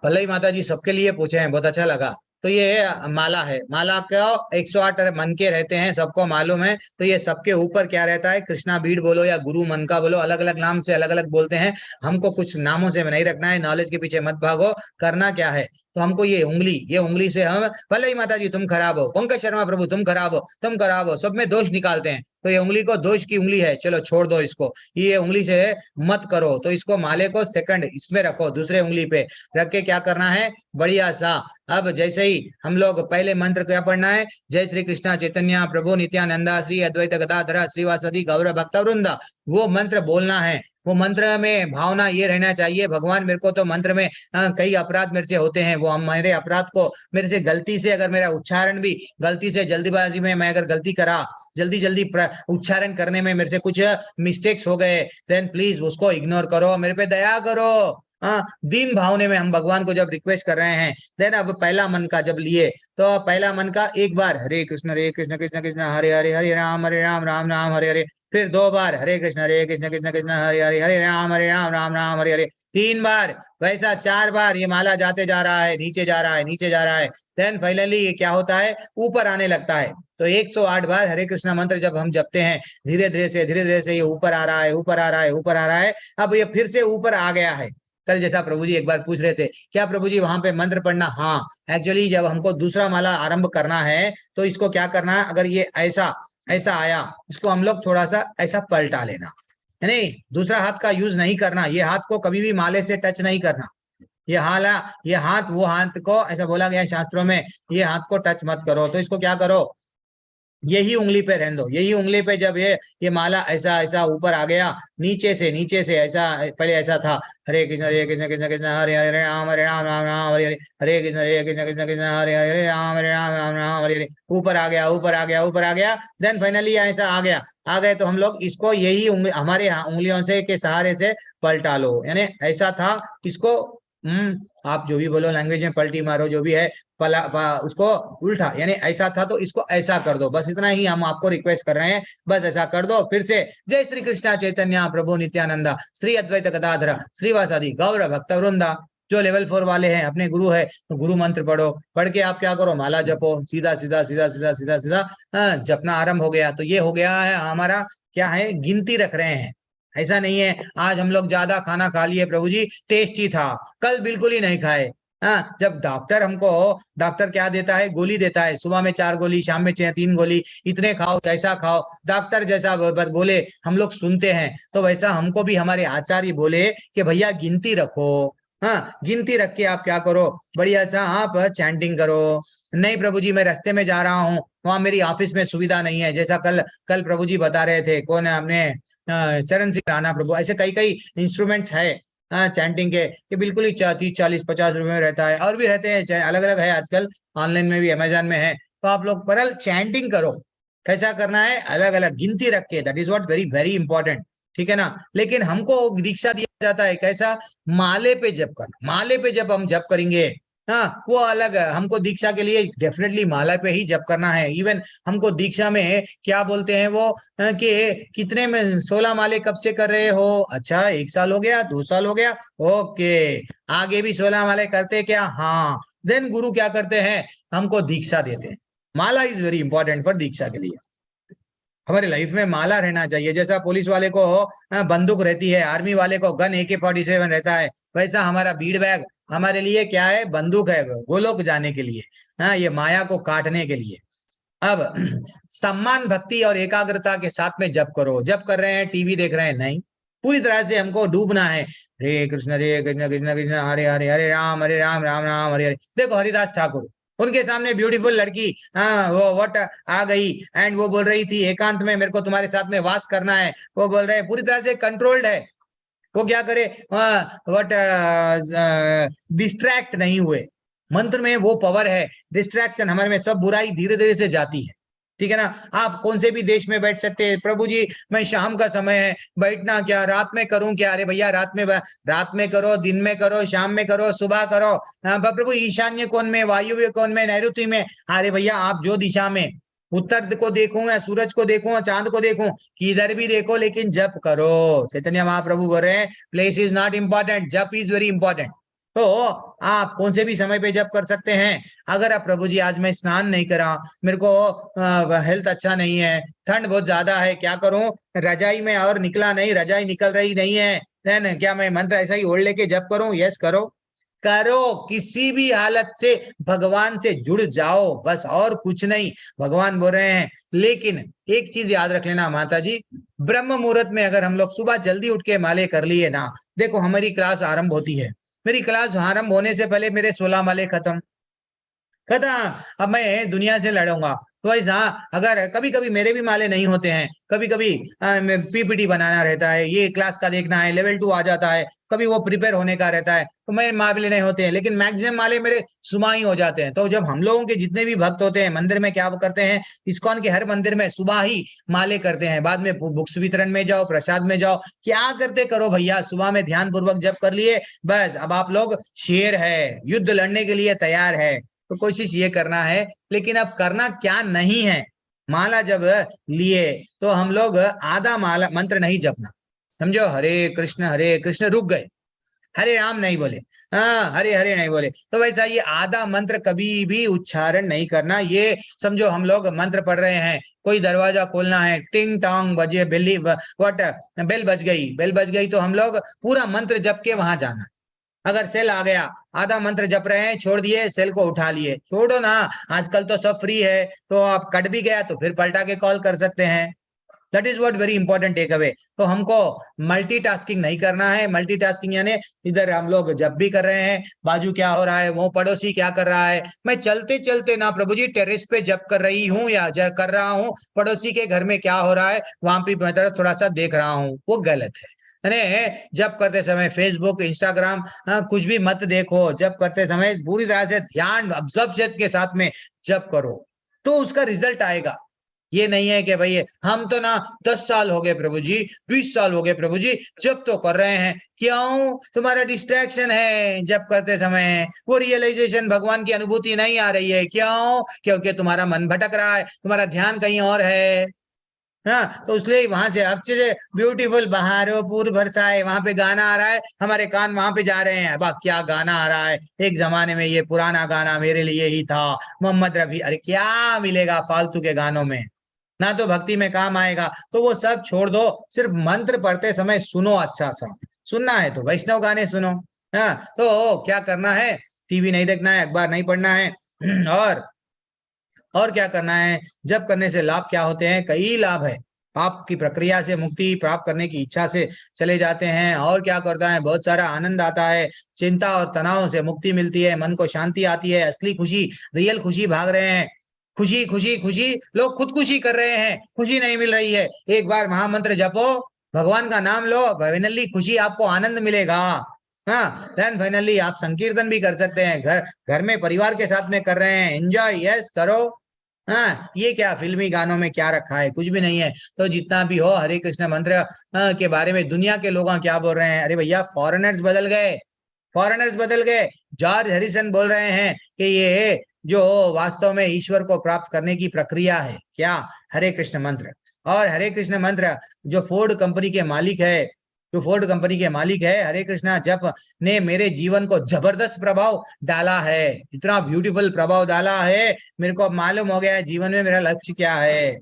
भले ही माता जी सबके लिए पूछे हैं, बहुत अच्छा लगा। तो ये माला है, माला का 108 मन के रहते हैं, सबको मालूम है। तो ये सबके ऊपर क्या रहता है, कृष्णा बीड बोलो या गुरु मन का बोलो, अलग अलग नाम से अलग अलग बोलते हैं। हमको कुछ नामों से नहीं रखना है, नॉलेज के पीछे मत भागो। करना क्या है, तो हमको ये उंगली से हम, भले ही माता जी तुम खराब हो, पंकज शर्मा प्रभु तुम खराब हो, तुम खराब हो, सब में दोष निकालते हैं। तो ये उंगली को दोष की उंगली है, चलो छोड़ दो इसको, ये उंगली से मत करो। तो इसको माले को सेकंड इसमें रखो, दूसरे उंगली पे रख के क्या करना है, बढ़िया सा। अब जैसे ही हम लोग पहले मंत्र क्या पढ़ना है, जय श्री कृष्णा चैतन्य प्रभु नित्यानंदा श्री अद्वैत गदाधर श्रीवासदि गौर भक्त वृंद, वो मंत्र बोलना है। वो मंत्र में भावना ये रहना चाहिए, भगवान मेरे को तो मंत्र में कई अपराध मेरे से होते हैं, वो हम मेरे अपराध को, मेरे से गलती से अगर मेरा उच्चारण भी गलती से जल्दीबाजी में मैं अगर गलती करा, जल्दी उच्चारण करने में मेरे से कुछ मिस्टेक्स हो गए, देन प्लीज उसको इग्नोर करो, मेरे पे दया करो। दीन भावने में हम भगवान को जब रिक्वेस्ट कर रहे हैं, देन अब पहला मन का जब लिए, तो पहला मन का एक बार हरे कृष्ण कृष्ण कृष्ण हरे हरे हरे राम राम राम हरे हरे, फिर 2 बार हरे कृष्ण कृष्ण कृष्ण हरे हरे हरे राम राम राम हरे हरे, 3 बार, वैसा 4 बार ये माला जाते जा रहा है, नीचे जा रहा है, नीचे जा रहा है। देन फाइनली ये क्या होता है, ऊपर आने लगता है। तो 108 बार हरे कृष्णा मंत्र जब हम जपते हैं, धीरे धीरे से ये ऊपर आ रहा है, ऊपर आ रहा है, ऊपर आ रहा है। अब ये फिर से ऊपर आ गया है। कल जैसा प्रभु जी एक बार पूछ रहे थे, क्या प्रभु जी वहां पे मंत्र पढ़ना, हाँ एक्चुअली जब हमको दूसरा माला आरंभ करना है तो इसको क्या करना है, अगर ये ऐसा ऐसा आया, इसको हम लोग थोड़ा सा ऐसा पलटा लेना है, नहीं दूसरा हाथ का यूज नहीं करना, ये हाथ को कभी भी माले से टच नहीं करना। ये हाथ वो हाथ को ऐसा बोला गया है शास्त्रों में, ये हाथ को टच मत करो। तो इसको क्या करो, यही उंगली पे रहने दो, यही उंगली पे जब ये माला ऐसा ऐसा ऊपर आ गया, नीचे से ऐसा, पहले ऐसा था हरे कृष्ण कृष्ण कृष्ण हरे हरे राम राम राम हरे हरे, हरे कृष्ण कृष्ण कृष्ण हरे हरे राम राम राम हरे हरे, ऊपर आ गया, ऊपर आ गया, ऊपर आ गया। देन फाइनली ऐसा आ गए तो हम लोग इसको यही हमारे उंगलियों से के सहारे से पलटा लो, यानी ऐसा था, इसको आप जो भी बोलो लैंग्वेज में, पलटी मारो जो भी है, उसको उल्टा, यानी ऐसा था तो इसको ऐसा कर दो, बस इतना ही हम आपको रिक्वेस्ट कर रहे हैं, बस ऐसा कर दो। फिर से जय श्री कृष्णा चैतन्य प्रभु नित्यानंदा श्री अद्वैत गदाधर श्रीवासादि गौर भक्त वृंदा। जो लेवल 4 वाले हैं, अपने गुरु है तो गुरु मंत्र पढ़ो, पढ़ के आप क्या करो, माला जपो, सीधा सीधा सीधा सीधा सीधा सीधा जपना आरंभ हो गया। तो ये हो गया है हमारा, क्या है, गिनती रख रहे हैं। ऐसा नहीं है आज हम लोग ज्यादा खाना खा लिए प्रभु जी, टेस्टी था, कल बिल्कुल ही नहीं खाए। हाँ, जब डॉक्टर क्या देता है, गोली देता है, सुबह में 4 गोली, शाम में 3 गोली, इतने खाओ, जैसा खाओ, डॉक्टर जैसा बोले हम लोग सुनते हैं। तो वैसा हमको भी हमारे आचार्य बोले कि भैया गिनती रखो। हाँ, गिनती रख के आप क्या करो, बढ़िया सा आप चैंटिंग करो। नहीं प्रभु जी मैं रास्ते में जा रहा हूँ, वहां मेरी ऑफिस में सुविधा नहीं है, जैसा कल प्रभु जी बता रहे थे, कौन है, हमने चरण सिंह राणा प्रभु, ऐसे कई इंस्ट्रूमेंट्स है चैंटिंग के, कि बिल्कुल ही 30 40 50 रुपए में रहता है, और भी रहते हैं, अलग अलग है आजकल, ऑनलाइन में भी, अमेजन में है। तो आप लोग परल चैंटिंग करो, कैसा करना है, अलग अलग गिनती रख के, that is what very very important, ठीक है ना। लेकिन हमको दीक्षा दिया जाता है कैसा, माले पे जप करना, माले पे जब हम जप करेंगे, हाँ वो अलग है। हमको दीक्षा के लिए डेफिनेटली माला पे ही जप करना है। इवन हमको दीक्षा में क्या बोलते हैं वो, कि कितने में 16 माले कब से कर रहे हो, अच्छा 1 साल हो गया, 2 साल हो गया, ओके, आगे भी 16 माले करते क्या, हाँ। देन गुरु क्या करते हैं, हमको दीक्षा देते हैं। माला इज वेरी इंपॉर्टेंट फॉर दीक्षा के लिए, हमारे लाइफ में माला रहना चाहिए। जैसा पुलिस वाले को बंदूक रहती है, आर्मी वाले को गन AK-47 रहता है, वैसा हमारा बीड बैग हमारे लिए क्या है, बंदूक है, गोलोक जाने के लिए, हाँ, ये माया को काटने के लिए। अब सम्मान भक्ति और एकाग्रता के साथ में जप करो। जप कर रहे हैं, टीवी देख रहे हैं, नहीं, पूरी तरह से हमको डूबना है। हरे कृष्ण कृष्ण कृष्ण हरे हरे, हरे राम राम राम हरे हरे। देखो हरिदास ठाकुर, उनके सामने ब्यूटीफुल लड़की वो वट आ गई, एंड वो बोल रही थी एकांत में मेरे को तुम्हारे साथ में वास करना है। वो बोल रहे पूरी तरह से कंट्रोल्ड है, वो क्या करे, वट डिस्ट्रैक्ट नहीं हुए। मंत्र में वो पावर है, डिस्ट्रैक्शन हमारे में, सब बुराई धीरे धीरे से जाती है, ठीक है ना। आप कौन से भी देश में बैठ सकते हैं, प्रभु जी मैं शाम का समय है, बैठना क्या, रात में करूं क्या, अरे भैया रात में करो, दिन में करो, शाम में करो, सुबह करो। प्रभु ईशान्य कोण में, वायुव्य कोण में, नैऋत्य में, अरे भैया आप जो दिशा में, उत्तर को देखूं या सूरज को देखूं या चांद को देखूं, किधर भी देखो लेकिन जप करो। चैतन्य महाप्रभु बोल रहे हैं प्लेस इज नॉट इंपॉर्टेंट, जप इज वेरी इंपॉर्टेंट। तो आप कौन से भी समय पे जप कर सकते हैं। अगर आप प्रभु जी आज मैं स्नान नहीं करा, मेरे को हेल्थ अच्छा नहीं है, ठंड बहुत ज्यादा है, क्या करूं, रजाई में और निकला नहीं, रजाई निकल रही नहीं है, देन क्या मैं मंत्र ऐसा ही ओढ़ लेके जप करूं? यस करो, करो, किसी भी हालत से भगवान से जुड़ जाओ, बस और कुछ नहीं। भगवान बोल रहे हैं। लेकिन एक चीज याद रख लेना माता जी, ब्रह्म मुहूर्त में अगर हम लोग सुबह जल्दी उठ के माले कर लिए ना, देखो हमारी क्लास आरंभ होती है, मेरी क्लास आरंभ होने से पहले मेरे 16 माले खत्म। अब मैं दुनिया से लड़ूंगा। तो ऐसा अगर कभी कभी मेरे भी माले नहीं होते हैं, कभी कभी पीपीटी बनाना रहता है, ये क्लास का देखना है, लेवल 2 आ जाता है, कभी वो प्रिपेयर होने का रहता है, तो मेरे माले नहीं होते हैं, लेकिन मैक्सिमम माले मेरे सुबह ही हो जाते हैं। तो जब हम लोगों के जितने भी भक्त होते हैं मंदिर में क्या करते हैं, इस्कॉन के हर मंदिर में सुबह ही माले करते हैं, बाद में बुक्स वितरण में जाओ, प्रसाद में जाओ, क्या करते करो भैया, सुबह में ध्यान पूर्वक जप कर लिए, बस अब आप लोग शेर है, युद्ध लड़ने के लिए तैयार है। तो कोशिश ये करना है। लेकिन अब करना क्या नहीं है, माला जब लिए तो हम लोग आधा माला मंत्र नहीं जपना, समझो, हरे कृष्ण रुक गए, हरे राम नहीं बोले, हाँ हरे हरे नहीं बोले, तो वैसा ये आधा मंत्र कभी भी उच्चारण नहीं करना। ये समझो हम लोग मंत्र पढ़ रहे हैं, कोई दरवाजा खोलना है, टिंग टोंग बजे, बेल बज गई तो हम लोग पूरा मंत्र जप के वहां जाना। अगर सेल आ गया, आधा मंत्र जप रहे हैं, छोड़ दिए, सेल को उठा लिए, छोड़ो ना, आजकल तो सब फ्री है, तो आप कट भी गया तो फिर पलटा के कॉल कर सकते हैं। That is what very important take away. तो हमको मल्टीटास्किंग नहीं करना है। मल्टीटास्किंग यानी इधर हम लोग जब भी कर रहे हैं, बाजू क्या हो रहा है, वो पड़ोसी क्या कर रहा है, मैं चलते चलते ना प्रभु जी टेरेस पे जब कर रही हूँ या कर रहा हूँ, पड़ोसी के घर में क्या हो रहा है वहां पे मैं थोड़ा सा देख रहा हूँ, वो गलत है। जब करते समय फेसबुक इंस्टाग्राम कुछ भी मत देखो। जब करते समय पूरी तरह से ध्यान ऑब्जर्वेशन के साथ में जब करो तो उसका रिजल्ट आएगा। ये नहीं है कि भाई हम तो ना 10 साल हो गए प्रभु जी, 20 साल हो गए प्रभु जी, जब तो कर रहे हैं। क्यों? तुम्हारा डिस्ट्रैक्शन है जब करते समय, वो रियलाइजेशन भगवान की अनुभूति नहीं आ रही है। क्यों? क्योंकि तुम्हारा मन भटक रहा है, तुम्हारा ध्यान कहीं और है। हाँ, तो इसलिए वहां से अच्छे ब्यूटीफुल बहारों पूर्व बरसाए, वहां पे गाना आ रहा है, हमारे कान वहां पे जा रहे हैं। अब क्या गाना आ रहा है, एक जमाने में ये पुराना गाना मेरे लिए ही था, मोहम्मद रफी। अरे क्या मिलेगा फालतू के गानों में, ना तो भक्ति में काम आएगा। तो वो सब छोड़ दो, सिर्फ मंत्र पढ़ते समय सुनो, अच्छा सा सुनना है तो वैष्णव गाने सुनो। हाँ, तो क्या करना है, टीवी नहीं देखना है, अखबार नहीं पढ़ना है, और क्या करना है। जब करने से लाभ क्या होते हैं, कई लाभ है। आपकी प्रक्रिया से मुक्ति प्राप्त करने की इच्छा से चले जाते हैं। और क्या करता है, बहुत सारा आनंद आता है, चिंता और तनाव से मुक्ति मिलती है, मन को शांति आती है, असली खुशी, रियल खुशी भाग रहे हैं, खुशी खुशी खुशी, लोग खुदकुशी कर रहे हैं, खुशी नहीं मिल रही है। एक बार महामंत्र जपो, भगवान का नाम लो, फाइनली खुशी आपको आनंद मिलेगा। हाँ, देन फाइनली आप संकीर्तन भी कर सकते हैं, घर में परिवार के साथ में कर रहे हैं, एंजॉय, यस करो। हाँ, ये क्या फिल्मी गानों में क्या रखा है, कुछ भी नहीं है। तो जितना भी हो, हरे कृष्ण मंत्र के बारे में दुनिया के लोग क्या बोल रहे हैं, अरे भैया फॉरेनर्स बदल गए। जॉर्ज हैरिसन बोल रहे हैं कि ये जो वास्तव में ईश्वर को प्राप्त करने की प्रक्रिया है, क्या, हरे कृष्ण मंत्र। और हरे कृष्ण मंत्र जो फोर्ड कंपनी के मालिक है, हरे कृष्णा जप ने मेरे जीवन को जबरदस्त प्रभाव डाला है, इतना ब्यूटीफुल प्रभाव डाला है, मेरे को मालूम हो गया है जीवन में मेरा लक्ष्य क्या है।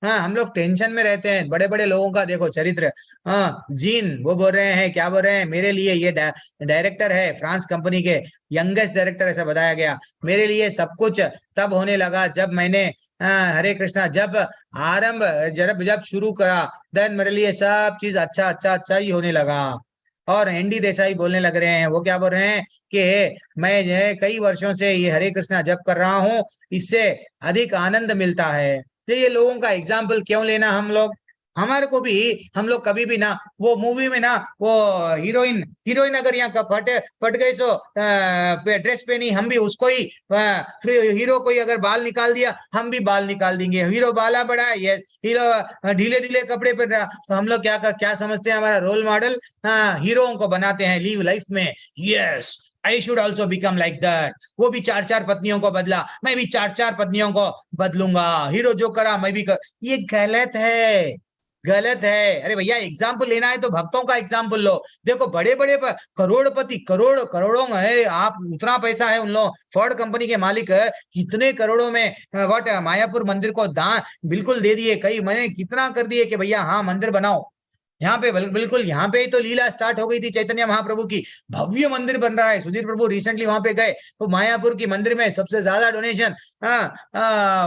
हाँ, हम लोग टेंशन में रहते हैं। बड़े बड़े लोगों का देखो चरित्र, हाँ, जीन वो बोल रहे हैं, क्या बोल रहे हैं, मेरे लिए ये डायरेक्टर है फ्रांस कंपनी के, यंगेस्ट डायरेक्टर, ऐसा बताया गया, मेरे लिए सब कुछ तब होने लगा जब मैंने हरे कृष्णा जब शुरू करा, देन मेरे लिए सब चीज अच्छा ही होने लगा। और एनडी देसाई बोलने लग रहे हैं, वो क्या बोल रहे हैं कि मैं जो है कई वर्षों से ये हरे कृष्णा जप कर रहा हूँ, इससे अधिक आनंद मिलता है। तो ये लोगों का एग्जाम्पल क्यों लेना हम लोग, हमारे को भी, हम लोग कभी भी ना वो मूवी में ना वो हीरोइन अगर यहाँ फट गई सो ड्रेस पहनी, हम भी उसको ही, हीरो कोई अगर बाल निकाल दिया हम भी बाल निकाल देंगे, हीरो बाला बड़ा है, ये हीरो ढीले कपड़े पहन रहा, तो हम लोग क्या समझते हैं, हमारा रोल मॉडल हीरोओं को बनाते हैं लिव लाइफ में, yes I should also become like that. वो भी 4-4 पत्नियों को बदला, मैं भी 4-4 पत्नियों को बदलूंगा। हीरो जो करा मैं भी कर। ये गलत है, गलत है। अरे भैया एग्जाम्पल लेना है तो भक्तों का एग्जाम्पल लो। देखो बड़े बड़े करोड़पति, करोड़ों है, आप उतना पैसा है उन लोग, फोर्ड कंपनी के मालिक है, कितने करोड़ों में व्हाट मायापुर मंदिर को दान बिल्कुल दे दिए। कई मैंने कितना कर दिए कि भैया हाँ मंदिर बनाओ। यहाँ पे बिल्कुल यहाँ पे ही तो लीला स्टार्ट हो गई थी चैतन्य महाप्रभु की। भव्य मंदिर बन रहा है। सुधीर प्रभु रिसेंटली वहां पे गए तो मायापुर की मंदिर में सबसे ज्यादा डोनेशन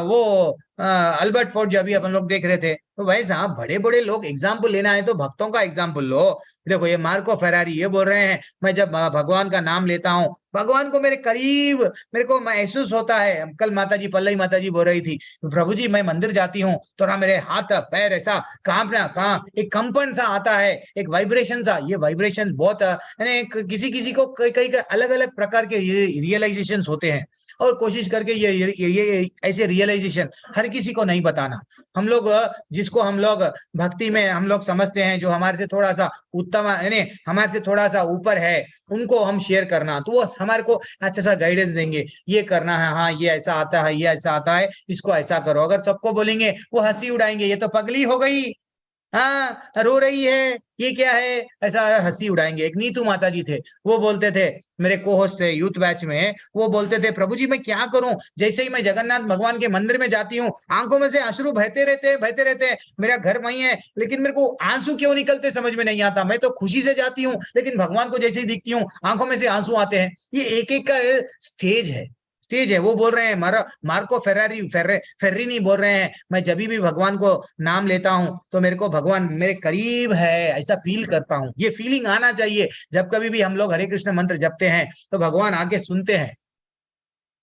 वो अल्बर्ट फोर्ट जो अभी अपन लोग देख रहे थे। तो वैसा बड़े बड़े लोग एग्जाम्पल लेना है तो भक्तों का एग्जाम्पल लो। देखो ये मार्को फेरारी ये बोल रहे हैं मैं जब भगवान का नाम लेता हूँ भगवान को मेरे करीब मेरे को महसूस होता है। कल माताजी पल्लवी माताजी बोल रही थी प्रभु जी मैं मंदिर जाती हूँ तो ना मेरे हाथ पैर ऐसा कांपना एक कंपन सा आता है, एक वाइब्रेशन सा। ये वाइब्रेशन बहुत किसी किसी को कई अलग अलग प्रकार के रियलाइजेशन होते हैं और कोशिश करके ये ऐसे रियलाइजेशन हर किसी को नहीं बताना। हम लोग जिसको हम लोग भक्ति में हम लोग समझते हैं जो हमारे से थोड़ा सा उत्तम यानी हमारे से थोड़ा सा ऊपर है उनको हम शेयर करना तो वो हमारे को अच्छा सा गाइडेंस देंगे। ये करना है, हाँ ये ऐसा आता है, ये ऐसा आता है, इसको ऐसा करो। अगर सबको बोलेंगे वो हंसी उड़ाएंगे, ये तो पगली हो गई, हाँ रो रही है, ये क्या है, ऐसा हंसी उड़ाएंगे। एक नीतू माता जी थे, वो बोलते थे, मेरे को होस्ट थे यूथ बैच में, वो बोलते थे प्रभु जी मैं क्या करूं, जैसे ही मैं जगन्नाथ भगवान के मंदिर में जाती हूँ आंखों में से अश्रु बहते रहते। मेरा घर वहीं है लेकिन मेरे को आंसू क्यों निकलते समझ में नहीं आता। मैं तो खुशी से जाती हूँ लेकिन भगवान को जैसे ही दिखती हूँ आंखों में से आंसू आते हैं। ये एक एक का स्टेज है। वो बोल रहे हैं मार्को फेर्रिनी बोल रहे हैं मैं जब भी भगवान को नाम लेता हूं तो मेरे को भगवान मेरे करीब है ऐसा फील करता हूं। ये फीलिंग आना चाहिए। जब कभी भी हम लोग हरे कृष्ण मंत्र जपते हैं तो भगवान आके सुनते हैं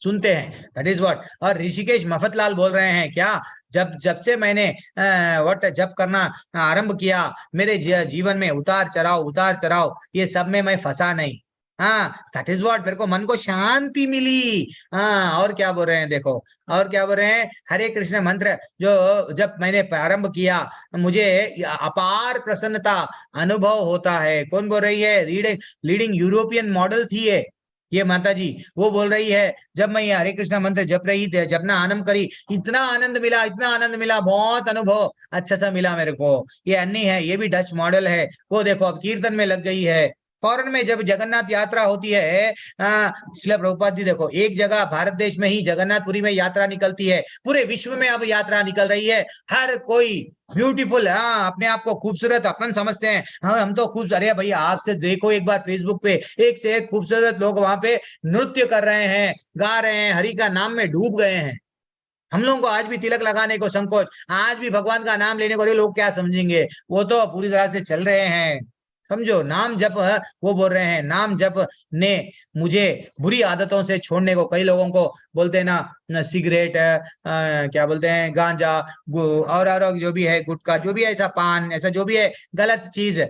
दैट इज व्हाट। और ऋषिकेश मफतलाल बोल रहे हैं क्या जब से मैंने जप करना आरंभ किया मेरे जीवन में उतार चढ़ाव ये सब में मैं फंसा नहीं। हाँ दैट इज व्हाट, मेरे को मन को शांति मिली। हाँ और क्या बोल रहे हैं देखो, और क्या बोल रहे हैं, हरे कृष्ण मंत्र जो जब मैंने प्रारंभ किया मुझे अपार प्रसन्नता अनुभव होता है। कौन बोल रही है, लीडिंग यूरोपियन मॉडल थी ये माता जी, वो बोल रही है जब मैं ये हरे कृष्ण मंत्र जप रही थी, जपना आरंभ करी, इतना आनंद मिला, बहुत अनुभव अच्छा सा मिला मेरे को। ये अन्नी है, ये भी डच मॉडल है, वो देखो अब कीर्तन में लग गई है। फॉरेन में जब जगन्नाथ यात्रा होती है, श्रील प्रभुपाद जी देखो एक जगह भारत देश में ही जगन्नाथपुरी में यात्रा निकलती है, पूरे विश्व में अब यात्रा निकल रही है। हर कोई ब्यूटीफुल, अपने आप को खूबसूरत अपन समझते हैं। हाँ हम तो खूब, अरे भैया आपसे देखो एक बार फेसबुक पे एक से एक खूबसूरत लोग वहां पे नृत्य कर रहे हैं, गा रहे हैं, हरि का नाम में डूब गए हैं। हम लोगों को आज भी तिलक लगाने को संकोच, आज भी भगवान का नाम लेने को लोग क्या समझेंगे, वो तो पूरी तरह से चल रहे हैं। समझो नाम जप, वो बोल रहे हैं नाम जप ने मुझे बुरी आदतों से छोड़ने को, कई लोगों को बोलते हैं ना सिगरेट, क्या बोलते हैं गांजा, और जो भी है गुटखा, जो भी है ऐसा पान, ऐसा जो भी है गलत चीज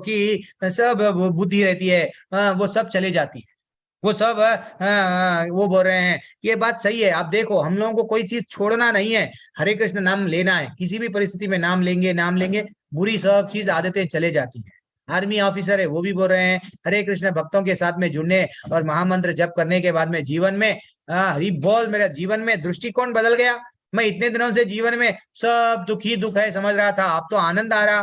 की सब बुद्धि रहती है, वो सब चले जाती है, वो सब वो बोल रहे हैं ये बात सही है। आप देखो हम लोगों को कोई चीज छोड़ना नहीं है, हरे कृष्ण नाम लेना है, किसी भी परिस्थिति में नाम लेंगे बुरी सब चीज आदतें चले जाती हैं। आर्मी ऑफिसर है वो भी बोल रहे हैं हरे कृष्ण भक्तों के साथ में जुड़ने और महामंत्र जप करने के बाद में जीवन में हरि बोल, मेरा जीवन में दृष्टिकोण बदल गया। मैं इतने दिनों से जीवन में सब दुख है समझ रहा था, अब तो आनंद आ रहा।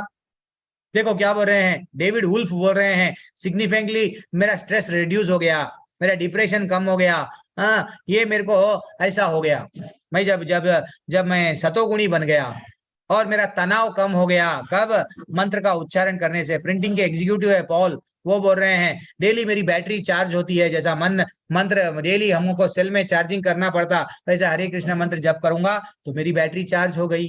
देखो क्या बोल रहे हैं, डेविड वुल्फ बोल रहे हैं सिग्निफिकेंटली मेरा स्ट्रेस रिड्यूस हो गया, मेरा डिप्रेशन कम हो गया। ये मेरे को ऐसा हो गया, मैं जब मैं सतोगुणी बन गया और मेरा तनाव कम हो गया। कब? मंत्र का उच्चारण करने से। प्रिंटिंग के एग्जीक्यूटिव है पॉल, वो बोल रहे हैं डेली मेरी बैटरी चार्ज होती है, जैसा मंत्र डेली हमको सेल में चार्जिंग करना पड़ता, वैसे हरे कृष्ण मंत्र जप करूंगा तो मेरी बैटरी चार्ज हो गई।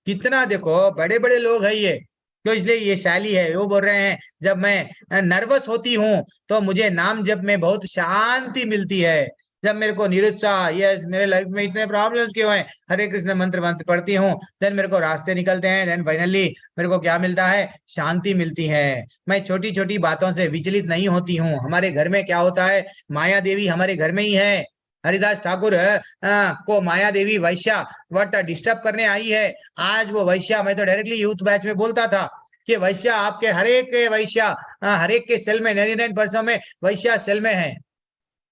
कितना देखो बड़े बड़े लोग है ये, तो इसलिए ये शैली है। वो बोल रहे हैं जब मैं नर्वस होती हूँ तो मुझे नाम जप में बहुत शांति मिलती है। जब मेरे को निरुत्साह, यस मेरे लाइफ में इतने प्रॉब्लम्स क्यों हैं, हरे कृष्ण मंत्र पढ़ती हूँ, देन मेरे को रास्ते निकलते हैं, देन फाइनली मेरे को क्या मिलता है, शांति मिलती है। मैं छोटी छोटी बातों से विचलित नहीं होती हूँ। हमारे घर में क्या होता है, माया देवी हमारे घर में ही है। हरिदास ठाकुर को माया देवी वैश्या डिस्टर्ब करने आई है। आज वो वैश्या, मैं तो डायरेक्टली यूथ बैच में बोलता था कि वैश्य आपके हर एक वैश्य हर एक के सेल में 99% में वैश्य सेल में है।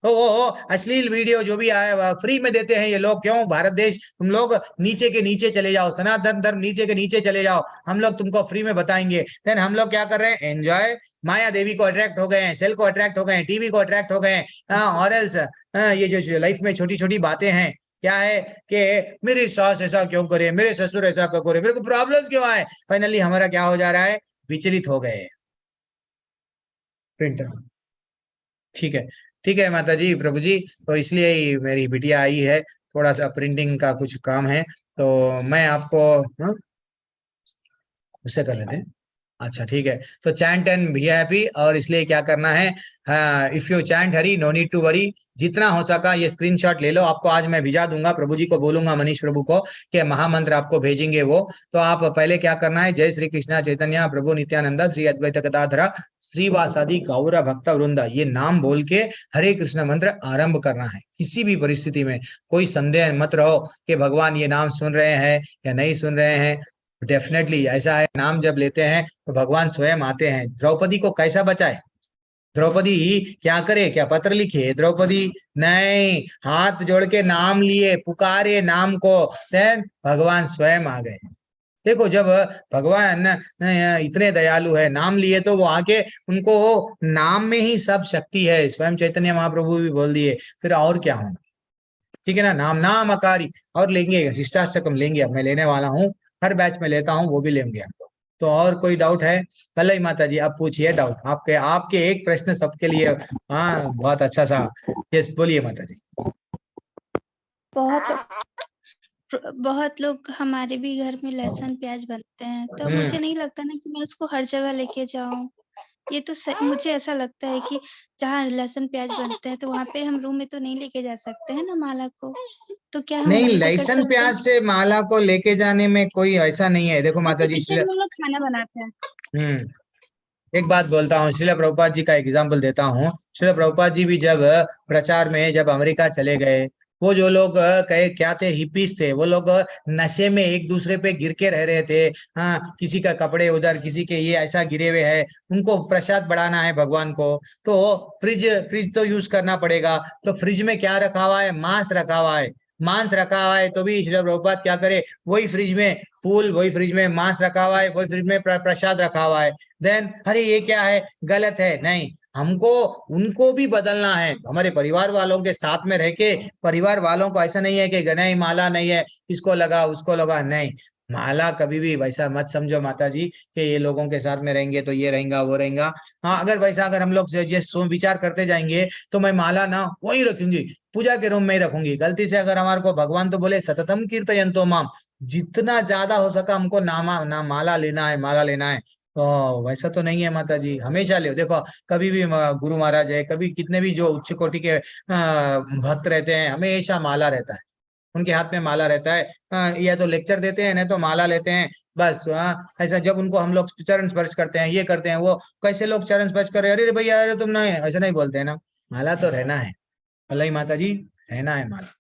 वो अश्लील वीडियो जो भी आया फ्री में देते हैं ये लोग। क्यों? भारत देश, तुम लोग नीचे के नीचे चले जाओ, सनातन धर्म नीचे के नीचे चले जाओ, हम लोग तुमको फ्री में बताएंगे। देन हम लोग क्या कर रहे हैं? एंजॉय। माया देवी को अट्रैक्ट हो गए हैं, सेल को अट्रैक्ट हो गए हैं, टीवी को अट्रैक्ट हो गए हैं। और एल्स ये जो लाइफ में छोटी छोटी बातें हैं, क्या है कि मेरी सास ऐसा क्यों करे, मेरे ससुर ऐसा क्यों करे, मेरे को प्रॉब्लम क्यों आए। फाइनली हमारा क्या हो जा रहा है? विचलित हो गए। प्रिंटर ठीक है, ठीक है माता जी, प्रभु जी, तो इसलिए ही मेरी बिटिया आई है, थोड़ा सा प्रिंटिंग का कुछ काम है, तो मैं आपको उससे कर लेते हैं। अच्छा ठीक है, तो चैंट एंड बी हैप्पी, और इसलिए क्या करना है, if you chant Hari no need to worry, जितना हो सका ये स्क्रीनशॉट ले लो। आपको आज मैं भिजा दूंगा, प्रभु जी को बोलूंगा, मनीष प्रभु को, कि महामंत्र आपको भेजेंगे वो। तो आप पहले क्या करना है, जय श्री कृष्णा चैतन्य प्रभु नित्यानंदा श्री अद्वैत गदाधरा श्रीवासादि गौर भक्त वृंदा, ये नाम बोल के हरे कृष्ण मंत्र आरंभ करना है। किसी भी परिस्थिति में कोई संदेह मत रहो कि भगवान ये नाम सुन रहे हैं या नहीं सुन रहे हैं। डेफिनेटली ऐसा है, नाम जब लेते हैं तो भगवान स्वयं आते हैं। द्रौपदी को कैसा बचाए? द्रौपदी क्या करे? क्या पत्र लिखे? द्रौपदी नहीं, हाथ जोड़ के नाम लिए, पुकारे नाम को, देन भगवान स्वयं आ गए। देखो, जब भगवान इतने दयालु है, नाम लिए तो वो आके, उनको नाम में ही सब शक्ति है, स्वयं चैतन्य महाप्रभु भी बोल दिए, फिर और क्या होना। ठीक है ना, नाम नाम अकारी। और लेंगे शिष्टाष्टकम लेंगे, अब मैं लेने वाला हूँ, हर बैच में लेता हूँ, वो भी लेंगे आपको। तो और कोई डाउट है? पल्लवी माता जी अब पूछिए डाउट, आपके आपके एक प्रश्न सबके लिए। हाँ बहुत अच्छा सा, यस बोलिए माता जी। बहुत लोग हमारे भी घर में लहसुन प्याज बनते हैं, तो मुझे नहीं लगता ना कि मैं उसको हर जगह लेके जाऊं। ये तो मुझे ऐसा लगता है कि जहाँ लहसुन प्याज बनते हैं तो वहाँ पे हम रूम में तो नहीं लेके जा सकते हैं ना माला को, तो क्या हम नहीं, वहीं पे कर लहसुन सकते प्याज हैं? से माला को लेके जाने में कोई ऐसा नहीं है। देखो माता जैसे जी, किचन में हम लोग खाना बनाते हैं। एक बात बोलता हूँ, श्रील प्रभुपाद जी का एग्जाम्पल देता हूँ। श्रील प्रभुपाद जी भी जब प्रचार में जब अमेरिका चले गए, वो जो लोग कहे क्या थे, हिपीस थे, वो लोग नशे में एक दूसरे पे गिर के रह रहे थे। हाँ, किसी का कपड़े उधर, किसी के ये ऐसा गिरे हुए है, उनको प्रसाद बढ़ाना है भगवान को, तो फ्रिज फ्रिज तो यूज करना पड़ेगा। तो फ्रिज में क्या रखा हुआ है? मांस रखा हुआ है। मांस रखा हुआ है तो भी श्रील प्रभुपाद क्या करे, वही फ्रिज में फूल, वही फ्रिज में मांस रखा हुआ है, वही फ्रिज में प्रसाद रखा हुआ है। देन अरे ये क्या है, गलत है। नहीं, हमको उनको भी बदलना है, हमारे परिवार वालों के साथ में रह के। परिवार वालों को ऐसा नहीं है कि नहीं माला नहीं है, इसको लगा उसको लगा, नहीं। माला कभी भी वैसा मत समझो माता जी कि ये लोगों के साथ में रहेंगे तो ये रहेगा वो रहेगा। हाँ, अगर वैसा अगर हम लोग विचार करते जाएंगे तो मैं माला ना वही रखूंगी, पूजा के रूम में ही रखूंगी। गलती से अगर हमारे को भगवान तो बोले सततम कीर्तयन्तो माम, जितना ज्यादा हो सका हमको नाम माला लेना है, माला लेना है। तो वैसा तो नहीं है माता जी, हमेशा ले देखो, कभी भी गुरु महाराज है, कभी कितने भी जो उच्च कोटि के भक्त रहते हैं, हमेशा माला रहता है, उनके हाथ में माला रहता है। या तो लेक्चर देते हैं, नहीं तो माला लेते हैं बस। ऐसा जब उनको हम लोग चरण स्पर्श करते हैं, ये करते हैं, वो कैसे लोग चरण स्पर्श कर रहे हैं, अरे भैया अरे तुम नहीं, ऐसा नहीं बोलते हैं ना। माला तो रहना है, भलाई माता जी, रहना है माला।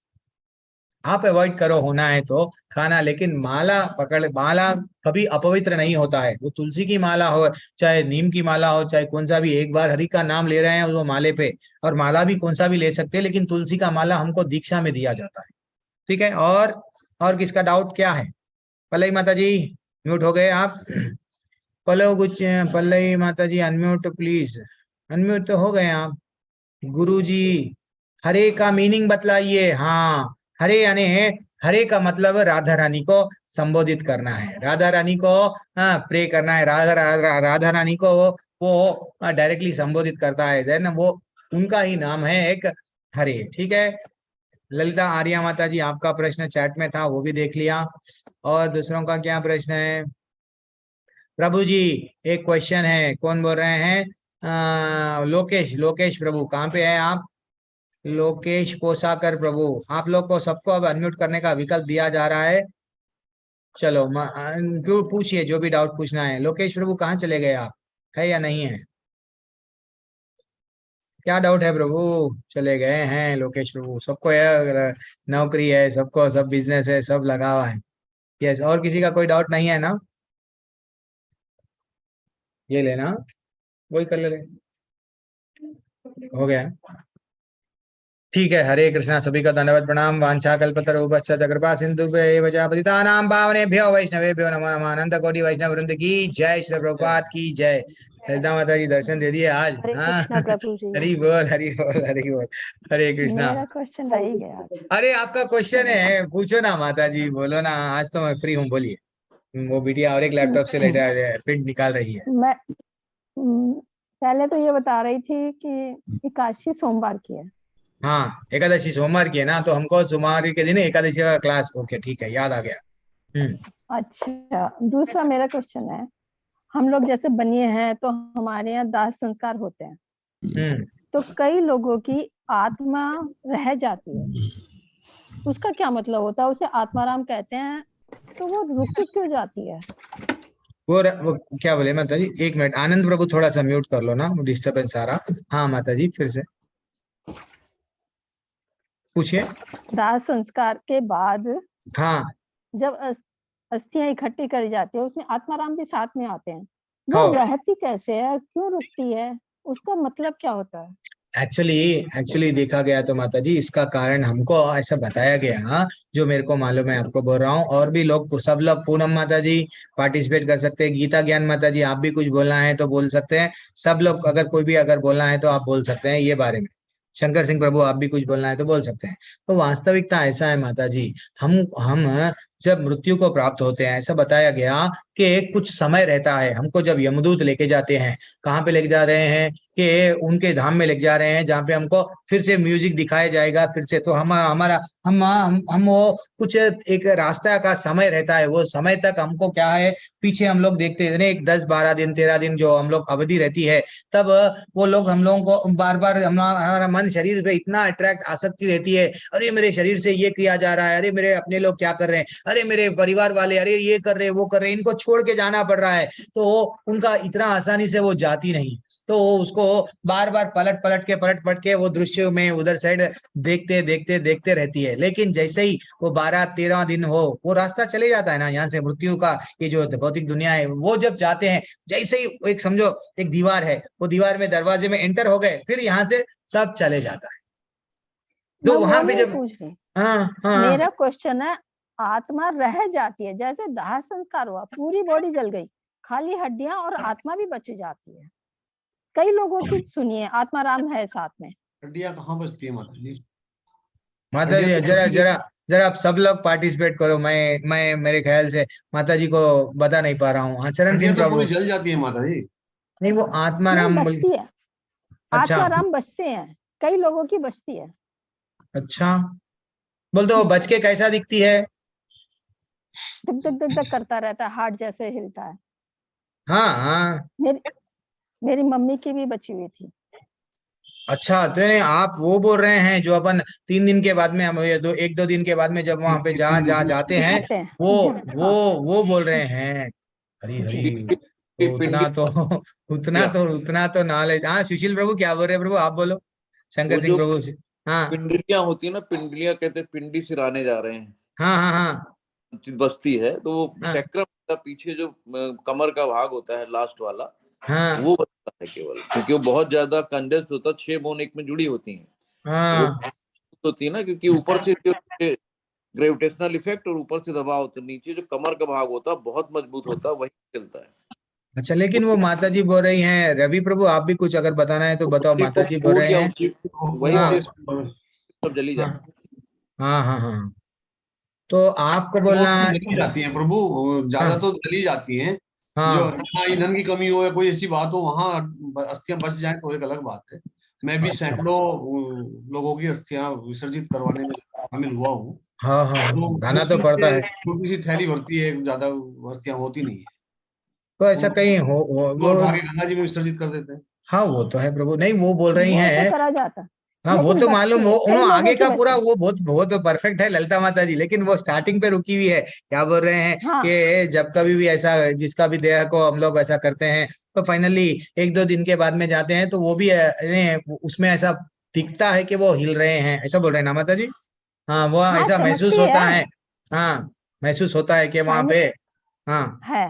आप अवॉइड करो होना है तो खाना, लेकिन माला पकड़, माला कभी अपवित्र नहीं होता है। वो तुलसी की माला हो, चाहे नीम की माला हो, चाहे कौन सा भी, एक बार हरि का नाम ले रहे हैं वो माले पे, और माला भी कौन सा भी ले सकते हैं, लेकिन तुलसी का माला हमको दीक्षा में दिया जाता है। ठीक है, और किसका डाउट क्या है? पल्लवी माता जी म्यूट हो गए आप। पल्लवी माता जी अनम्यूट प्लीज, अनम्यूट तो हो गए आप। गुरु जी हरे का मीनिंग बतलाइए। हाँ, हरे यानी हरे का मतलब राधा रानी को संबोधित करना है, राधा रानी को प्रे करना है, राधा रानी को वो डायरेक्टली संबोधित करता है, देन वो उनका ही नाम है एक हरे। ठीक है, ललिता आर्या माता जी आपका प्रश्न चैट में था, वो भी देख लिया। और दूसरों का क्या प्रश्न है? प्रभु जी एक क्वेश्चन है, कौन बोल रहे हैं? लोकेश, लोकेश प्रभु कहाँ पे है आप? लोकेश कोसाकर प्रभु, आप लोग को सबको अब अनम्यूट करने का विकल्प दिया जा रहा है। चलो पूछिए जो भी डाउट पूछना है। लोकेश प्रभु कहाँ चले गए आप, है या नहीं है? क्या डाउट है प्रभु? चले गए हैं लोकेश प्रभु, सबको नौकरी है, सबको सब बिजनेस है, सब लगा हुआ है। यस, और किसी का कोई डाउट नहीं है ना? ये लेना, वही कर ले, हो गया। ठीक है, हरे कृष्णा, सभी का धन्यवाद, प्रणाम। वांछा कल्पतरुभ्यश्च कृपा सिन्धुभ्यैव च पतितानां पावनेभ्यो वैष्णवेभ्यो नमो नमः। अनंत कोटि वैष्णव वृंद की जय, श्री प्रभुपाद की जय। ललिता माता जी दर्शन दे दिए आज। हरे हाँ, कृष्णा प्रभु जी। हरि बोल, हरि बोल, हरि बोल। हरे कृष्णा। मेरा क्वेश्चन रह ही गया आज। अरे आपका क्वेश्चन है, पूछो ना माता जी, बोलो ना, आज तो मैं फ्री हूँ, बोलिए। वो बिटिया और एक लैपटॉप से प्रिंट निकाल रही है। मैं पहले तो ये बता रही थी कि एकादशी सोमवार की है। हाँ, एकादशी सोमवार की है ना, तो हमको सोमवार के दिन एकादशी का क्लास, ओके ठीक है, याद आ गया। अच्छा, दूसरा मेरा क्वेश्चन है, हम लोग जैसे बनिए हैं तो हमारे यहाँ दाह संस्कार होते हैं, तो कई लोगों की आत्मा रह जाती है, उसका क्या मतलब होता है? उसे आत्माराम कहते हैं, तो वो रुक क्यों जाती है? वो क्या बोले माता जी, एक मिनट, आनंद प्रभु थोड़ा सा म्यूट कर लो ना, डिस्टर्बेंस आ रहा। हाँ माता जी, फिर से पूछिए। दाह संस्कार के बाद हाँ जब अस्थियां इकट्ठी करी जाती है, उसमें आत्माराम भी साथ में आते हैं, वो हाँ, रहती कैसे है, क्यों रुकती है, उसका मतलब क्या होता है? एक्चुअली एक्चुअली देखा गया तो माता जी, इसका कारण हमको ऐसा बताया गया, हाँ, जो मेरे को मालूम है आपको बोल रहा हूँ, और भी लोग, सब लोग, पूनम माता जी पार्टिसिपेट कर सकते हैं, गीता ज्ञान माता जी आप भी कुछ बोलना है तो बोल सकते हैं, सब लोग, अगर कोई भी अगर बोलना है तो आप बोल सकते हैं ये बारे में। शंकर सिंह प्रभु आप भी कुछ बोलना है तो बोल सकते हैं। तो वास्तविकता ऐसा है माता जी, हम जब मृत्यु को प्राप्त होते हैं, ऐसा बताया गया कि कुछ समय रहता है, हमको जब यमदूत लेके जाते हैं, कहाँ पे लेके जा रहे हैं, कि उनके धाम में लेके जा रहे हैं, जहाँ पे हमको फिर से म्यूजिक दिखाया जाएगा फिर से, तो हम वो कुछ एक रास्ता का समय रहता है, वो समय तक हमको क्या है, पीछे हम लोग देखते हैं, एक 10 12 दिन 13 दिन जो हम लोग अवधि रहती है, तब वो लोग हम लोगों को बार बार, हमारा मन शरीर पे इतना अट्रैक्ट, आसक्ति रहती है, अरे मेरे शरीर से ये किया जा रहा है, अरे मेरे अपने लोग क्या कर रहे हैं, अरे मेरे परिवार वाले, अरे ये कर रहे हैं, वो कर रहे हैं, इनको छोड़ के जाना पड़ रहा है, तो उनका इतना आसानी से वो जाती नहीं, तो उसको बार बार पलट पलट के वो दृश्य में उधर साइड देखते देखते देखते रहती है। लेकिन जैसे ही वो 12 13 दिन हो, वो रास्ता चले जाता है ना, यहाँ से मृत्यु का, ये जो भौतिक दुनिया है, वो जब जाते हैं, जैसे ही एक समझो एक दीवार है, वो दीवार में दरवाजे में एंटर हो गए, फिर यहाँ से सब चले जाता है, तो मैं वो वहां पे नहीं जब, पूछ रही, हाँ हाँ, मेरा क्वेश्चन है, आत्मा रह जाती है, जैसे दाह संस्कार हुआ, पूरी बॉडी जल गई, खाली हड्डियां और आत्मा भी बच जाती है। कई लोगों की सुनिए, आत्माराम है साथ में। हड्डियां कहाँ बचती है माता जी? माता जी जरा जरा जरा आप सब लोग पार्टिसिपेट करो, मैं मेरे ख्याल से माता जी को बता नहीं पा रहा हूँ। हाँ, चरण सिंह हड्डियां तो प्रभु, पूरी जल जाती है माता जी। नहीं वो आत्मा नहीं राम बचती है, अच्छा आत्माराम बचते हैं, कई लोगों की बचती है। अच्छा, बोलते वो बच के कैसा दिखती है? धक धक धक धक करता रहता है, हार्ट जैसे हिलता है। हाँ हाँ, मेरी मम्मी की भी बची हुई थी। अच्छा, तो नहीं, आप वो बोल रहे हैं जो अपन 3 दिन के बाद में, हम ये 1 2 दिन के बाद में जब वहां पे जहाँ जहाँ जाते हैं, दिखाते हैं वो हाँ वो बोल रहे हैं। हरी जी। हरी, तो पिंडी उतना तो नॉलेज। हाँ, सुशील प्रभु क्या बोल रहे हैं प्रभु, आप बोलो। शंकर वो सिंह जो प्रभु, हाँ पिंडलियां होती है ना, पिंडलियां कहते हैं, पिंडी सिराने जा रहे हैं, हाँ हाँ हाँ बस्ती है, तो वो हाँ सैक्रम का पीछे जो कमर का भाग होता है लास्ट वाला, हाँ वो बचता है केवल, क्योंकि वो बहुत ज्यादा कंडेंस होता है, 6 बोन एक में जुड़ी होती हैं, तो वो हाँ, होती है ना, क्योंकि ऊपर से जो ग्रेविटेशनल इफेक्ट और ऊपर से दबाव, तो नीचे जो कमर का भाग होता है बहुत मजबूत होता है, वही चलता है। अच्छा, लेकिन वो माता जी बोल रही हैं, रवि प्रभु आप भी कुछ अगर बताना है तो बताओ, उसी माता को जी बोल फूल रहे या हैं। उसी वही हाँ से सब जली हाँ जाती हाँ हाँ हाँ, तो आपको बोलना, मोस्टली जली जाती है प्रभु, ज्यादा हाँ तो जली जाती हैं। जो हाँ, जहाँ ईंधन की कमी हो या कोई ऐसी बात हो, वहां अസ്ഥियां बच जाए तो एक अलग बात है। मैं भी अच्छा, सैकड़ों लोगों की अസ്ഥियां विसर्जित करवाने में शामिल हुआ हूँ। हाँ हाँ तो हाँ, गाना तो मुश्किल पड़ता से है। छोटी सी थैली भरती है, ज्यादा अസ്ഥियां होती नहीं है। तो ऐसा कहीं उनको वो, उठा के गंगा जी में विसर्जित कर देते हैं। हाँ वो तो है प्रभु, नहीं वो बोल रही वो तो हैं। करा जाता, हाँ वो लेकिन तो मालूम, बचती वो है, कई उन्होंने लोगों आगे की का पूरा बचती है। वो बहुत बहुत परफेक्ट है ललिता माता जी, लेकिन वो स्टार्टिंग पे रुकी हुई है। क्या बोल रहे हैं हाँ कि जब कभी भी ऐसा, जिसका भी देह को हम लोग ऐसा करते हैं, तो फाइनली 1 2 दिन के बाद में जाते हैं, तो वो भी उसमें ऐसा दिखता है कि वो हिल रहे हैं, ऐसा बोल रहे हैं ना माता जी? हाँ, वो हाँ ऐसा महसूस चमकती होता है, है। हाँ, महसूस होता है कि वहां शाइनिंग पे, हाँ है।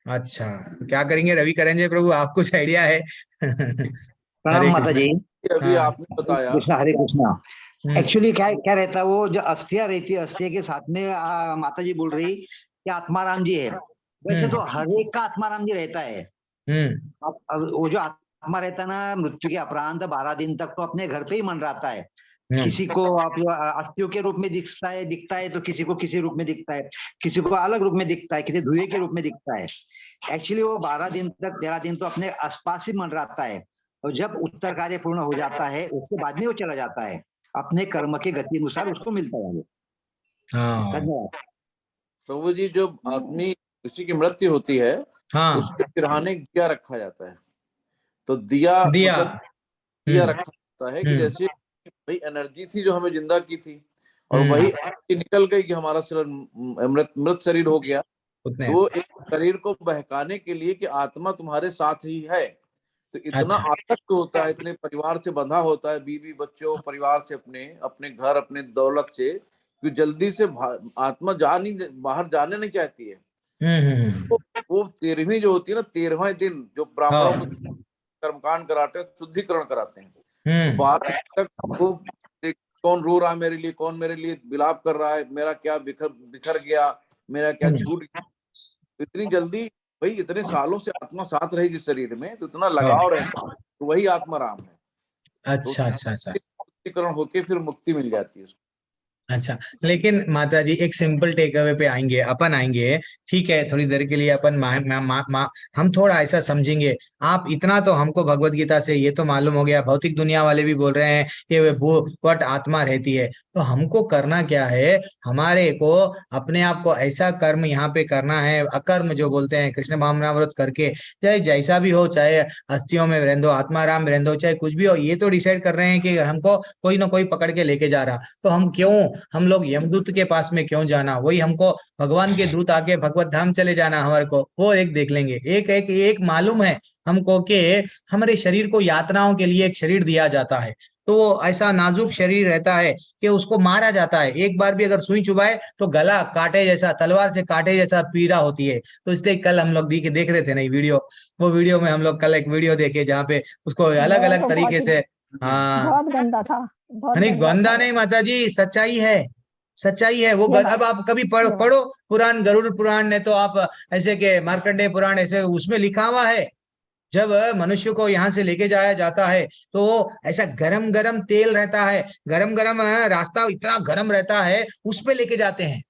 अच्छा, तो क्या करेंगे रवि करेंगे प्रभु, आप कुछ आइडिया है? प्रणाम हरे माता कृष्णा। जी। अभी हाँ। आपने बताया कृष्णा हरे कृष्णा। हम्म। एक्चुअली क्या क्या रहता है, वो जो अस्थियां रहती है, अस्थिया के साथ में माता जी बोल रही कि आत्माराम जी है। वैसे तो हर एक का आत्माराम जी रहता है। अब वो जो आत्मा रहता है ना, मृत्यु के अपरांत 12 दिन तक तो अपने घर पे ही मंडराता है। किसी को आप अस्थियों के रूप में दिखता है तो किसी को किसी रूप में दिखता है, किसी को अलग रूप में दिखता है, किसी धुएं के रूप में दिखता है। एक्चुअली वो 12 दिन तक 13 दिन तो अपने आसपास ही मंडराता है, और जब उत्तर कार्य पूर्ण हो जाता है उसके बाद में वो चला जाता है, अपने कर्म के गति अनुसार उसको मिलता है वो। धन्यवाद प्रभु जी। जब आदमी किसी की मृत्यु होती है, उसके सिरहाने दिया रखा जाता है। तो दिया मतलब दिया रखा जाता है कि जैसे वही एनर्जी थी जो हमें जिंदा की थी, और वही एनर्जी निकल गई कि हमारा मृत शरीर हो गया। तो वो एक शरीर को बहकाने के लिए कि आत्मा तुम्हारे साथ ही है, तो इतना आसक्त होता है, इतने परिवार से बंधा होता है, बीवी बच्चों परिवार से, अपने घर अपने दौलत से, कि जल्दी से आत्मा बाहर जाने नहीं चाहती है। तो वो 13वीं जो होती है ना, 13वां दिन जो ब्राह्मणों को कर्मकांड कराते हैं, शुद्धिकरण कराते हैं, तो 12 दिन तक वो कौन रो रहा है मेरे लिए, कौन मेरे लिए विलाप कर रहा है, मेरा क्या बिखर गया, मेरा क्या छूट गया। तो इतनी जल्दी भाई, इतने सालों से आत्मा साथ रही जिस शरीर में, तो इतना लगाव रहता है, तो वही आत्मा राम है। अच्छा अच्छा अच्छा। शुद्धिकरण होके फिर मुक्ति मिल जाती है। अच्छा, लेकिन माता जी एक सिंपल टेक अवे पे आएंगे, अपन आएंगे, ठीक है, थोड़ी देर के लिए अपन हम थोड़ा ऐसा समझेंगे। आप इतना तो हमको भगवत गीता से ये तो मालूम हो गया, भौतिक दुनिया वाले भी बोल रहे हैं कि वट आत्मा रहती है, तो हमको करना क्या है? हमारे को अपने आप को ऐसा कर्म यहाँ पे करना है, अकर्म जो बोलते हैं, कृष्ण भावनाव्रत करके, चाहे जैसा भी हो, चाहे अस्थियों में रहने दो, आत्माराम रहने दो, चाहे कुछ भी हो, ये तो डिसाइड कर रहे हैं कि हमको कोई ना कोई पकड़ के लेके जा रहा, तो हम लोग यमदूत के पास में क्यों जाना? वही हमको भगवान के दूत आके भगवत धाम चले जाना, हमारे को वो एक देख लेंगे। एक मालूम है हमको कि हमारे शरीर को यात्राओं के लिए एक शरीर दिया जाता है, तो वो ऐसा नाजुक शरीर रहता है कि उसको मारा जाता है, एक बार भी अगर सुई चुभाए तो गला काटे जैसा, तलवार से काटे जैसा पीड़ा होती है। तो इसलिए कल हम लोग देख रहे थे नहीं वीडियो, वो वीडियो में हम लोग कल एक वीडियो देखे जहाँ पे उसको अलग अलग तरीके से, बहुत गंदा था, नहीं गंदा नहीं माता जी, सच्चाई है, सच्चाई है वो। अब आप कभी पढ़ो पुराण, गरुड़ पुराण ने तो आप ऐसे के मार्कंडेय पुराण, ऐसे उसमें लिखा हुआ है, जब मनुष्य को यहाँ से लेके जाया जाता है तो ऐसा गरम गरम तेल रहता है, गरम गरम रास्ता इतना गरम रहता है, उस पे लेके जाते हैं।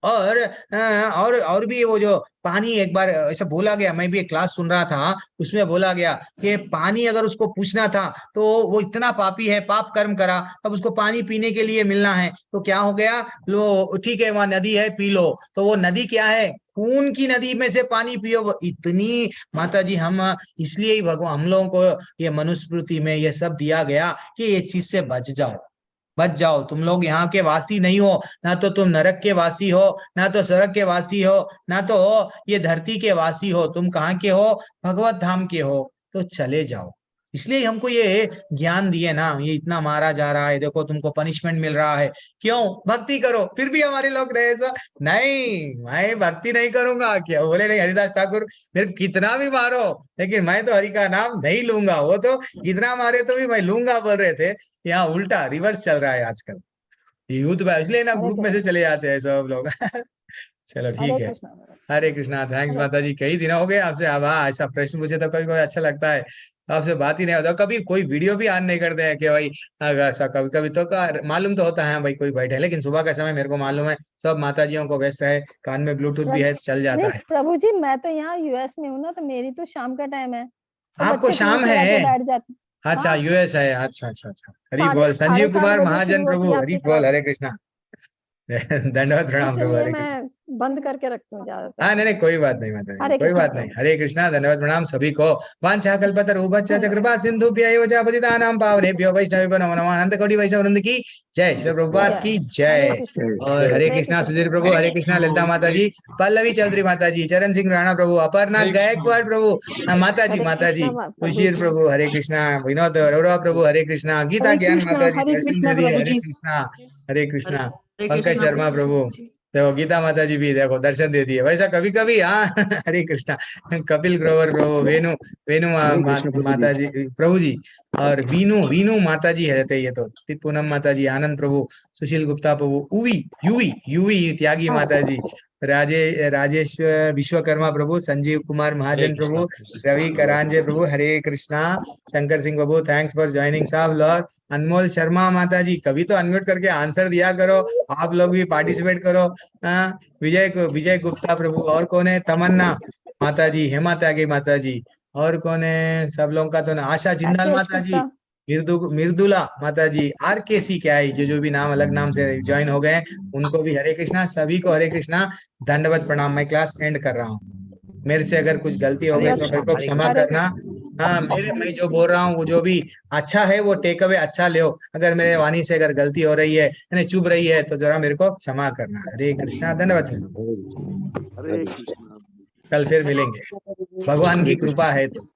और भी वो जो पानी, एक बार ऐसा बोला गया, मैं भी एक क्लास सुन रहा था, उसमें बोला गया कि पानी अगर उसको पूछना था तो वो इतना पापी है, पाप कर्म करा, अब उसको पानी पीने के लिए मिलना है, तो क्या हो गया, लो ठीक है वहां नदी है पी लो, तो वो नदी क्या है, खून की नदी में से पानी पियो। वो इतनी माता जी, हम इसलिए ही भगवान हम लोगों को ये मनुस्मृति में ये सब दिया गया कि ये चीज से बच जाओ। तुम लोग यहाँ के वासी नहीं हो, ना तो तुम नरक के वासी हो, ना तो स्वर्ग के वासी हो, ना तो ये धरती के वासी हो, तुम कहाँ के हो? भगवत धाम के हो, तो चले जाओ। इसलिए हमको ये ज्ञान दिए ना, ये इतना मारा जा रहा है, देखो तुमको पनिशमेंट मिल रहा है, क्यों? भक्ति करो। फिर भी हमारे लोग रहे ऐसा, नहीं मैं भक्ति नहीं करूंगा, क्या बोले? नहीं हरिदास ठाकुर, फिर कितना भी मारो लेकिन मैं तो हरि का नाम नहीं लूंगा, वो तो जितना मारे तो भी मैं लूंगा बोल रहे थे। यहाँ उल्टा रिवर्स चल रहा है आजकल यूथ में, इसलिए ना ग्रुप में से चले जाते हैं सब लोग। चलो ठीक है, हरे कृष्णा। थैंक्स माता जी, कई दिन हो गए आपसे अब ऐसा प्रश्न पूछे तो कभी कोई अच्छा लगता है, आपसे बात ही नहीं होता, कभी कोई वीडियो भी ऑन नहीं करते हैं कि भाई ऐसा, कभी कभी तो मालूम तो होता है भाई कोई बैठे है, लेकिन सुबह का समय मेरे को मालूम है सब माताजियों को व्यस्त है, कान में ब्लूटूथ भी है, चल जाता है। प्रभु जी मैं तो यहाँ यूएस में हूँ ना, तो मेरी तो शाम का टाइम है, तो आपको शाम है? बैठ जाते। अच्छा यूएस है, अच्छा अच्छा अच्छा, हरि बोल। संजीव कुमार महाजन प्रभु, हरि बोल, हरे कृष्णा। धन्यवाद, प्रणाम प्रभु, हरे कृष्णा। मैं बंद करके रखती हूँ ज्यादातर। हाँ नहीं कोई बात नहीं माता, कोई बात नहीं, हरे कृष्णा। धन्यवाद, प्रणाम सभी को। वांछा कल्पतरुभ्यश्च कृपा सिंधुभ्यैव च पतितानां पावनेभ्यो वैष्णवेभ्यो नमो नमः। अनंत कोटि वैष्णव वृंद की जय, श्री प्रभुपाद की जय। और हरे कृष्णा सुधीर प्रभु, हरे कृष्णा ललिता माता जी, पल्लवी चौधरी माता जी, चरण सिंह राणा प्रभु, अपर्णा गायकवाड़ प्रभु, माता जी, सुशील प्रभु, हरे कृष्णा, विनोद अरोरा प्रभु, हरे कृष्णा, गीता ज्ञान माता जी, हरे कृष्णा, हरे कृष्णा, पंकज शर्मा प्रभु, देखो गीता माता जी भी देखो दर्शन देती है वैसा कभी कभी। हाँ हरे कृष्णा। कपिल ग्रोवर प्रभु, वेणु वेणु माता जी प्रभु जी, और वीनू वीनू माता जी रहते हैं ये तो, पूनम माता जी, आनंद प्रभु, सुशील गुप्ता प्रभु, उवी युवी युवी त्यागी माता जी, राजेश विश्वकर्मा प्रभु, संजीव कुमार महाजन प्रभु, रवि करांजे प्रभु, हरे कृष्णा, शंकर सिंह प्रभु, थैंक्स फॉर ज्वाइनिंग साहब लॉर्ड, अनमोल शर्मा माता जी, कभी तो अनम्यूट करके आंसर दिया करो, आप लोग भी पार्टिसिपेट करो। विजय गुप्ता प्रभु, और कौन है, तमन्ना माता जी, हेमा त्यागी माता जी, और कौन है, सब लोगों का तो ना, आशा जिंदाल माता जी, मिर्दुला माता जी, RKC क्या है, जो भी नाम अलग नाम से ज्वाइन हो गए उनको भी हरे कृष्णा, सभी को हरे कृष्णा, दंडवत प्रणाम। मैं क्लास एंड कर रहा हूँ, मेरे से अगर कुछ गलती हो गई तो मेरे को क्षमा करना। हाँ, मैं जो बोल रहा हूँ वो जो भी अच्छा है वो टेक अवे अच्छा ले, अगर मेरे वाणी से अगर गलती हो रही है यानी चुभ रही है तो जरा मेरे को क्षमा करना। हरे कृष्णा, धन्यवाद। कल फिर मिलेंगे, भगवान की कृपा है तो।